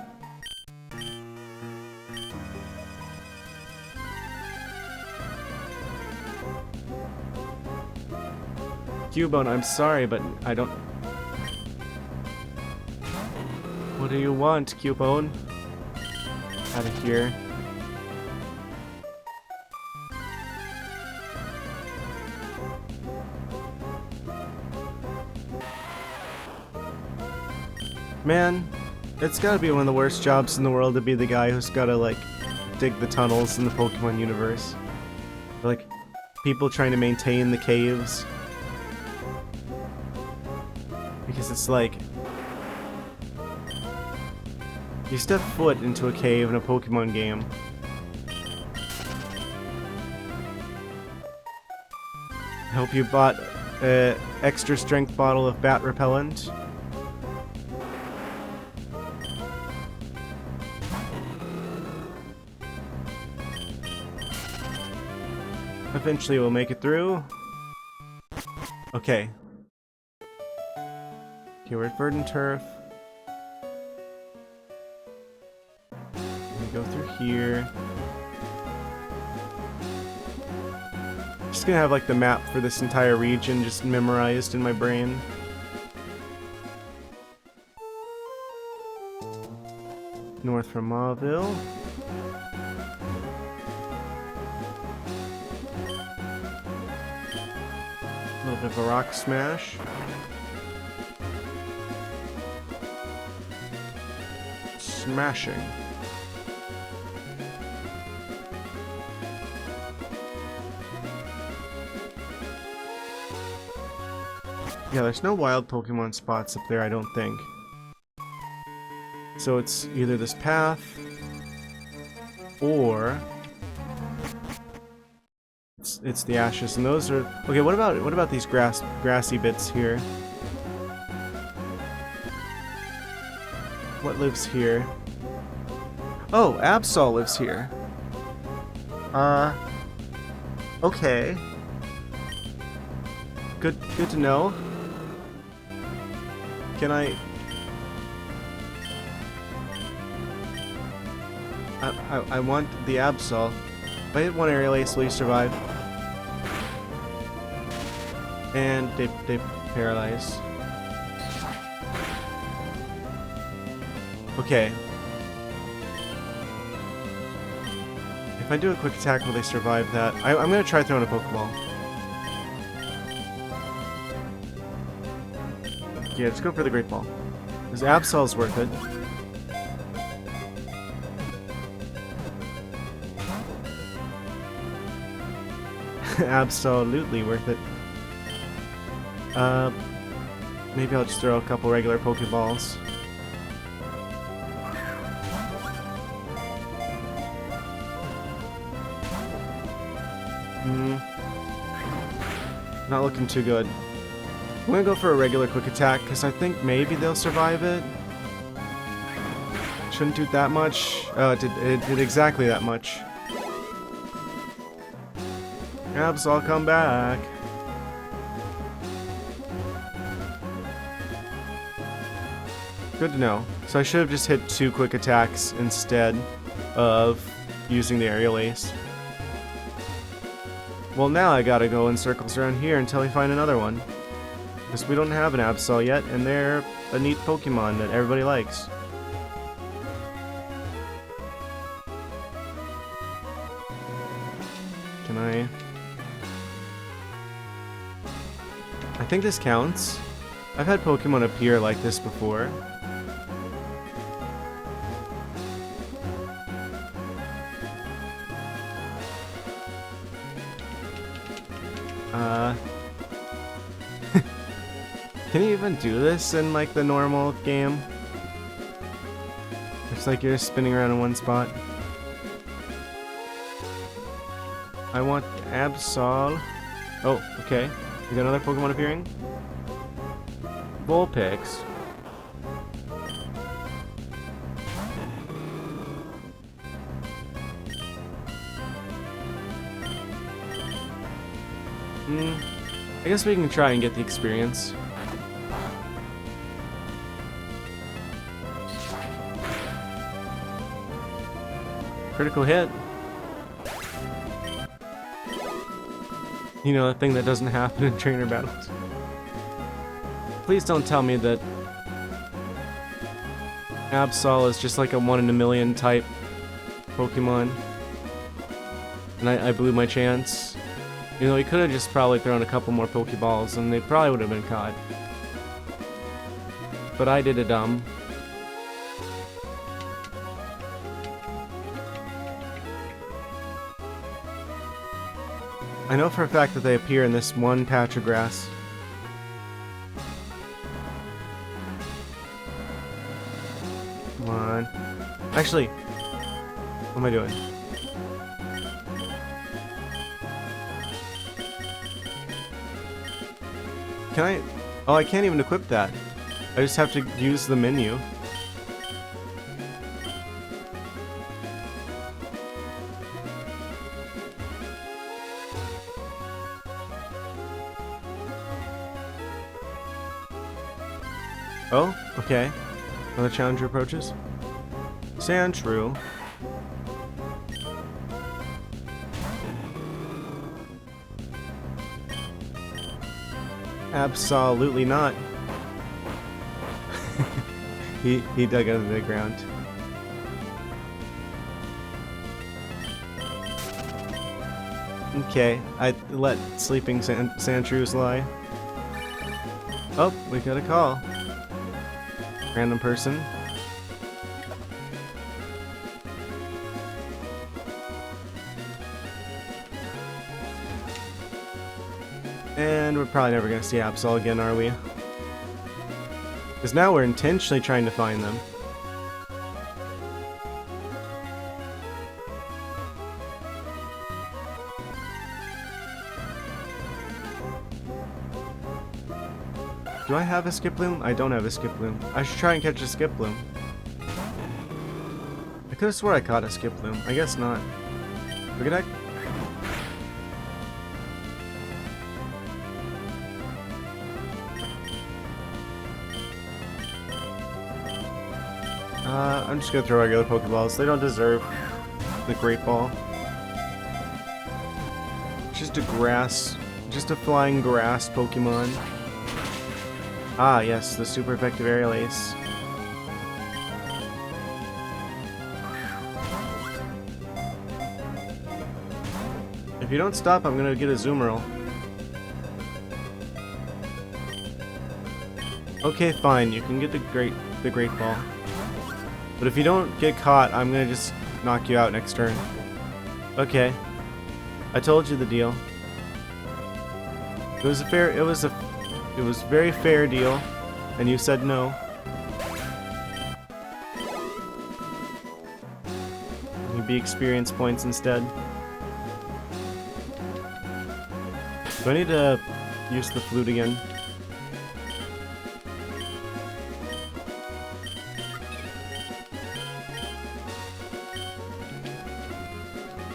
Cubone, I'm sorry, but I don't... What do you want, Cubone? Out of here. Man, it's gotta be one of the worst jobs in the world to be the guy who's gotta, like, dig the tunnels in the Pokemon universe. Like, people trying to maintain the caves. Because it's like... You step foot into a cave in a Pokemon game. I hope you bought an extra strength bottle of bat repellent. Eventually we'll make it through. Okay. Okay, we're at Verdant Turf. Go through here. Just gonna have like the map for this entire region just memorized in my brain. North from Mauville. A little bit of a rock smash. Smashing. Yeah, there's no wild Pokemon spots up there, I don't think. So it's either this path or it's the ashes, and those are okay. What about these grassy bits here? What lives here? Oh, Absol lives here. Okay. Good to know. Can I want the Absol. If I hit one aerial ace, will you survive? And they paralyze. Okay. If I do a quick attack, will they survive that? I'm gonna try throwing a Pokeball. Yeah, let's go for the Great Ball. Because Absol's worth it. Absolutely worth it. Maybe I'll just throw a couple regular Pokeballs. Not looking too good. I'm gonna go for a regular quick attack because I think maybe they'll survive it. Shouldn't do that much. Oh, it did exactly that much. Absol, come back. Good to know. So I should have just hit 2 quick attacks instead of using the aerial ace. Well, now I gotta go in circles around here until I find another one. Because we don't have an Absol yet, and they're a neat Pokemon that everybody likes. Can I think this counts. I've had Pokemon appear like this before. Can you even do this in like the normal game? It's like you're just spinning around in one spot. I want Absol. Oh, okay. We got another Pokemon appearing. Vulpix. I guess we can try and get the experience. Critical hit. You know, the thing that doesn't happen in trainer battles. Please don't tell me that Absol is just like a 1 in a million type Pokemon. And I blew my chance. You know, he could have just probably thrown a couple more Pokeballs and they probably would have been caught. But I did a dumb. I know for a fact that they appear in this one patch of grass. Come on. Actually, what am I doing? Can I? Oh, I can't even equip that. I just have to use the menu. Oh, okay. Another challenger approaches. Sandshrew. Absolutely not. he dug under the ground. Okay, I let sleeping Sandshrews lie. Oh, we got a call. Random person. And we're probably never going to see Absol again, are we? Because now we're intentionally trying to find them. Do I have a Skiploom? I don't have a Skiploom. I should try and catch a Skiploom. I could have swore I caught a Skiploom. I guess not. Look at that. I'm just gonna throw regular Pokeballs. They don't deserve the Great Ball. Just a flying grass Pokemon. Ah, yes, the super effective Aerial Ace. If you don't stop, I'm gonna get a Zoomerl. Okay, fine, you can get the Great Ball. But if you don't get caught, I'm gonna just knock you out next turn. Okay. I told you the deal. It was a very fair deal, and you said no. You'd be experience points instead. Do I need to use the flute again?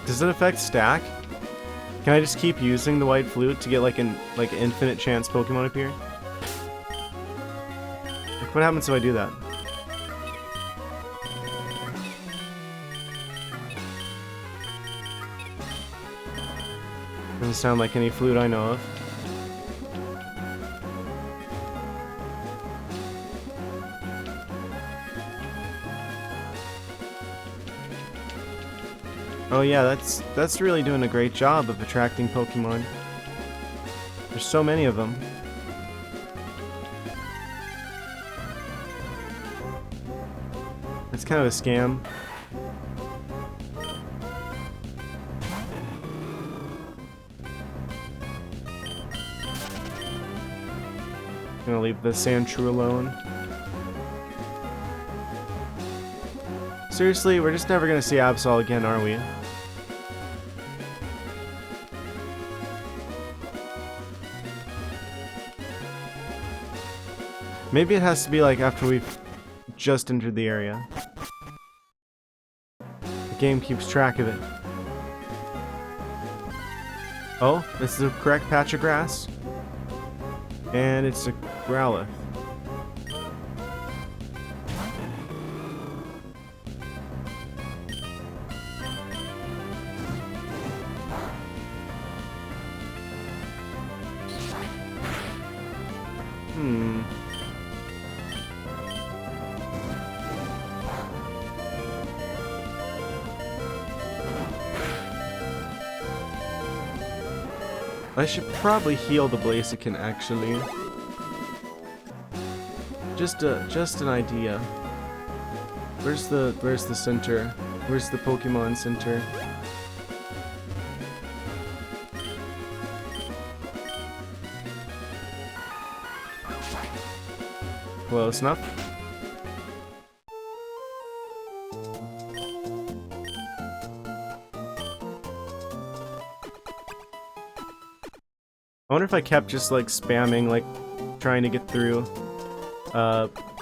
Does it affect stack? Can I just keep using the white flute to get like an infinite chance Pokemon appear? Like, what happens if I do that? Doesn't sound like any flute I know of. Oh yeah, that's really doing a great job of attracting Pokemon. There's so many of them. It's kind of a scam. Gonna leave the Sandshrew alone. Seriously, we're just never gonna see Absol again, are we? Maybe it has to be like after we've just entered the area. The game keeps track of it. Oh, this is the correct patch of grass. And it's a Growlithe. I should probably heal the Blaziken, actually. Just an idea. Where's the center? Where's the Pokemon center? Close enough. I wonder if I kept just like spamming, like trying to get through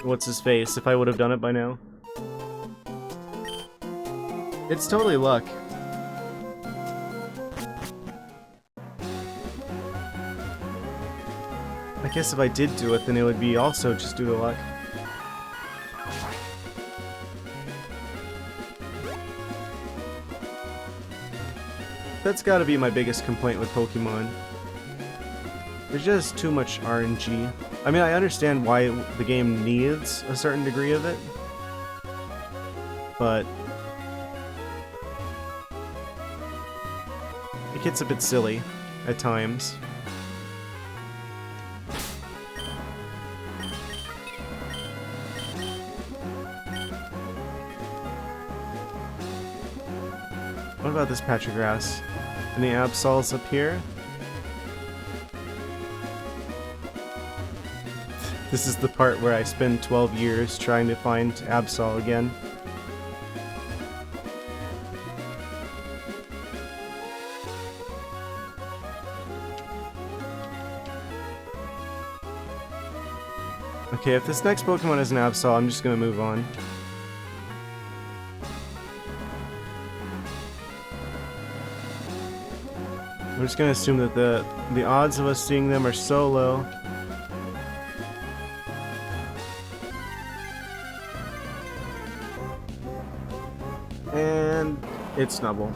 what's his face, if I would have done it by now. It's totally luck. I guess if I did do it, then it would be also just due to luck. That's gotta be my biggest complaint with Pokemon. There's just too much RNG. I mean, I understand why the game needs a certain degree of it, but it gets a bit silly at times. What about this patch of grass? Any Absols up here? This is the part where I spend 12 years trying to find Absol again. Okay, if this next Pokemon is an Absol, I'm just gonna move on. I'm just gonna assume that the odds of us seeing them are so low. And it's Snubble.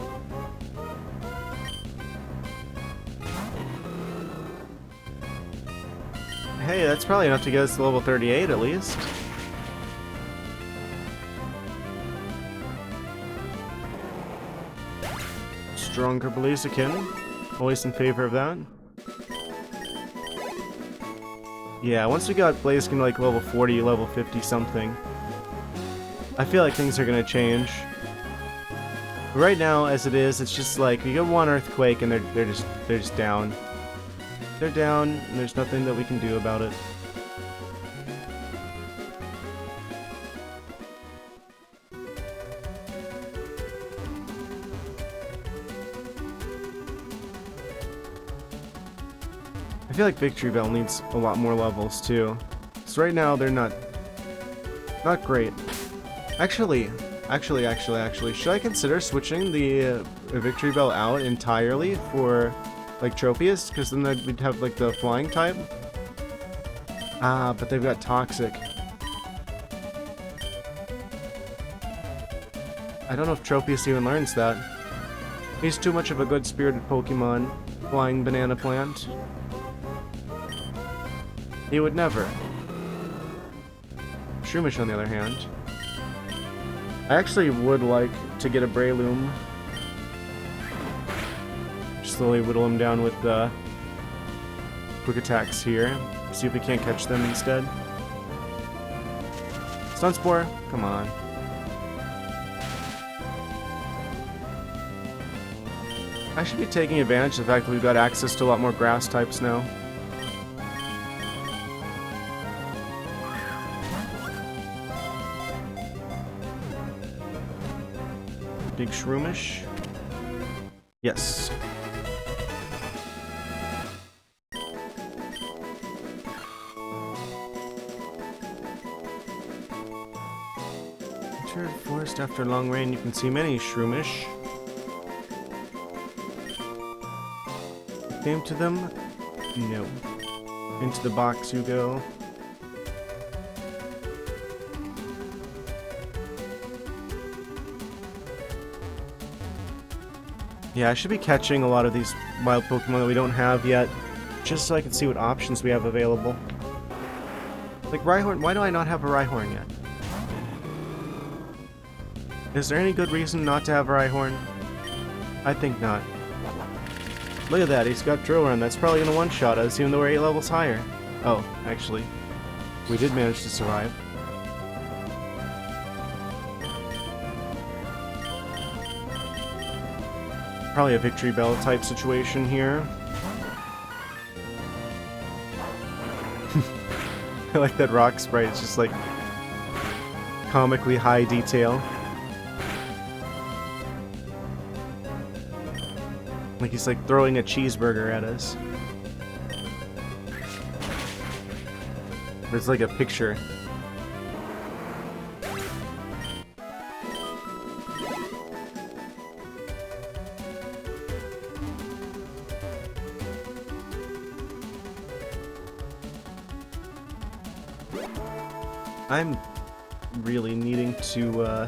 Hey, that's probably enough to get us to level 38 at least. Stronger Blaziken. Always in favor of that. Yeah, once we got Blaziken like level 40, level 50 something, I feel like things are gonna change. Right now, as it is, it's just like you get one Earthquake and they're just down. They're down, and there's nothing that we can do about it. I feel like Victory Bell needs a lot more levels too. So right now they're not great. Actually, should I consider switching the Victory Bell out entirely for like Tropius? Because then we'd have like the flying type. Ah, but they've got Toxic. I don't know if Tropius even learns that. He's too much of a good-spirited Pokemon. Flying Banana Plant. He would never. Shroomish, on the other hand. I actually would like to get a Breloom. Slowly whittle him down with quick attacks here. See if we can't catch them instead. Sunspore, come on. I should be taking advantage of the fact that we've got access to a lot more grass types now. Big Shroomish. Yes. Entered forest after long rain. You can see many Shroomish. Came to them? No. Into the box you go. Yeah, I should be catching a lot of these wild Pokemon that we don't have yet, just so I can see what options we have available. Like Rhyhorn, why do I not have a Rhyhorn yet? Is there any good reason not to have a Rhyhorn? I think not. Look at that, he's got Drill Run. That's probably gonna one-shot us, even though we're 8 levels higher. Oh, actually, we did manage to survive. Probably a Victory Bell type situation here. I like that rock sprite, it's just like comically high detail. Like he's like throwing a cheeseburger at us. It's like a picture. I'm really needing to,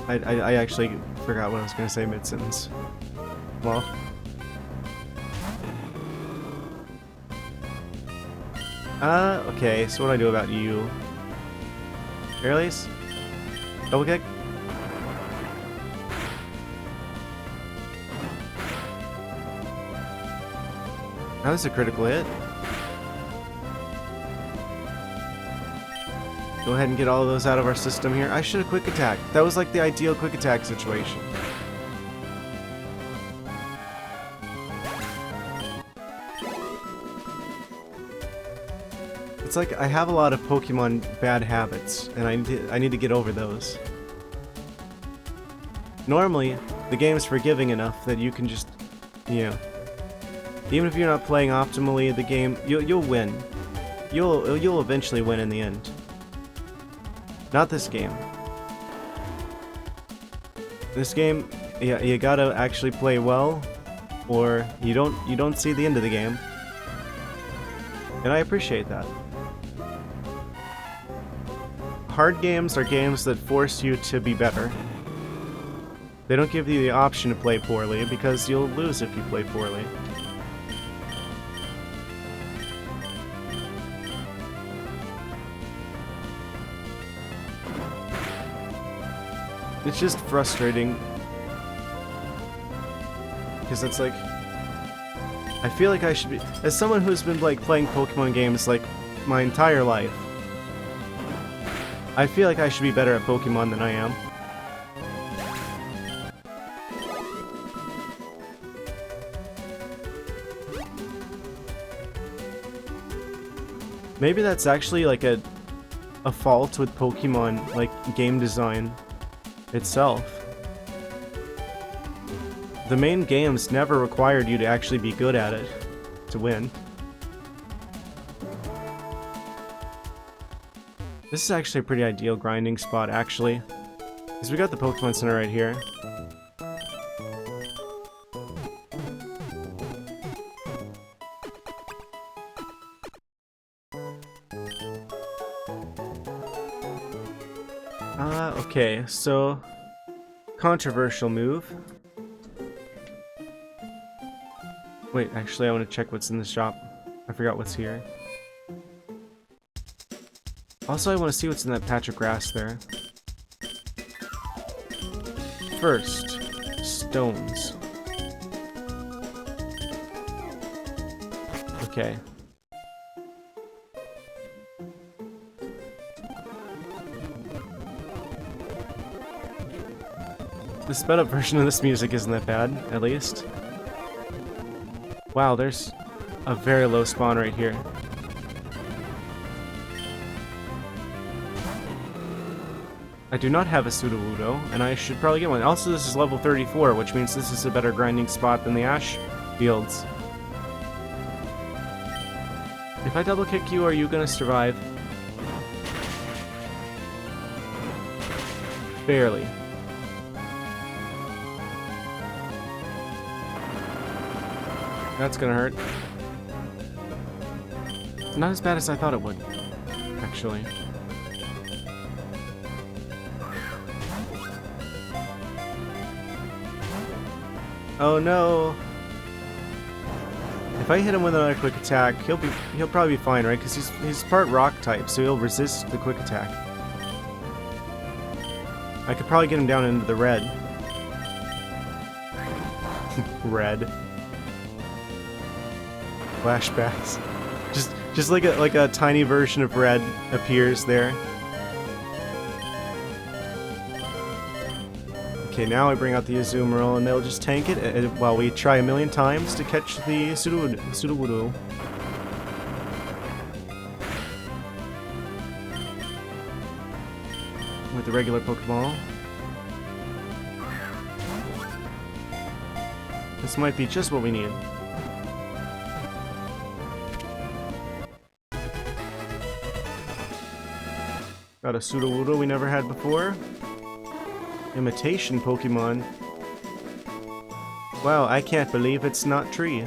I actually forgot what I was going to say mid-sentence. Well. Okay, so what do I do about you? Airlace? Double kick? That was a critical hit. Go ahead and get all of those out of our system here. I should have quick attack. That was like the ideal quick attack situation. It's like I have a lot of Pokemon bad habits, and I need to get over those. Normally, the game's forgiving enough that you can just, you know, even if you're not playing optimally, the game, you'll win. You'll eventually win in the end. Not this game. This game, yeah, you gotta actually play well, or you don't see the end of the game. And I appreciate that. Hard games are games that force you to be better. They don't give you the option to play poorly, because you'll lose if you play poorly. It's just frustrating. Because it's like, I feel like I should be, as someone who's been like playing Pokemon games like my entire life, I feel like I should be better at Pokemon than I am. Maybe that's actually like a fault with Pokemon, like game design itself. The main games never required you to actually be good at it to win. This is actually a pretty ideal grinding spot, actually, because we got the Pokemon Center right here. Okay, so controversial move. Wait, actually I want to check what's in the shop. I forgot what's here. Also, I want to see what's in that patch of grass there. First, stones. Okay. The sped up version of this music isn't that bad, at least. Wow, there's a very low spawn right here. I do not have a Sudowoodo, and I should probably get one. Also, this is level 34, which means this is a better grinding spot than the Ash Fields. If I double kick you, are you gonna survive? Barely. That's gonna hurt. Not as bad as I thought it would, actually. Oh no! If I hit him with another quick attack, he'll probably be fine, right? Because he's part rock type, so he'll resist the quick attack. I could probably get him down into the red. Red. Flashbacks. Just like a tiny version of red appears there. Okay, now I bring out the Azumarill and they'll just tank it while we try a million times to catch the Sudowoodo. With the regular Pokeball. This might be just what we need. Got a Sudowoodo we never had before. Imitation Pokemon. Wow, I can't believe it's not tree.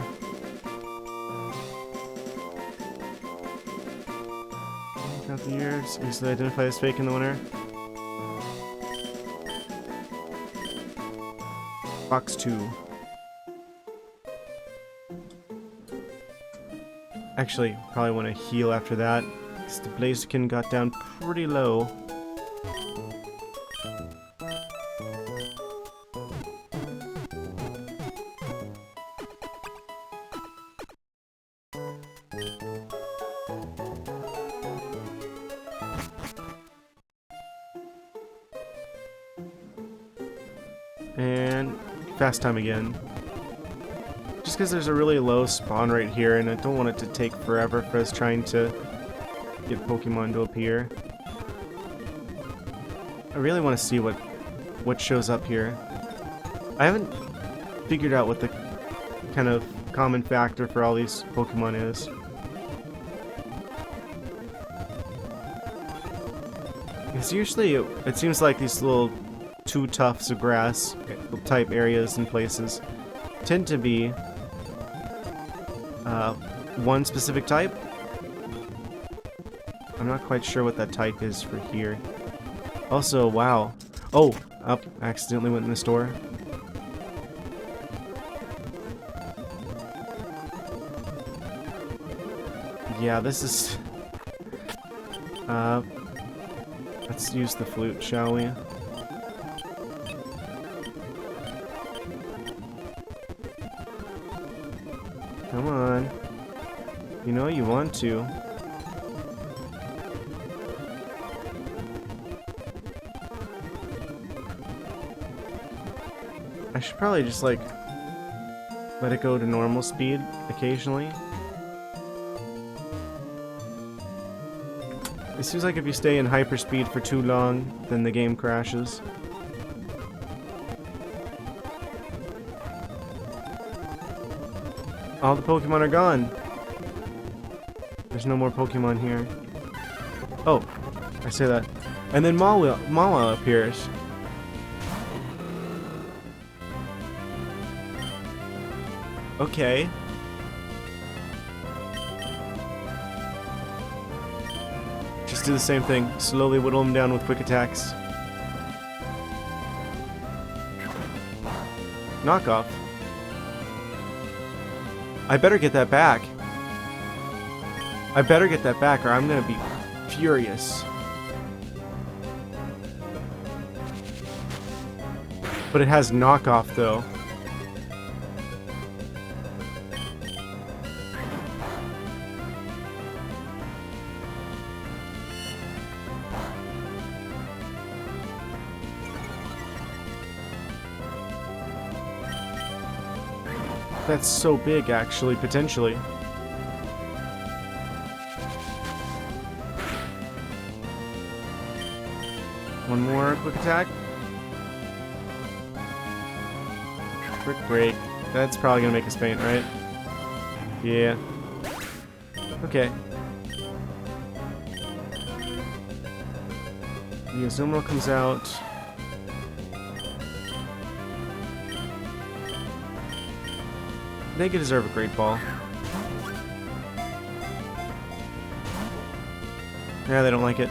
Count the years, easily identify as fake in the winner. Box 2. Actually, probably want to heal after that, because the Blaziken got down pretty low. And fast time again. Just because there's a really low spawn right here, and I don't want it to take forever for us trying to get Pokemon to appear. I really want to see what shows up here. I haven't figured out what the kind of common factor for all these Pokemon is. Because usually it seems like these little two tufts of grass type areas and places tend to be one specific type. I'm not quite sure what that type is for here. Also, wow. Oh, up, accidentally went in the store. Yeah, this is... let's use the flute, shall we? Come on. You know you want to. I should probably just, like, let it go to normal speed occasionally. It seems like if you stay in hyperspeed for too long, then the game crashes. All the Pokemon are gone. There's no more Pokemon here. Oh, I say that. And then Mawa appears. Okay. Just do the same thing. Slowly whittle them down with quick attacks. Knockoff. I better get that back. I better get that back or I'm gonna be furious. But it has knockoff though. That's so big, actually, potentially. One more quick attack. Quick break. That's probably gonna make us faint, right? Yeah. Okay. The Azumarill comes out. They deserve a Great Ball. Yeah, they don't like it.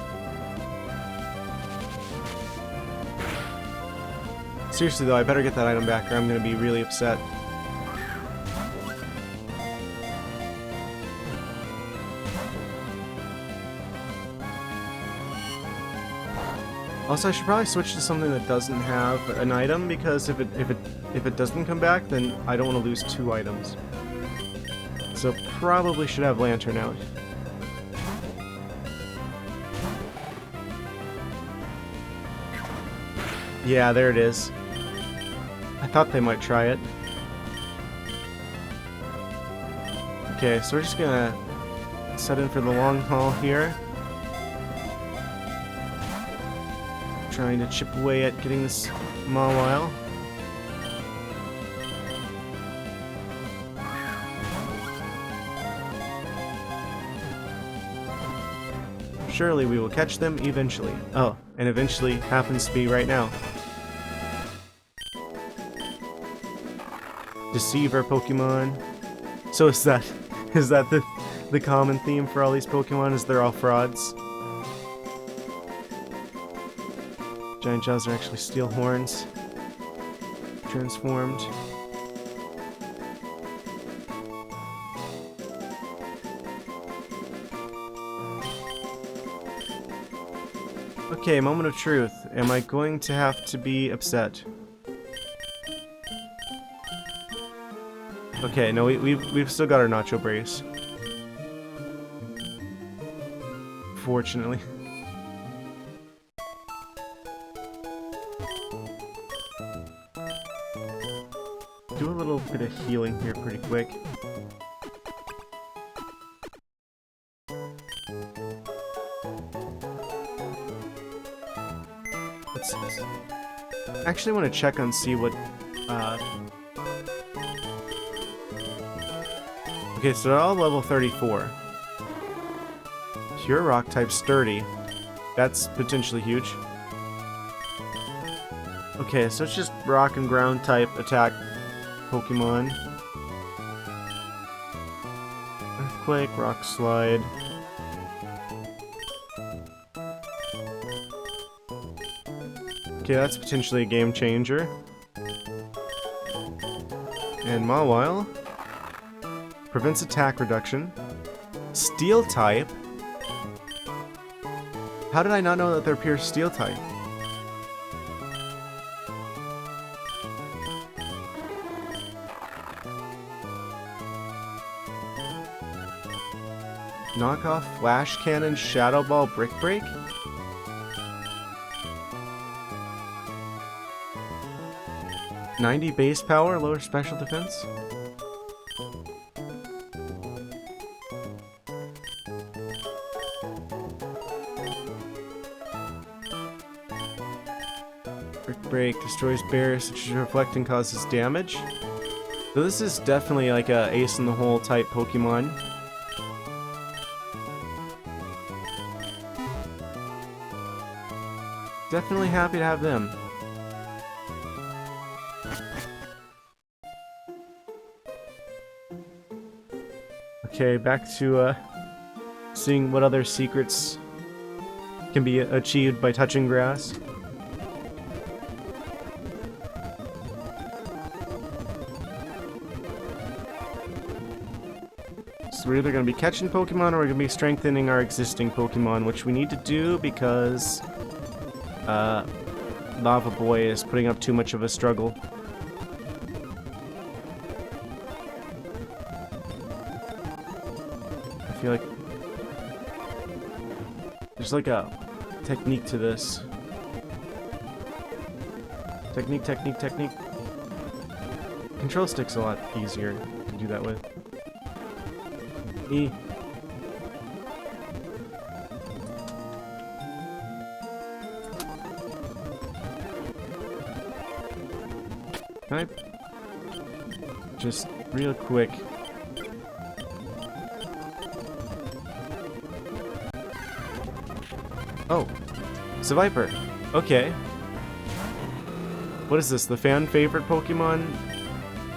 Seriously though, I better get that item back or I'm gonna be really upset. Also, I should probably switch to something that doesn't have an item because if it doesn't come back, then I don't want to lose 2 items. So probably should have Lantern out. Yeah, there it is. I thought they might try it. Okay, so we're just gonna set in for the long haul here. Trying to chip away at getting this Mawile. Surely we will catch them eventually. Oh, and eventually happens to be right now. Deceiver Pokemon. So is that the common theme for all these Pokemon? Is they're all frauds? Giant Jaws are actually steel horns. Transformed. Okay, moment of truth. Am I going to have to be upset? Okay, no, we've still got our Nacho Brace. Fortunately. Do a little bit of healing here pretty quick. I actually want to check on see what Okay, so they're all level 34. Pure rock type sturdy. That's potentially huge. Okay, so it's just rock and ground type attack Pokemon. Earthquake, rock slide. Okay, that's potentially a game changer. And Mawile prevents attack reduction. Steel type? How did I not know that they're pure steel type? Knockoff Flash Cannon Shadow Ball Brick Break? $90 base power, lower special defense? Brick Break destroys bears, such as reflect and causes damage. So this is definitely like a ace in the hole type Pokemon. Definitely happy to have them. Okay, back to seeing what other secrets can be achieved by touching grass. So we're either going to be catching Pokemon or we're going to be strengthening our existing Pokemon, which we need to do because Lava Boy is putting up too much of a struggle. I feel like there's like a technique to this. Technique. Control stick's a lot easier to do that with. E. Can I just real quick? Oh, it's a Viper. Okay. What is this? The fan favorite Pokemon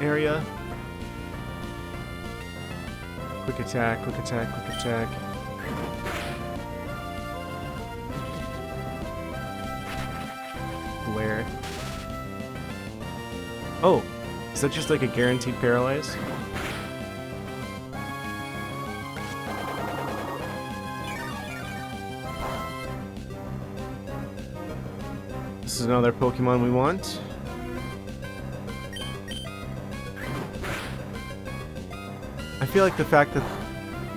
area? Quick attack. Where? Oh, is that just like a guaranteed paralyze? This is another Pokemon we want. I feel like the fact that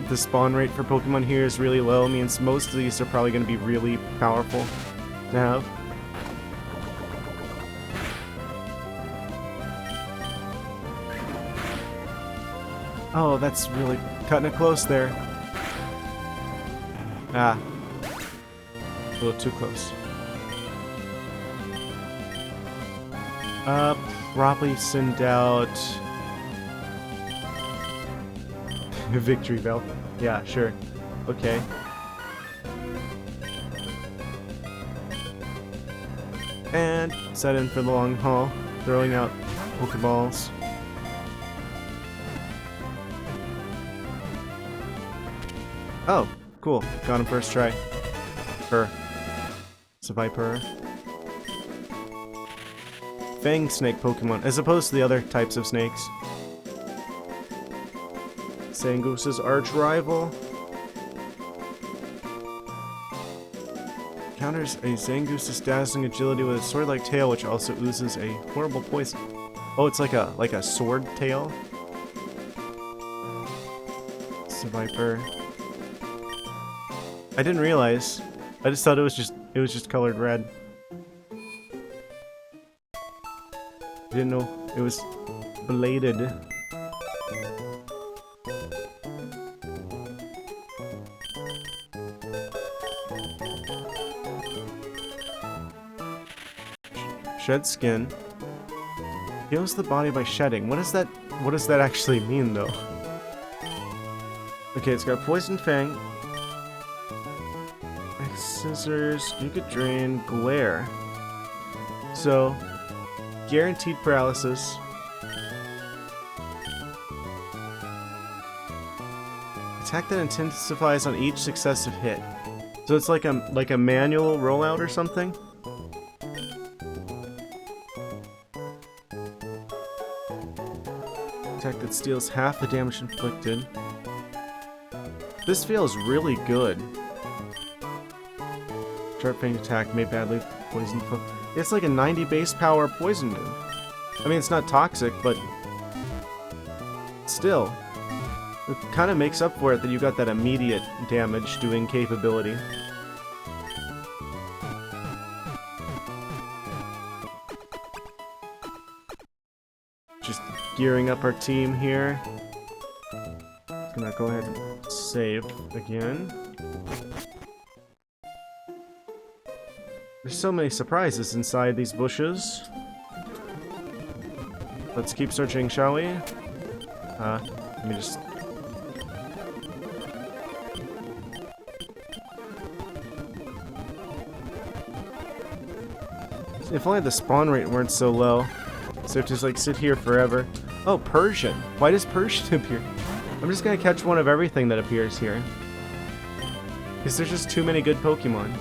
the spawn rate for Pokemon here is really low means most of these are probably going to be really powerful to have. Oh, that's really cutting it close there. Ah. A little too close. Probably send out Victory Bell. Yeah, sure. Okay. And set in for the long haul, throwing out Pokeballs. Oh, cool. Got him first try. It's a Viper. Fang snake Pokemon, as opposed to the other types of snakes. Zangoose's arch rival. Counters a Zangoose's dazzling agility with a sword-like tail, which also oozes a horrible poison. Oh, it's like a sword tail. It's a Viper. I didn't realize. I just thought it was just colored red. I didn't know it was bladed. Shed skin. Heals the body by shedding. What does that actually mean, though? Okay, it's got Poison Fang, Scissors, Yuka Drain, Glare. So, guaranteed paralysis. Attack that intensifies on each successive hit. So it's like a manual rollout or something? Attack that steals half the damage inflicted. This feels really good. Sharp Fang attack made badly poisoned. It's like a 90 base power poison move. I mean, it's not toxic, but still. It kind of makes up for it that you got that immediate damage doing capability. Just gearing up our team here. Gonna go ahead and save again. There's so many surprises inside these bushes. Let's keep searching, shall we? Let me just... If only the spawn rate weren't so low. So I have to just like sit here forever. Oh, Persian. Why does Persian appear? I'm just gonna catch one of everything that appears here. Because there's just too many good Pokemon.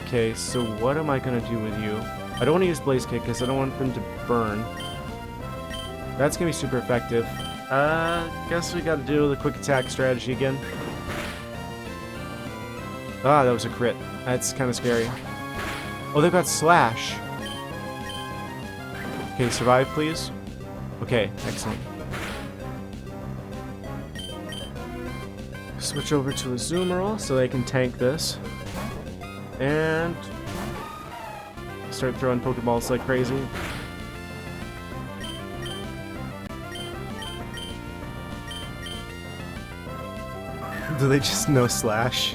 Okay, so what am I gonna do with you? I don't want to use Blaze Kick because I don't want them to burn. That's gonna be super effective. Guess we gotta do the quick attack strategy again. Ah, that was a crit. That's kind of scary. Oh, they've got Slash. Okay, survive, please. Okay, excellent. Switch over to a Azumarill so they can tank this. And start throwing Pokeballs like crazy. Do they just know Slash?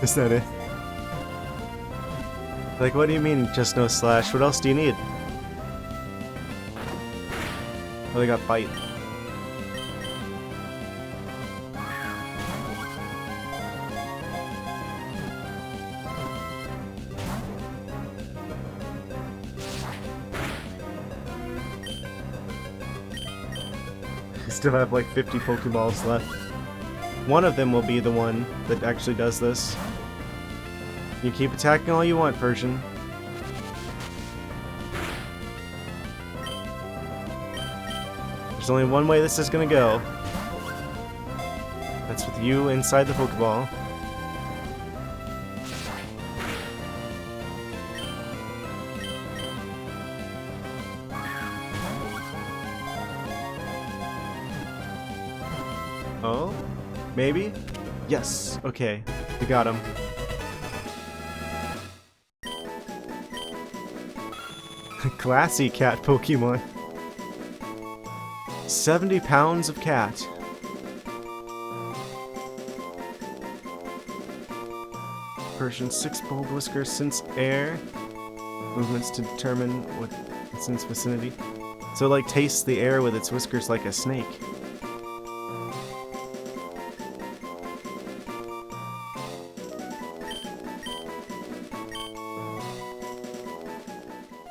Is that it? Like, what do you mean, just no Slash? What else do you need? Oh, they got Bite. We still have like 50 Pokeballs left. One of them will be the one that actually does this. You keep attacking all you want, Persian. There's only one way this is gonna go. That's with you inside the Pokeball. Oh? Maybe? Yes. Okay. We got him. Classy cat Pokemon. 70 pounds of cat. Persian 6 bold whiskers sense air. Movements to determine what it's in its vicinity. So it like tastes the air with its whiskers like a snake.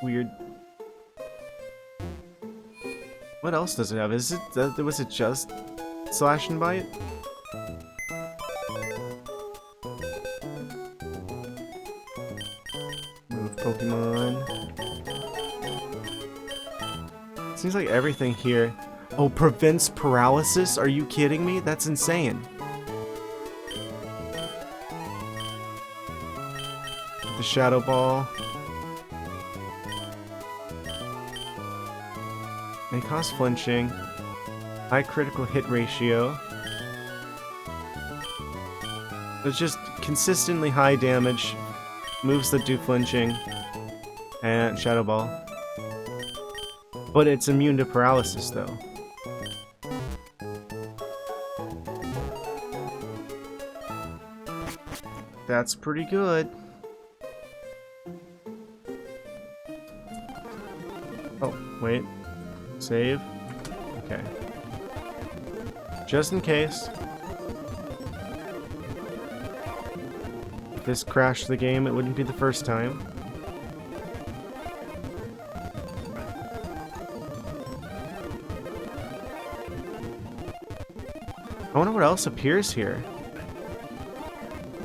Weird. What else does it have? Is it was it just Slash and Bite? Move Pokemon. Seems like everything here. Oh, prevents paralysis? Are you kidding me? That's insane. The Shadow Ball. May cause flinching. High critical hit ratio. It's just consistently high damage. Moves that do flinching. And Shadow Ball. But it's immune to paralysis, though. That's pretty good. Wait. Save. Okay. Just in case. If this crashed the game, it wouldn't be the first time. I wonder what else appears here.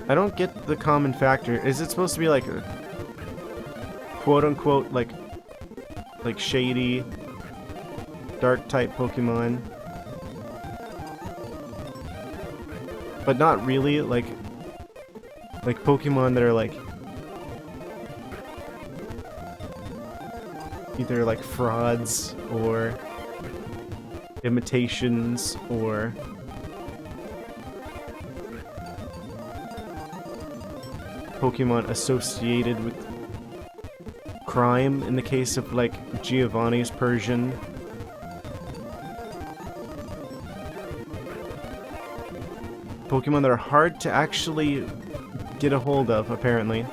I don't get the common factor. Is it supposed to be like a quote-unquote like shady dark type Pokemon? But not really, like Pokemon that are like either like frauds or imitations or Pokemon associated with crime in the case of like Giovanni's Persian. Pokemon that are hard to actually get a hold of, apparently.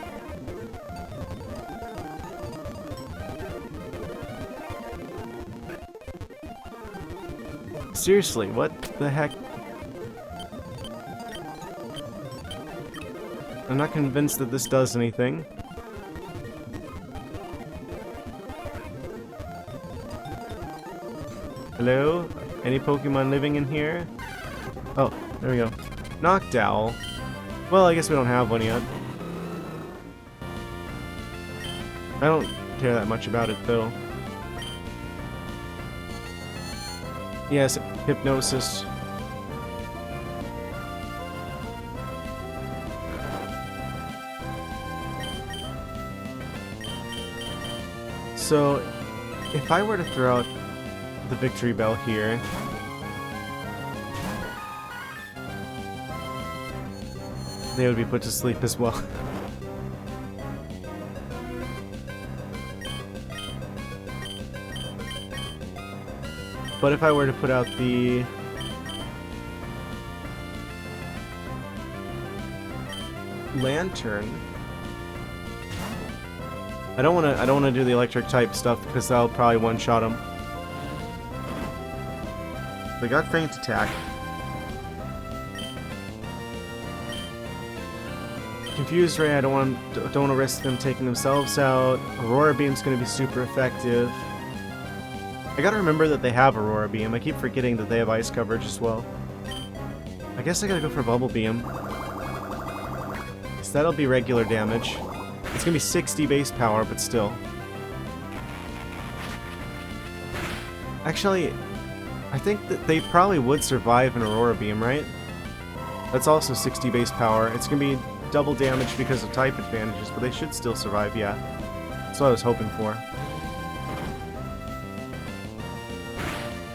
Seriously, what the heck? I'm not convinced that this does anything. Hello? Any Pokemon living in here? Oh, there we go. Noctowl. Well, I guess we don't have one yet. I don't care that much about it, though. Yes, Hypnosis. So, if I were to throw out the victory bell here, they would be put to sleep as well. But if I were to put out the lantern, I don't want to do the electric type stuff because that'll probably one-shot him. They got Feint Attack. Confused Ray, I don't want to risk them taking themselves out. Aurora Beam's going to be super effective. I gotta remember that they have Aurora Beam. I keep forgetting that they have ice coverage as well. I guess I gotta go for Bubble Beam. So that'll be regular damage. It's gonna be 60 base power, but still. Actually, I think that they probably would survive an Aurora Beam, right? That's also 60 base power. It's gonna be double damage because of type advantages, but they should still survive, yeah. That's what I was hoping for.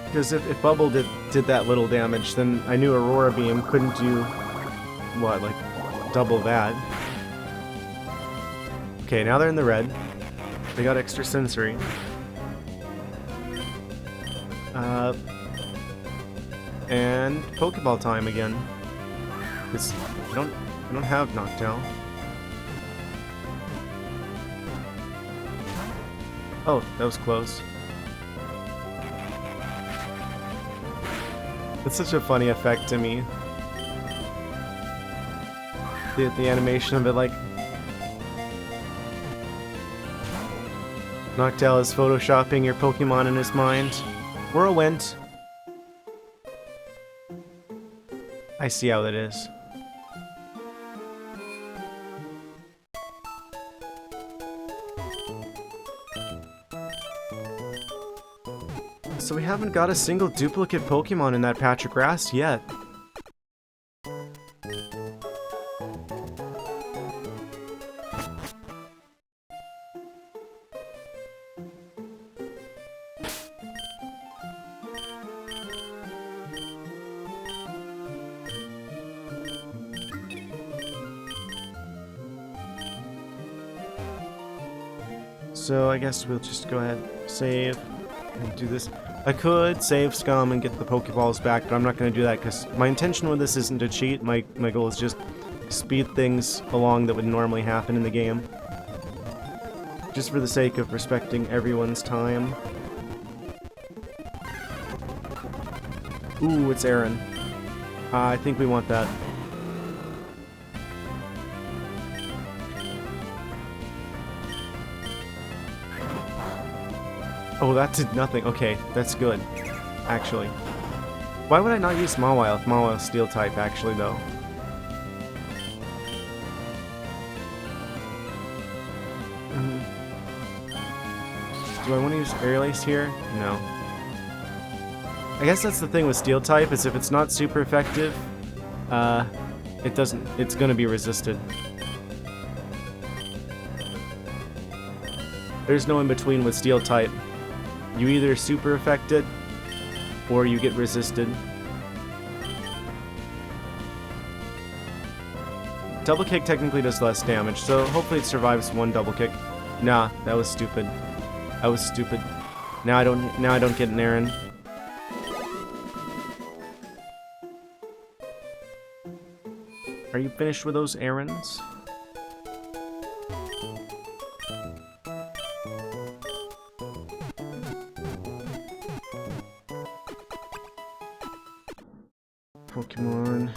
Because if Bubble did that little damage, then I knew Aurora Beam couldn't do, what, like, double that. Okay, now they're in the red. They got extra sensory. And Pokeball time again. Because I don't have Noctowl. Oh, that was close. It's such a funny effect to me. The animation of it, like... Noctowl is photoshopping your Pokemon in his mind. Whirlwind. I see how that is. So we haven't got a single duplicate Pokemon in that patch of grass yet. So I guess we'll just go ahead, save, and do this. I could save Scum and get the Pokeballs back, but I'm not going to do that because my intention with this isn't to cheat. My goal is just speed things along that would normally happen in the game. Just for the sake of respecting everyone's time. Ooh, it's Aaron. I think we want that. Oh, that did nothing. Okay, that's good, actually. Why would I not use Mawile if Mawile's Steel type, actually, though? Do I want to use Air Lace here? No. I guess that's the thing with Steel type, is if it's not super effective, it's gonna be resisted. There's no in between with Steel type. You either super affect it, or you get resisted. Double kick technically does less damage, so hopefully it survives one double kick. Nah, that was stupid. That was stupid. Now I don't get an Aaron. Are you finished with those errands? Pokemon.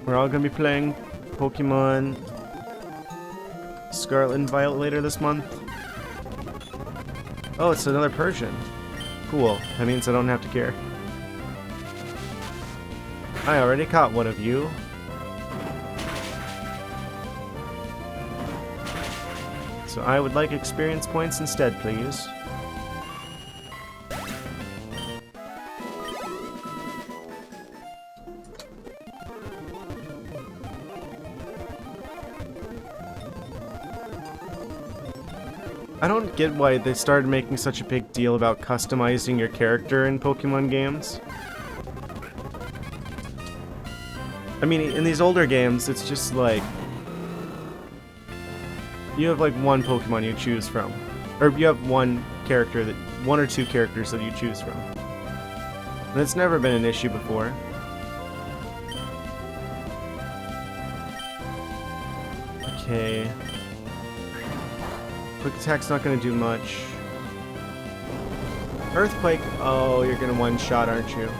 We're all gonna be playing Pokemon Scarlet and Violet later this month. Oh, it's another Persian. Cool. That means I don't have to care. I already caught one of you. So I would like experience points instead, please. I don't get why they started making such a big deal about customizing your character in Pokemon games. I mean, in these older games, it's just like... you have like one Pokemon you choose from. Or you have one or two characters that you choose from. And it's never been an issue before. Okay. Quick attack's not gonna do much. Earthquake, oh, you're gonna one-shot, aren't you?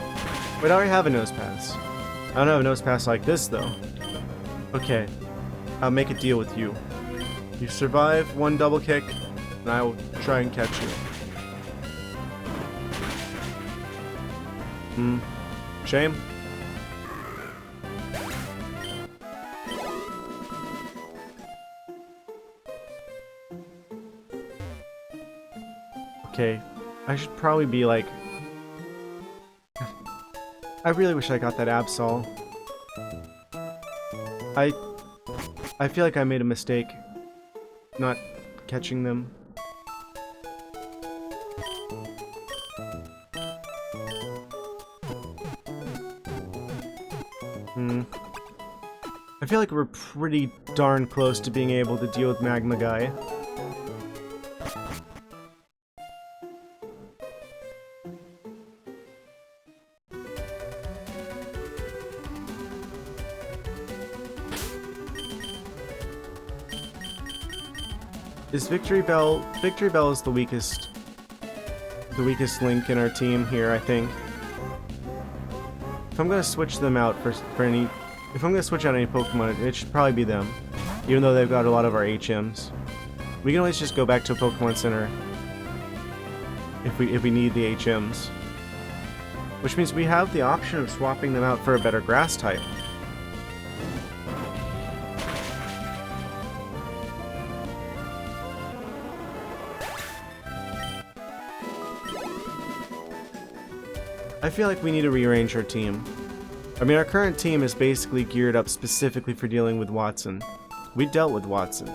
Wait, I already have a Nose Pass. I don't have a Nose Pass like this, though. Okay, I'll make a deal with you. You survive one double kick, and I will try and catch you. Shame? Okay, I should probably be like... I really wish I got that Absol. I feel like I made a mistake not catching them. I feel like we're pretty darn close to being able to deal with Magma Guy. Is Victory Bell... Victory Bell is the weakest link in our team here, I think. If I'm gonna switch them out for any... If I'm gonna switch out any Pokemon, it should probably be them. Even though they've got a lot of our HMs. We can always just go back to a Pokemon Center if we need the HMs. Which means we have the option of swapping them out for a better Grass type. I feel like we need to rearrange our team. I mean, our current team is basically geared up specifically for dealing with Watson. We dealt with Watson.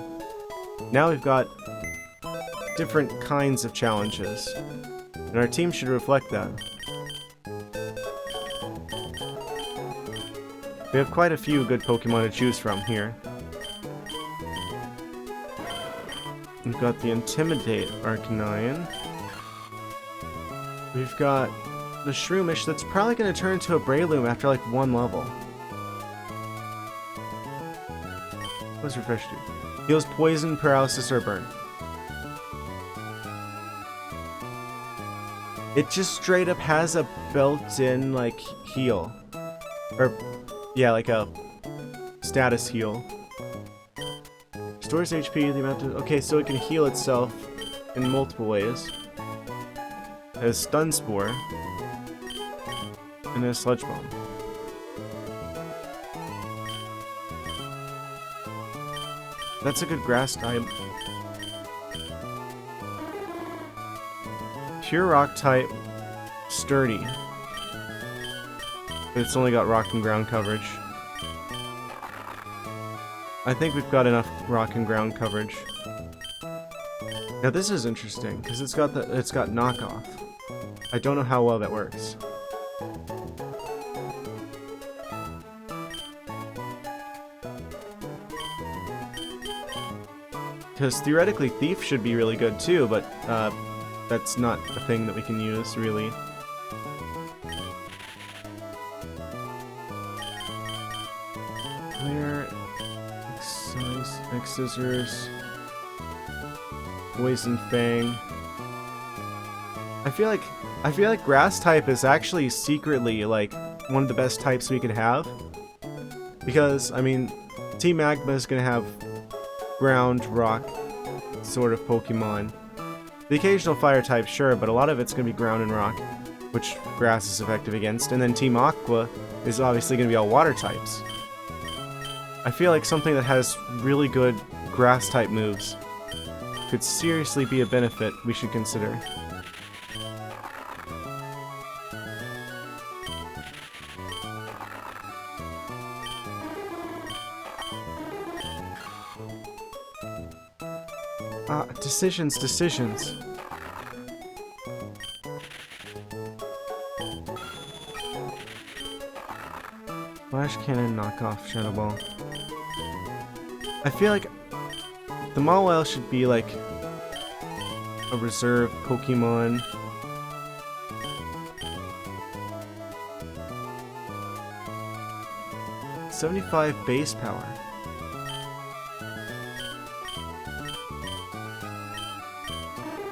Now we've got different kinds of challenges, and our team should reflect that. We have quite a few good Pokemon to choose from here. We've got the Intimidate Arcanine. We've got the Shroomish that's probably going to turn into a Breloom after like one level. What's refresh do? Heals poison, paralysis, or burn. It just straight up has a built-in, like, heal. Or, yeah, like a status heal. Stores HP, the amount of... Okay, so it can heal itself in multiple ways. It has Stun Spore. And a Sludge Bomb. That's a good grass type. Pure rock type, sturdy. But it's only got rock and ground coverage. I think we've got enough rock and ground coverage. Now this is interesting because it's got knockoff. I don't know how well that works. Because theoretically Thief should be really good too, but that's not a thing that we can use, really. Flare, X Scissors, Poison Fang. I feel like Grass type is actually secretly like one of the best types we could have. Because, I mean, Team Magma is gonna have ground, rock sort of Pokemon. The occasional fire type, sure, but a lot of it's going to be ground and rock, which grass is effective against. And then Team Aqua is obviously going to be all water types. I feel like something that has really good grass type moves could seriously be a benefit we should consider. Decisions. Flash Cannon, knock off Shadow Ball. I feel like the Mawile should be like a reserve Pokemon. $75 base power.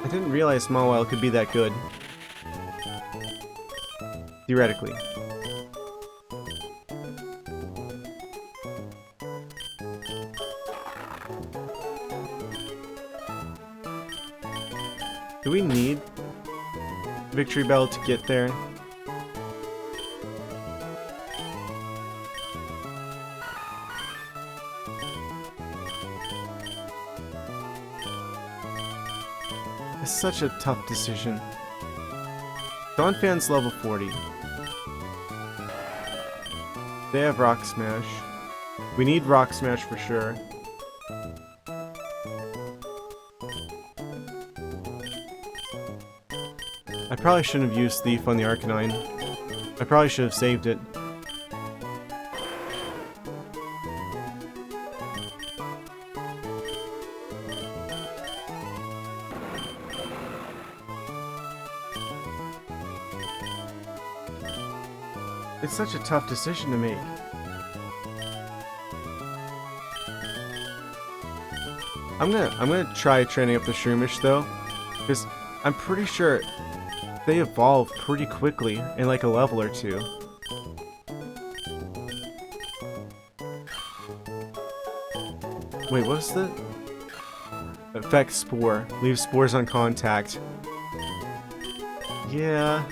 I didn't realize Mawile could be that good. Theoretically. Do we need Victory Bell to get there? It's such a tough decision. Donphan's level 40. They have Rock Smash. We need Rock Smash for sure. I probably shouldn't have used Thief on the Arcanine. I probably should have saved it. It's such a tough decision to make. I'm gonna try training up the Shroomish though, because I'm pretty sure they evolve pretty quickly in like a level or two. Wait, what's the effect? Spore. Leave spores on contact. Yeah.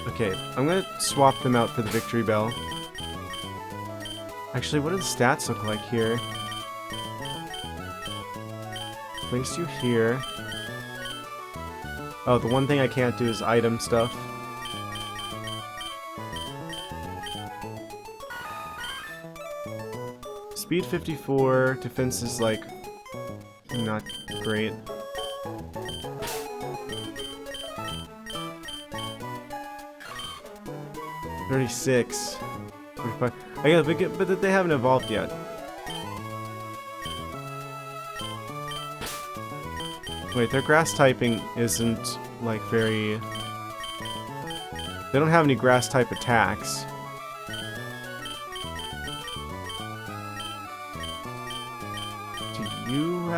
Okay, I'm gonna swap them out for the Victory Bell. Actually, what do the stats look like here? Place you here. Oh, the one thing I can't do is item stuff. Speed 54, defense is like not great. $36. 45. I guess, but they haven't evolved yet. Wait, their grass typing isn't like very... They don't have any grass type attacks.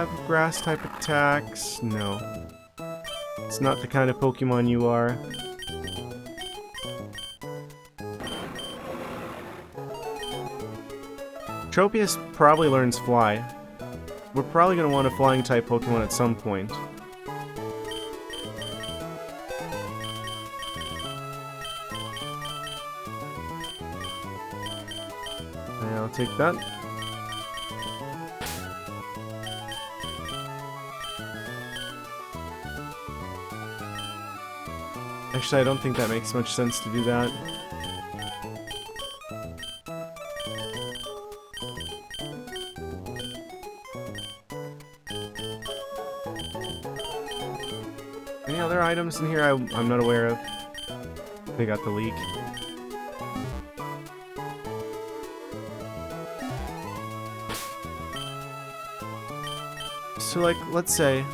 have grass type attacks? No. It's not the kind of Pokemon you are. Tropius probably learns Fly. We're probably going to want a flying type Pokemon at some point. Yeah, I'll take that. Actually, I don't think that makes much sense to do that. Any other items in here I'm not aware of? They got the leak. So, like, let's say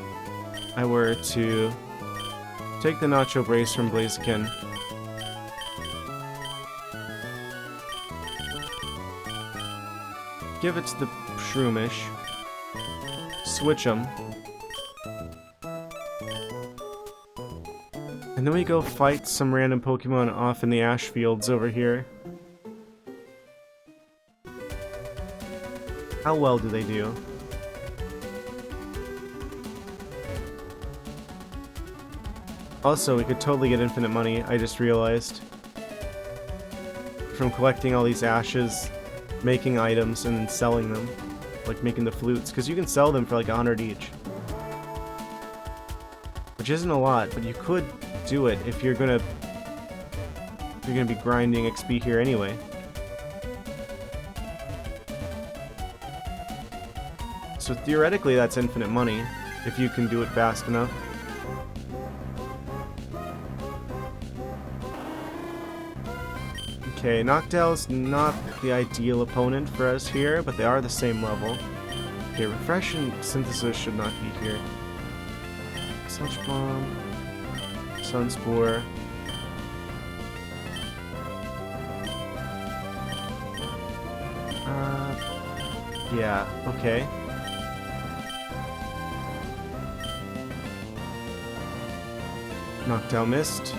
I were to take the Nacho Brace from Blaziken. Give it to the Shroomish. Switch them. And then we go fight some random Pokemon off in the ash fields over here. How well do they do? Also, we could totally get infinite money, I just realized. From collecting all these ashes, making items, and then selling them. Like making the flutes, because you can sell them for like 100 each. Which isn't a lot, but you could do it if you're gonna be grinding XP here anyway. So theoretically that's infinite money, if you can do it fast enough. Okay, Noctowl's not the ideal opponent for us here, but they are the same level. Okay, Refresh and Synthesis should not be here. Sludge Bomb, Sunspore. Yeah, okay. Noctowl missed.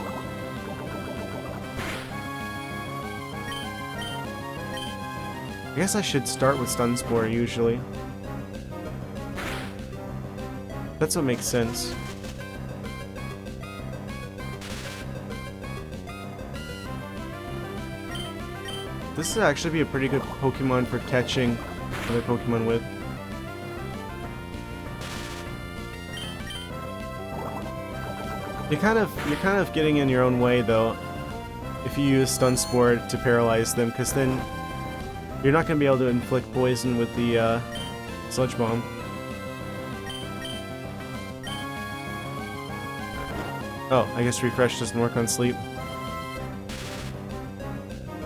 I guess I should start with Sunspore usually. That's what makes sense. This would actually be a pretty good Pokemon for catching other Pokemon with. You're kind of getting in your own way though, if you use Stun Spore to paralyze them, because then you're not going to be able to inflict poison with the Sludge Bomb. Oh, I guess Refresh doesn't work on sleep.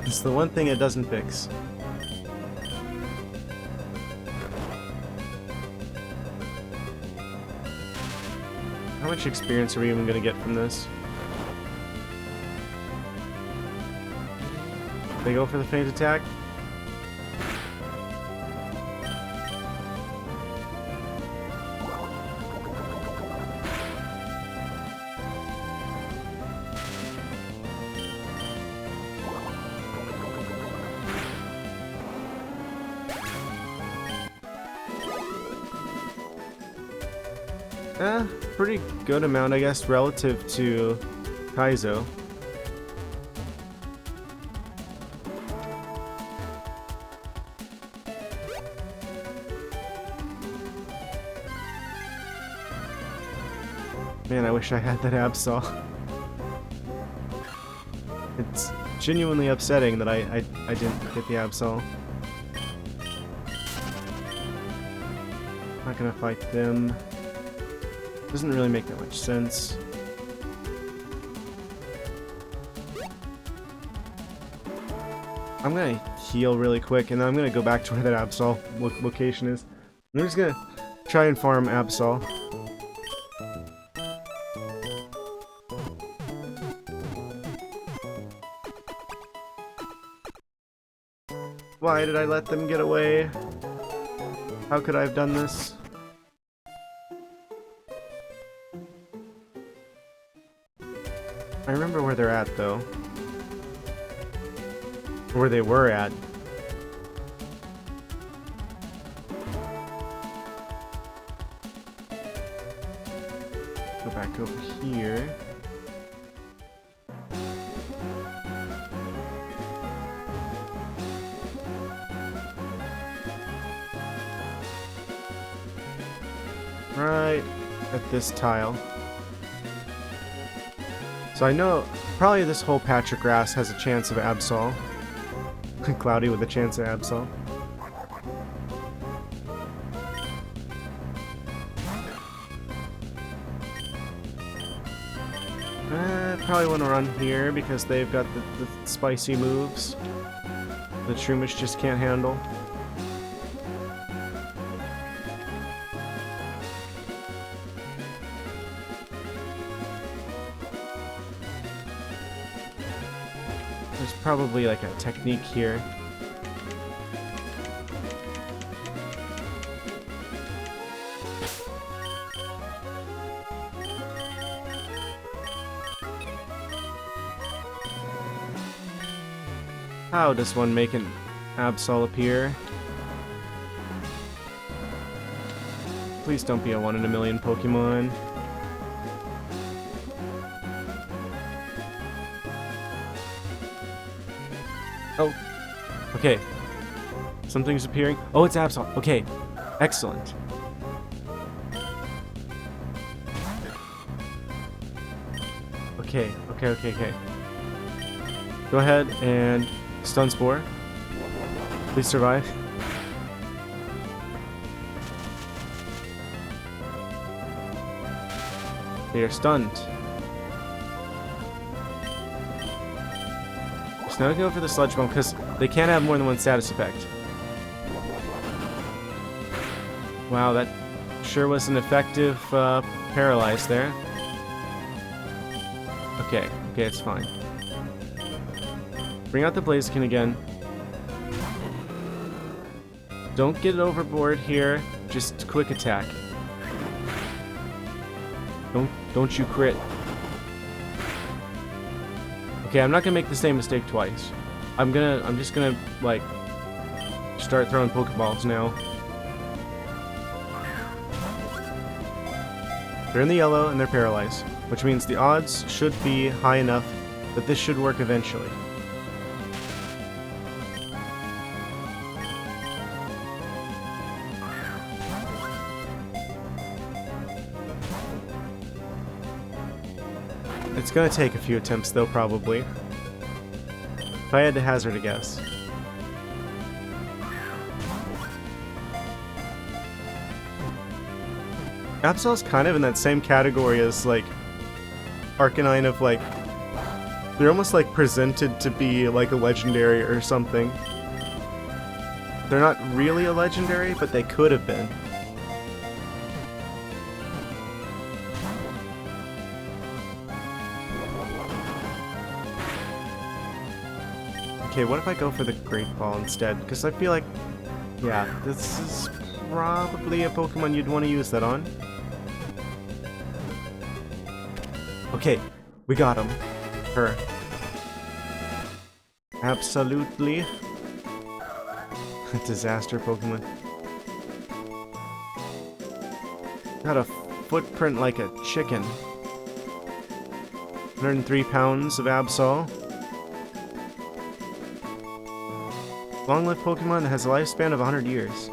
It's the one thing it doesn't fix. How much experience are we even going to get from this? They go for the feint attack? Pretty good amount, I guess, relative to Kaizo. Man, I wish I had that Absol. It's genuinely upsetting that I didn't get the Absol. Not gonna fight them. Doesn't really make that much sense. I'm gonna heal really quick, and then I'm gonna go back to where that Absol location is. I'm just gonna try and farm Absol. Why did I let them get away? How could I have done this? remember where they're at, though. Where they were at. Go back over here. Right at this tile. So I know probably this whole patch of grass has a chance of Absol. Cloudy with a chance of Absol. Probably want to run here because they've got the spicy moves that Shroomish just can't handle. There's probably like a technique here. How does one make an Absol appear? Please don't be a 1 in a million Pokemon. Oh, okay. Something's appearing. Oh, it's Absol. Okay, excellent. Okay. Go ahead and Stun Spore. Please survive. They are stunned. So now we go for the Sludge Bomb because they can't have more than one status effect. Wow, that sure was an effective paralyze there. Okay, it's fine. Bring out the Blaziken again. Don't get overboard here. Just quick attack. Don't you crit. Okay, I'm not gonna make the same mistake twice. I'm just gonna like start throwing Pokeballs now. They're in the yellow and they're paralyzed, which means the odds should be high enough that this should work eventually. It's gonna take a few attempts though, probably. If I had to hazard a guess. Absol's kind of in that same category as, like, Arcanine of, like... They're almost, like, presented to be, like, a legendary or something. They're not really a legendary, but they could have been. Okay, what if I go for the Great Ball instead? Because I feel like... Yeah, this is probably a Pokemon you'd want to use that on. Okay, we got him. Her. Absolutely. Disaster Pokemon. Got a footprint like a chicken. 103 pounds of Absol. Long-lived Pokemon that has a lifespan of 100 years.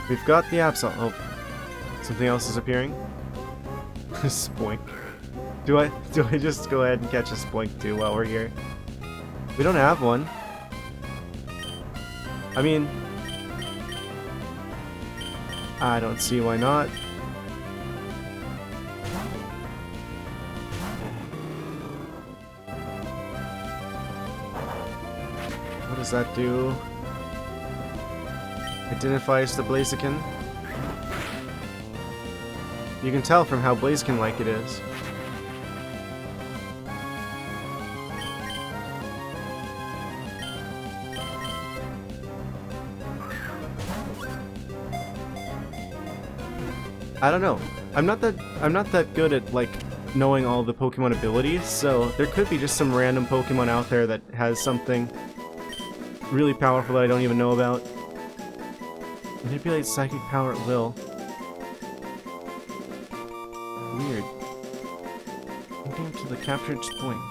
We've got the Absol. Oh, something else is appearing. Spoink. Do I just go ahead and catch a Spoink too while we're here? We don't have one. I mean, I don't see why not. What does that do? Identifies the Blaziken. You can tell from how Blaziken-like it is. I don't know. I'm not that good at like knowing all the Pokemon abilities, so there could be just some random Pokemon out there that has something really powerful that I don't even know about. Manipulate psychic power at will. Weird. Looking to the captured Twink.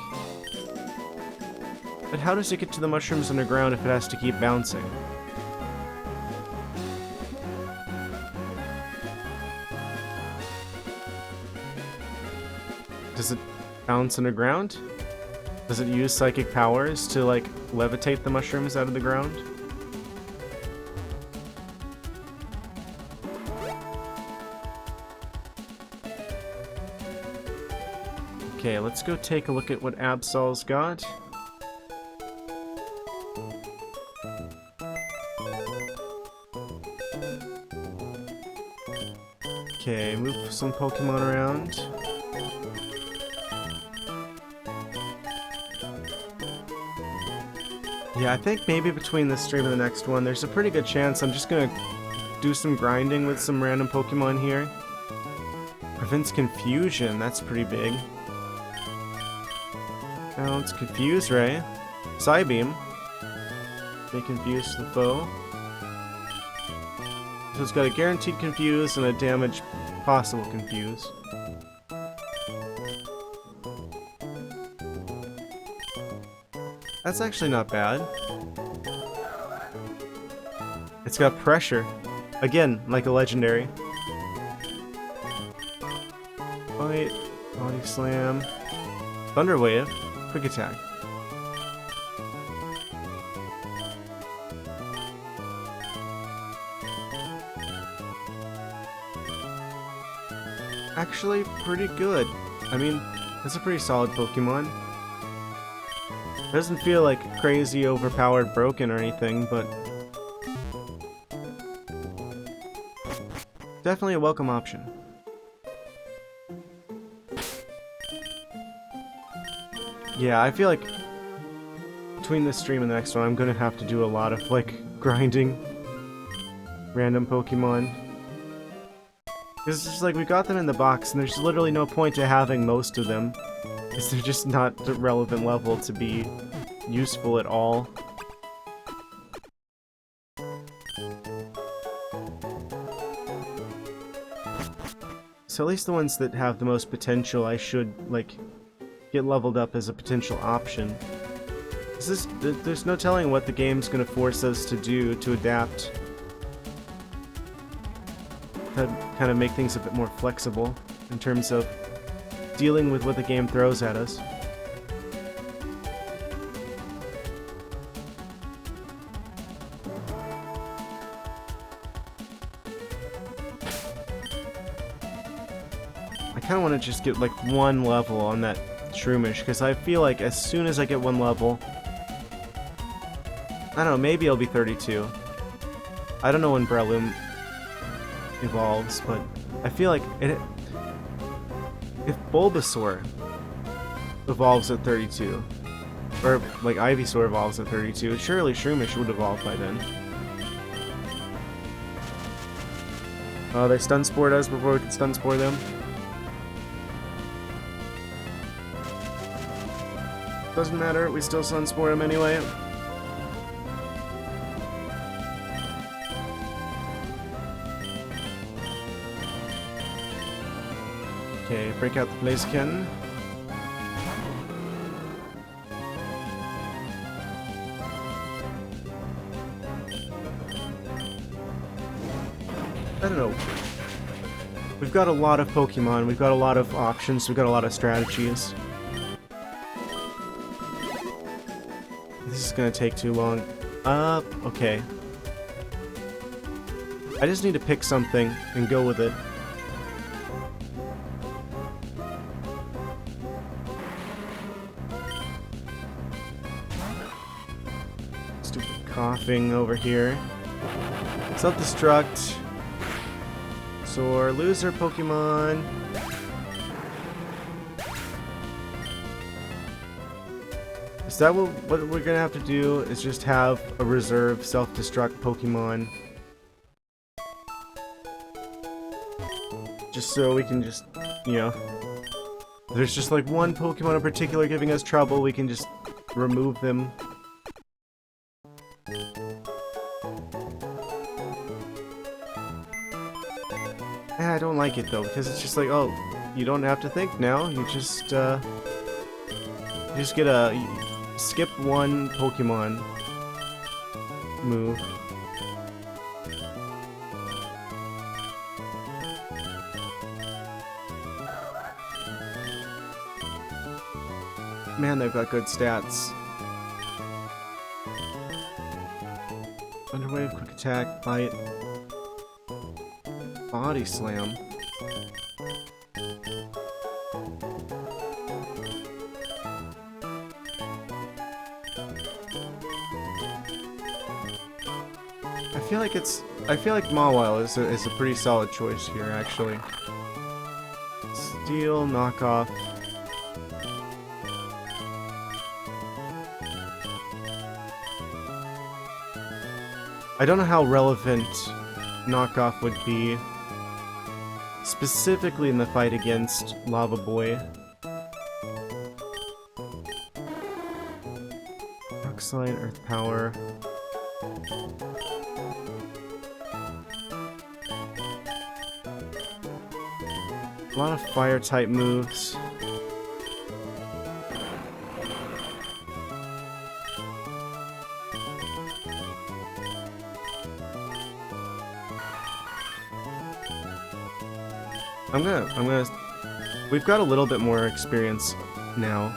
But how does it get to the mushrooms underground if it has to keep bouncing? Does it bounce underground? Does it use psychic powers to, like, levitate the mushrooms out of the ground? Okay, let's go take a look at what Absol's got. Okay, move some Pokemon around. Yeah, I think maybe between this stream and the next one, there's a pretty good chance I'm just gonna do some grinding with some random Pokemon here. Prevents confusion, that's pretty big. Bounce, Confuse Ray. Psybeam. May confuse the foe. So it's got a guaranteed confuse and a damage possible confuse. That's actually not bad. It's got pressure. Again, like a legendary. Bite, Body Slam, Thunder Wave, Quick Attack. Actually, pretty good. I mean, it's a pretty solid Pokemon. It doesn't feel like crazy, overpowered, broken or anything, but definitely a welcome option. Yeah, I feel like between this stream and the next one, I'm gonna have to do a lot of, like, grinding random Pokemon. It's just like, we got them in the box, and there's literally no point to having most of them, because they're just not the relevant level to be useful at all. So at least the ones that have the most potential, I should, like, get leveled up as a potential option. There's no telling what the game's gonna force us to do to adapt. To kind of make things a bit more flexible in terms of dealing with what the game throws at us. I kind of want to just get like one level on that Shroomish, because I feel like as soon as I get one level, I don't know, maybe I'll be 32. I don't know when Breloom evolves, but I feel like if Bulbasaur evolves at 32, or like Ivysaur evolves at 32, surely Shroomish would evolve by then. Oh, they stun spored us before we could stun spore them. Doesn't matter, we still stun spore them anyway. Okay, break out the Blaziken. I don't know. We've got a lot of Pokemon, we've got a lot of options, we've got a lot of strategies. This is gonna take too long. Okay. I just need to pick something and go with it. Coughing over here. Self-destruct. Soar. Loser Pokemon. Is that what we're gonna have to do? Is just have a reserve self-destruct Pokemon. Just so we can just, you know, if there's just like one Pokemon in particular giving us trouble, we can just remove them. I don't like it though, because it's just like, oh, you don't have to think now, you just get a skip one Pokemon move. Man, they've got good stats. Underwave, quick attack, bite, body slam. I feel like Mawile is a pretty solid choice here, actually. Steel, knockoff. I don't know how relevant knockoff would be, specifically in the fight against Lava Boy. Rock Slide, Earth Power. A lot of fire type moves. We've got a little bit more experience now.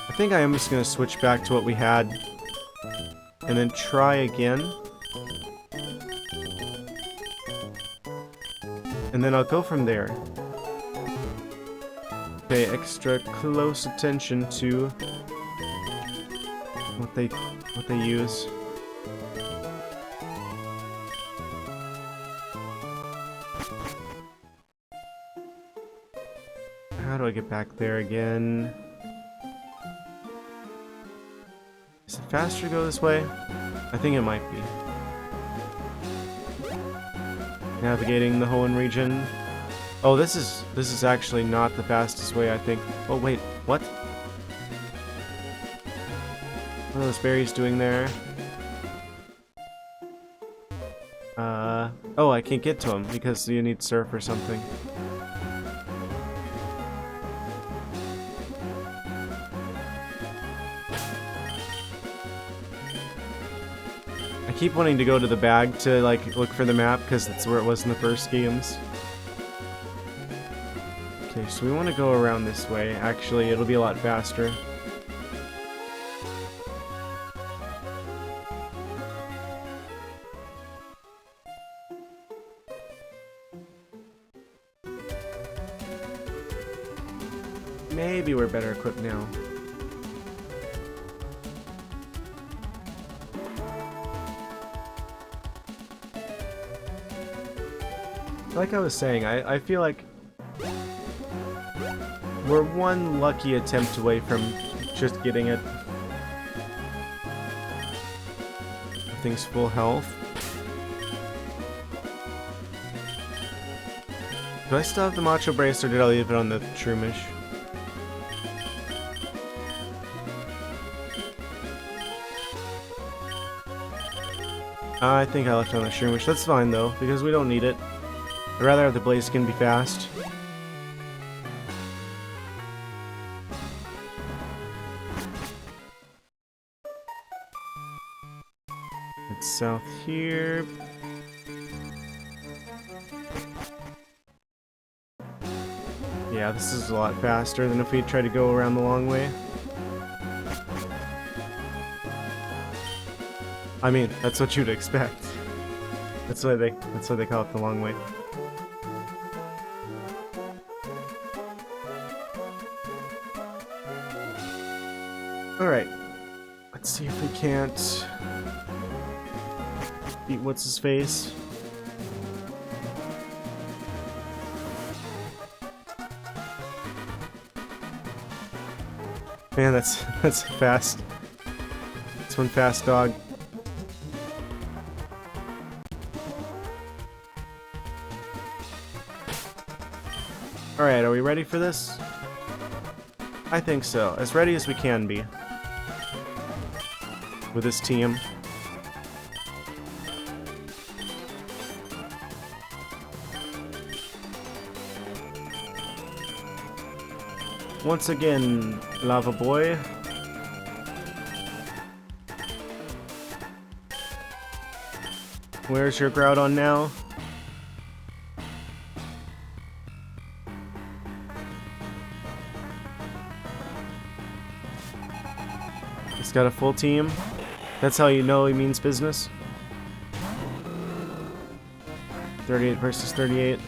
I think I am just gonna switch back to what we had and then try again. And then I'll go from there. Pay extra close attention to what they use. How do I get back there again? Is it faster to go this way? I think it might be. Navigating the Hoenn region. Oh, this is actually not the fastest way, I think. Oh wait, what? What are those berries doing there? Oh, I can't get to them because you need surf or something. I keep wanting to go to the bag to like look for the map because that's where it was in the first games. Okay, so we want to go around this way. Actually, it'll be a lot faster. Maybe we're better equipped now. Like I was saying, I feel like we're one lucky attempt away from just getting it. Everything's full health. Do I still have the Macho Brace, or did I leave it on the Shroomish? I think I left it on the Shroomish. That's fine though, because we don't need it. I'd rather have the Blaziken be fast. It's south here. Yeah, this is a lot faster than if we tried to go around the long way. I mean, that's what you'd expect. That's why they call it the long way. Alright. Let's see if we can't beat what's his face. Man, that's fast. That's one fast dog. Alright, are we ready for this? I think so. As ready as we can be. With this team. Once again, Lava Boy. Where's your Groudon now? He's got a full team. That's how you know he means business. 38 versus 38.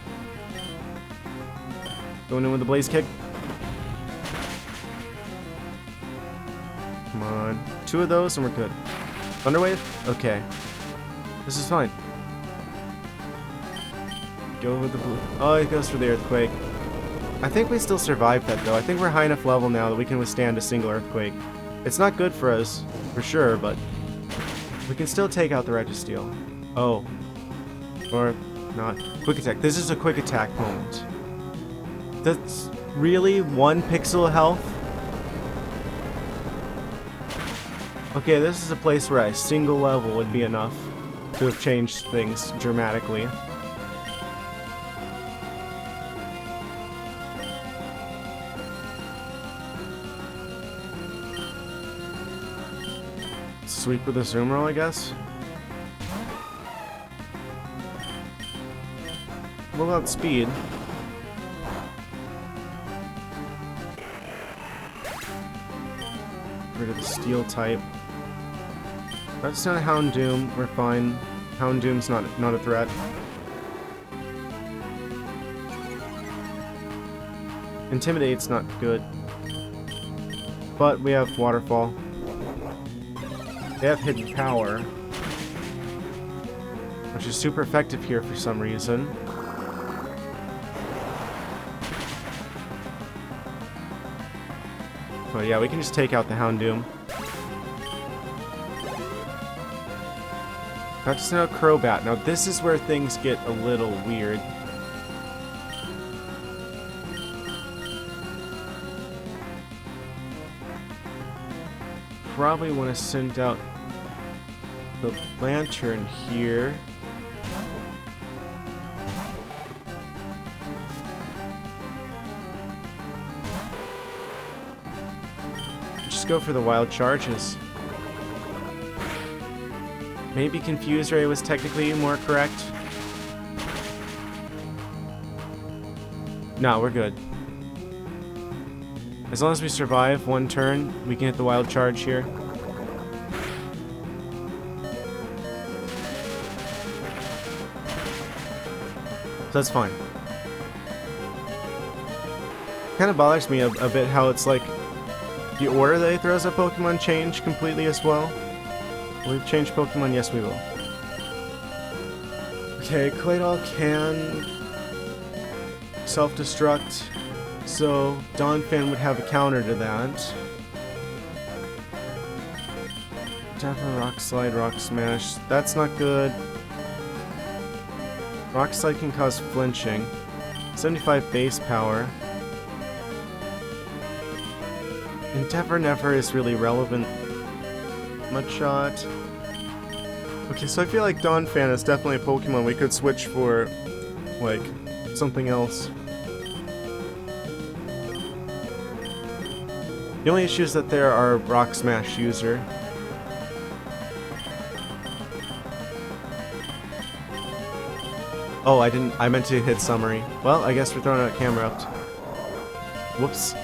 Going in with the Blaze Kick. Come on. 2 of those and we're good. Thunder Wave? Okay. This is fine. Go with the blue. Oh, it goes for the Earthquake. I think we still survived that though. I think we're high enough level now that we can withstand a single Earthquake. It's not good for us, for sure, but we can still take out the Registeel. Oh. Or not. Quick Attack. This is a Quick Attack moment. That's really 1 pixel health? Okay, this is a place where a single level would be enough to have changed things dramatically. Sweep with a zoom roll, I guess. What about speed? Rid of the steel type. That's not a Houndoom. We're fine. Houndoom's not a threat. Intimidate's not good. But we have Waterfall. They have Hidden Power, which is super effective here for some reason. But yeah, we can just take out the Houndoom. Got to send out Crobat. Now this is where things get a little weird. Probably want to send out the Lantern here. Just go for the wild charges. Maybe Confuse Ray was technically more correct. No, we're good. As long as we survive 1 turn, we can hit the wild charge here. So that's fine. Kind of bothers me a bit how it's like the order that he throws at Pokemon change completely as well. Will we change Pokemon? Yes, we will. Okay, Claydol can self-destruct, so Donphan would have a counter to that. Definitely Rock Slide, Rock Smash. That's not good. Rock Slide can cause flinching. 75 base power. Endeavor Never is really relevant. Mudshot. Okay, so I feel like Donphan is definitely a Pokemon we could switch for, like, something else. The only issue is that there are Rock Smash user. Oh, I meant to hit summary. Well, I guess we're throwing out camera up. Whoops.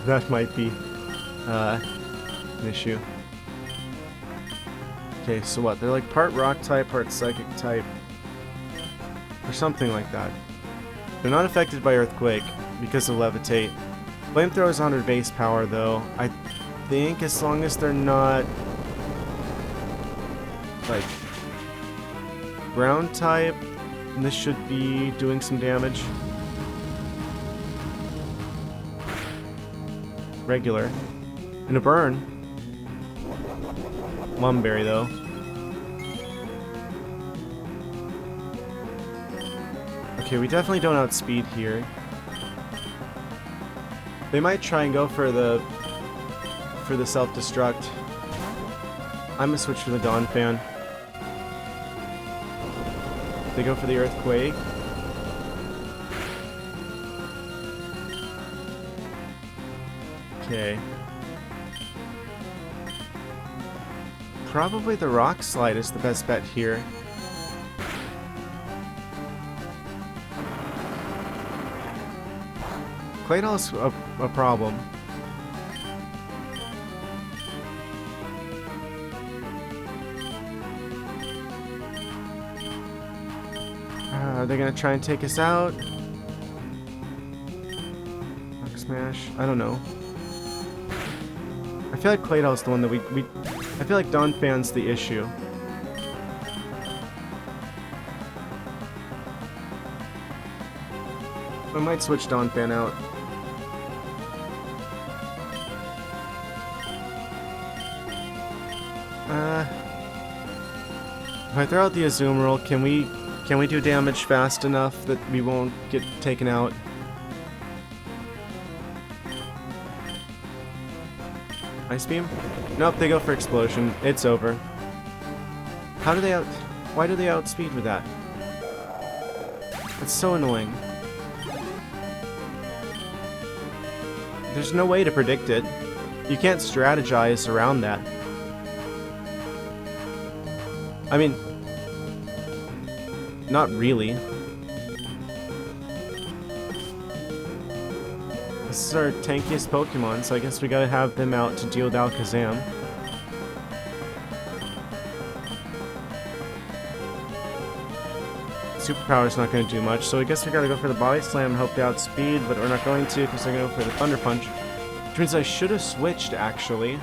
That might be an issue. Okay, so what? They're like part rock type, part psychic type. Or something like that. They're not affected by Earthquake because of Levitate. Flamethrower is 100 base power though. I think as long as they're not like ground type, this should be doing some damage. Regular. And a burn. Mumberry though. Okay, we definitely don't outspeed here. They might try and go for the self-destruct. I'm gonna switch to the Dawn Fan. They go for the Earthquake. Okay. Probably the Rock Slide is the best bet here. Claydol's a problem. Are they gonna try and take us out? Rock Smash? I don't know. I feel like Claydol's the one that I feel like Dawn Fan's the issue. I might switch Dawn Fan out. If I throw out the Azumarill, can we do damage fast enough that we won't get taken out? Ice Beam? Nope, they go for Explosion. It's over. How do they why do they outspeed with that? It's so annoying. There's no way to predict it. You can't strategize around that. I mean, not really. This is our tankiest Pokemon, so I guess we gotta have them out to deal with Alakazam. Superpower's not gonna do much, so I guess we gotta go for the Body Slam and hope to outspeed, but we're not going to because they're gonna go for the Thunder Punch. Which means I should have switched, actually.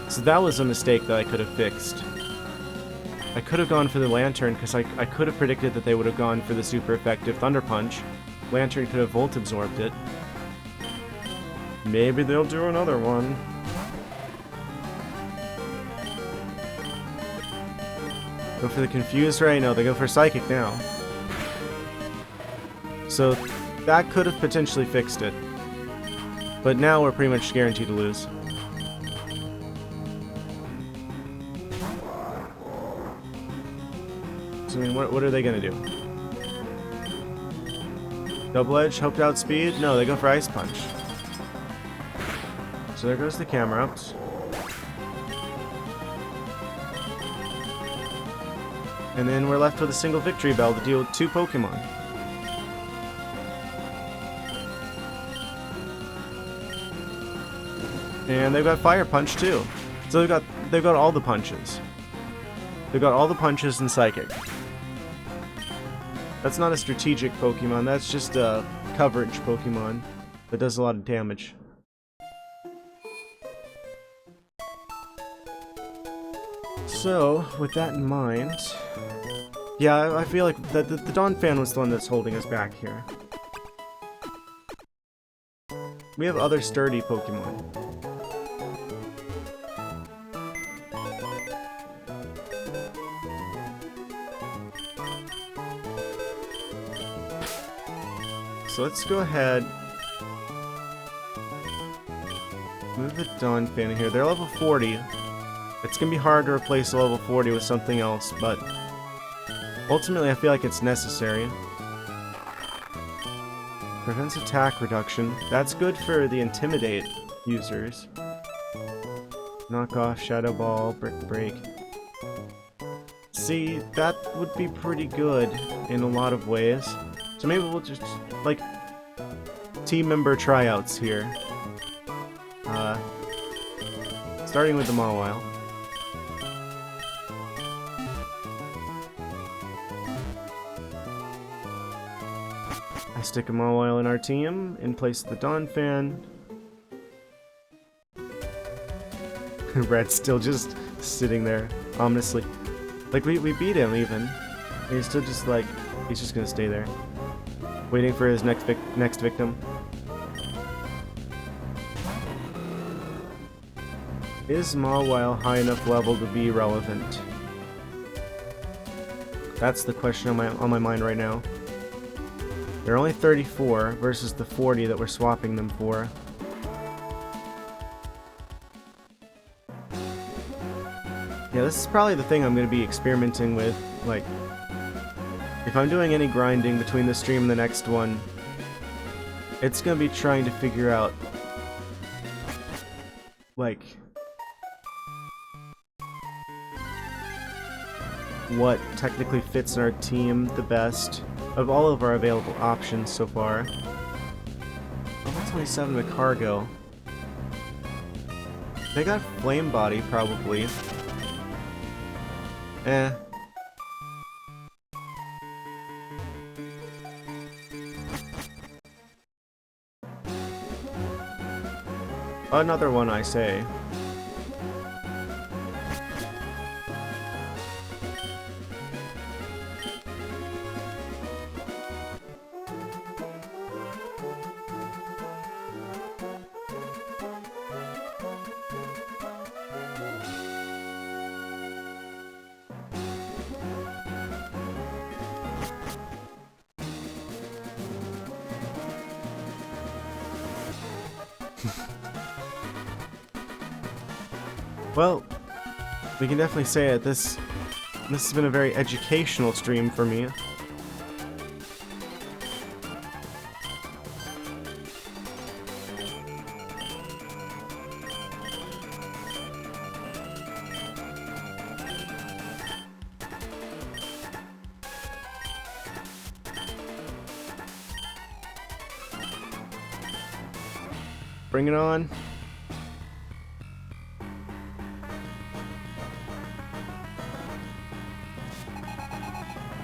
So that was a mistake that I could have fixed. I could have gone for the Lantern, because I could have predicted that they would have gone for the super effective Thunder Punch. Lantern could have Volt Absorbed it. Maybe they'll do another one. Go for the Confused Ray? No, they go for Psychic now. So that could have potentially fixed it. But now we're pretty much guaranteed to lose. So, I mean, what are they gonna do? Double Edge, hope to outspeed? No, they go for Ice Punch. So there goes the camera ups. And then we're left with a single Victory Bell to deal with 2 Pokemon. And they've got Fire Punch too. So they've got all the punches. They've got all the punches and Psychic. That's not a strategic Pokemon, that's just a coverage Pokemon that does a lot of damage. So, with that in mind... Yeah, I feel like the Dawn Fan was the one that's holding us back here. We have other sturdy Pokemon. So let's go ahead. Move the Dawn Fan in here. They're level 40. It's gonna be hard to replace a level 40 with something else, but ultimately I feel like it's necessary. Prevents attack reduction. That's good for the Intimidate users. Knock off, Shadow Ball, Brick Break. See, that would be pretty good in a lot of ways. So maybe we'll just, like, team member tryouts here. Starting with the Mawile. I stick a Mawile in our team, in place of the Dawn Fan. Red's still just sitting there, ominously. Like, we beat him, even. And he's still just, like, he's just gonna stay there. Waiting for his next victim. Is Mawile high enough level to be relevant? That's the question on my mind right now. They're only 34 versus the 40 that we're swapping them for. Yeah, this is probably the thing I'm going to be experimenting with. Like, if I'm doing any grinding between this stream and the next one, it's going to be trying to figure out, like, what technically fits our team the best of all of our available options so far. Oh, that's only 7 with cargo. They got flame body, probably. Eh. Another one, I say. Well, we can definitely say it. This has been a very educational stream for me. Bring it on.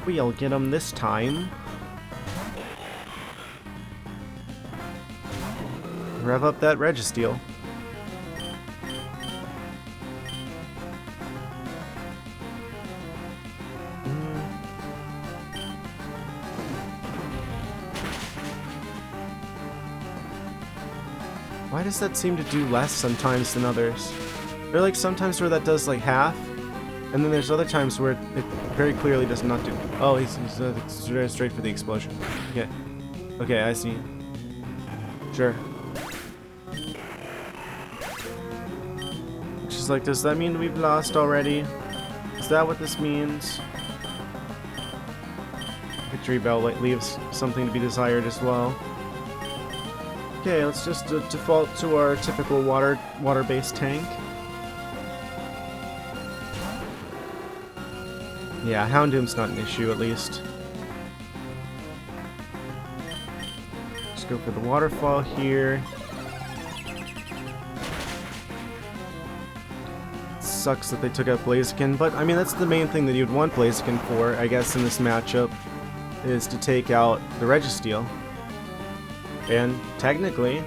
We'll get him this time. Rev up that Registeel. Why does that seem to do less sometimes than others? There are like sometimes where that does like half, and then there's other times where it very clearly does not do. Oh, he's straight for the explosion. Okay. Okay, I see. Sure. She's like, does that mean we've lost already? Is that what this means? Victory Bell leaves something to be desired as well. Okay, let's just default to our typical water-based tank. Yeah, Houndoom's not an issue, at least. Just go for the waterfall here. Sucks that they took out Blaziken, but I mean that's the main thing that you'd want Blaziken for, I guess, in this matchup, is to take out the Registeel. And technically,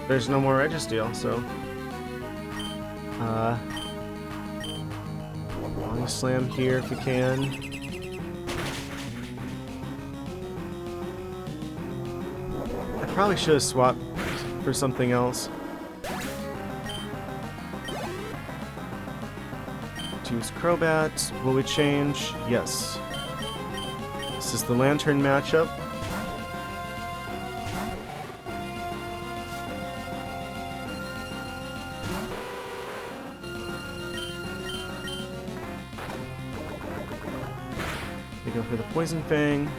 there's no more Registeel, so long slam here if we can. I probably should have swapped for something else. Use Crobat. Will we change? Yes. This is the Lantern matchup. We go for the Poison Fang.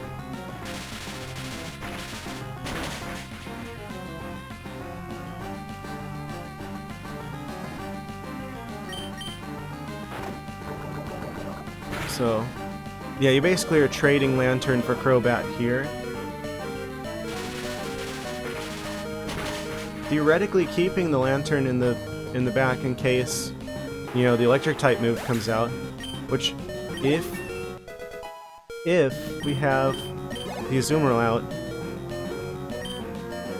So, yeah, you basically are trading Lantern for Crobat here. Theoretically, keeping the Lantern in the back in case, you know, the Electric type move comes out, which if we have the Azumarill out,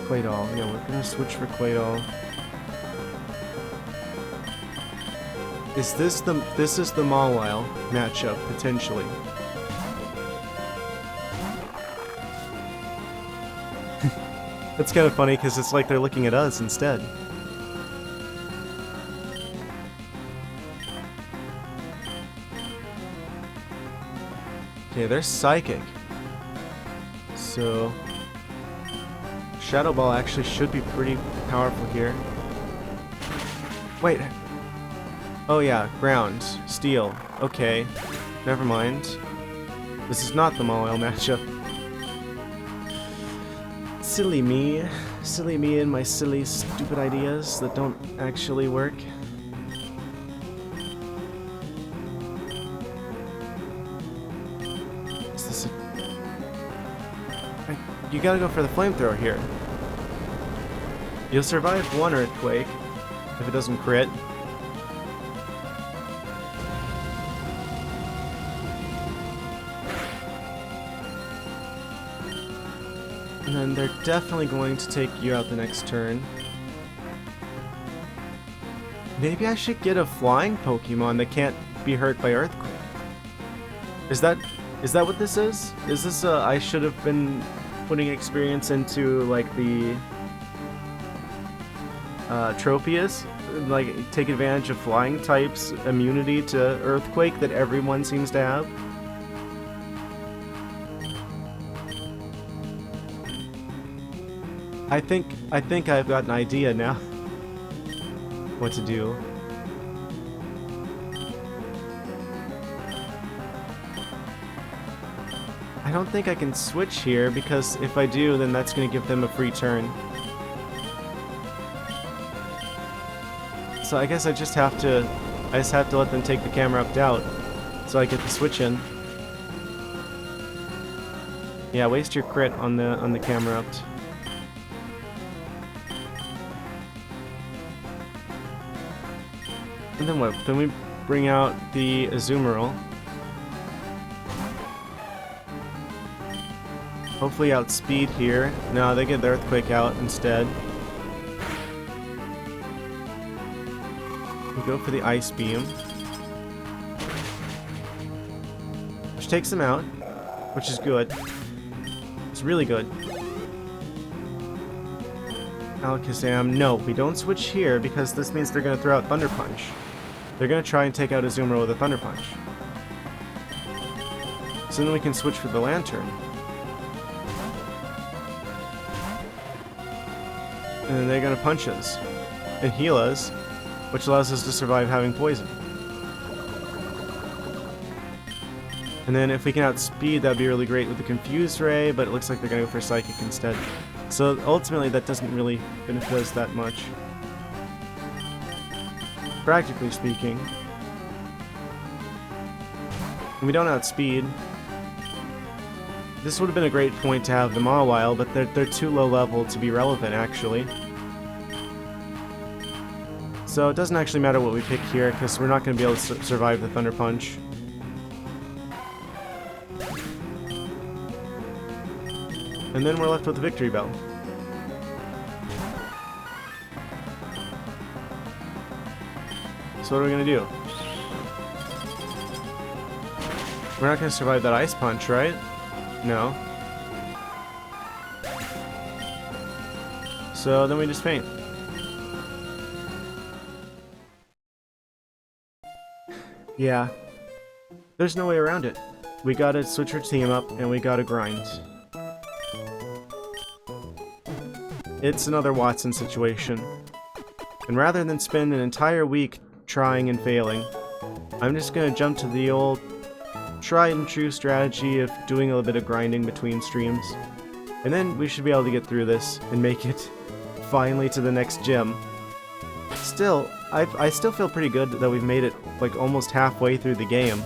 Claydol, yeah, we're gonna switch for Claydol. This is the Mawile matchup, potentially. That's kind of funny because it's like they're looking at us instead. Okay, they're Psychic. So Shadow Ball actually should be pretty powerful here. Wait. Oh yeah, ground. Steel. Okay. Never mind. This is not the Mawile matchup. Silly me. Silly me and my silly, stupid ideas that don't actually work. Is this a... You gotta go for the flamethrower here. You'll survive one Earthquake if it doesn't crit. And then they're definitely going to take you out the next turn. Maybe I should get a flying Pokemon that can't be hurt by Earthquake. Is that what this is? Is this I should have been putting experience into like the Tropius? Like take advantage of flying types immunity to Earthquake that everyone seems to have? I think I've got an idea now what to do. I don't think I can switch here because if I do, then that's going to give them a free turn. So I guess I just have to let them take the Camerupt out so I get the switch in. Yeah, waste your crit on the Camerupt. And then what? Then we bring out the Azumarill. Hopefully outspeed here. No, they get the Earthquake out instead. We go for the Ice Beam, which takes them out, which is good. It's really good. Alakazam. No, we don't switch here because this means they're going to throw out Thunder Punch. They're going to try and take out Azumarill with a Thunder Punch. So then we can switch for the Lantern. And then they're going to punch us and heal us, which allows us to survive having poison. And then if we can outspeed, that'd be really great with the Confused Ray, but it looks like they're going to go for Psychic instead. So ultimately that doesn't really benefit us that much, practically speaking. And we don't outspeed. This would have been a great point to have the Mawile, but they're too low level to be relevant actually. So it doesn't actually matter what we pick here, because we're not going to be able to survive the Thunder Punch. And then we're left with the Victory Bell. So what are we going to do? We're not going to survive that Ice Punch, right? No. So then we just faint. Yeah. There's no way around it. We gotta switch our team up and we gotta grind. It's another Watson situation. And rather than spend an entire week trying and failing, I'm just gonna jump to the old tried and true strategy of doing a little bit of grinding between streams. And then we should be able to get through this and make it finally to the next gym. Still, I still feel pretty good that we've made it like almost halfway through the game.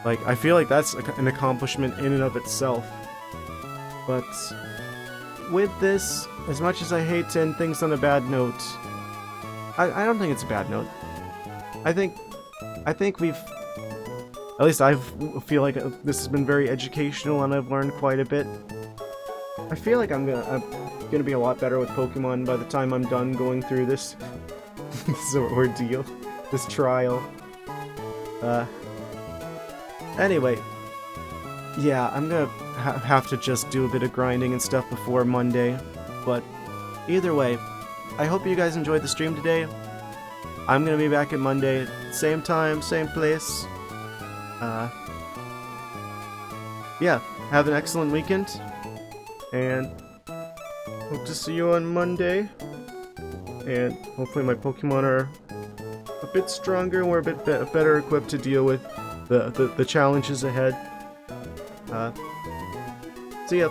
Like, I feel like that's an accomplishment in and of itself. But with this, as much as I hate to end things on a bad note, I don't think it's a bad note. I think we've, at least I feel like this has been very educational and I've learned quite a bit. I feel like I'm gonna be a lot better with Pokemon by the time I'm done going through this ordeal, this trial. Anyway, yeah, I'm gonna have to just do a bit of grinding and stuff before Monday, but either way, I hope you guys enjoyed the stream today. I'm gonna be back at Monday, same time, same place. Yeah, have an excellent weekend, and hope to see you on Monday. And hopefully my Pokemon are a bit stronger and we're a bit better equipped to deal with the challenges ahead. See ya.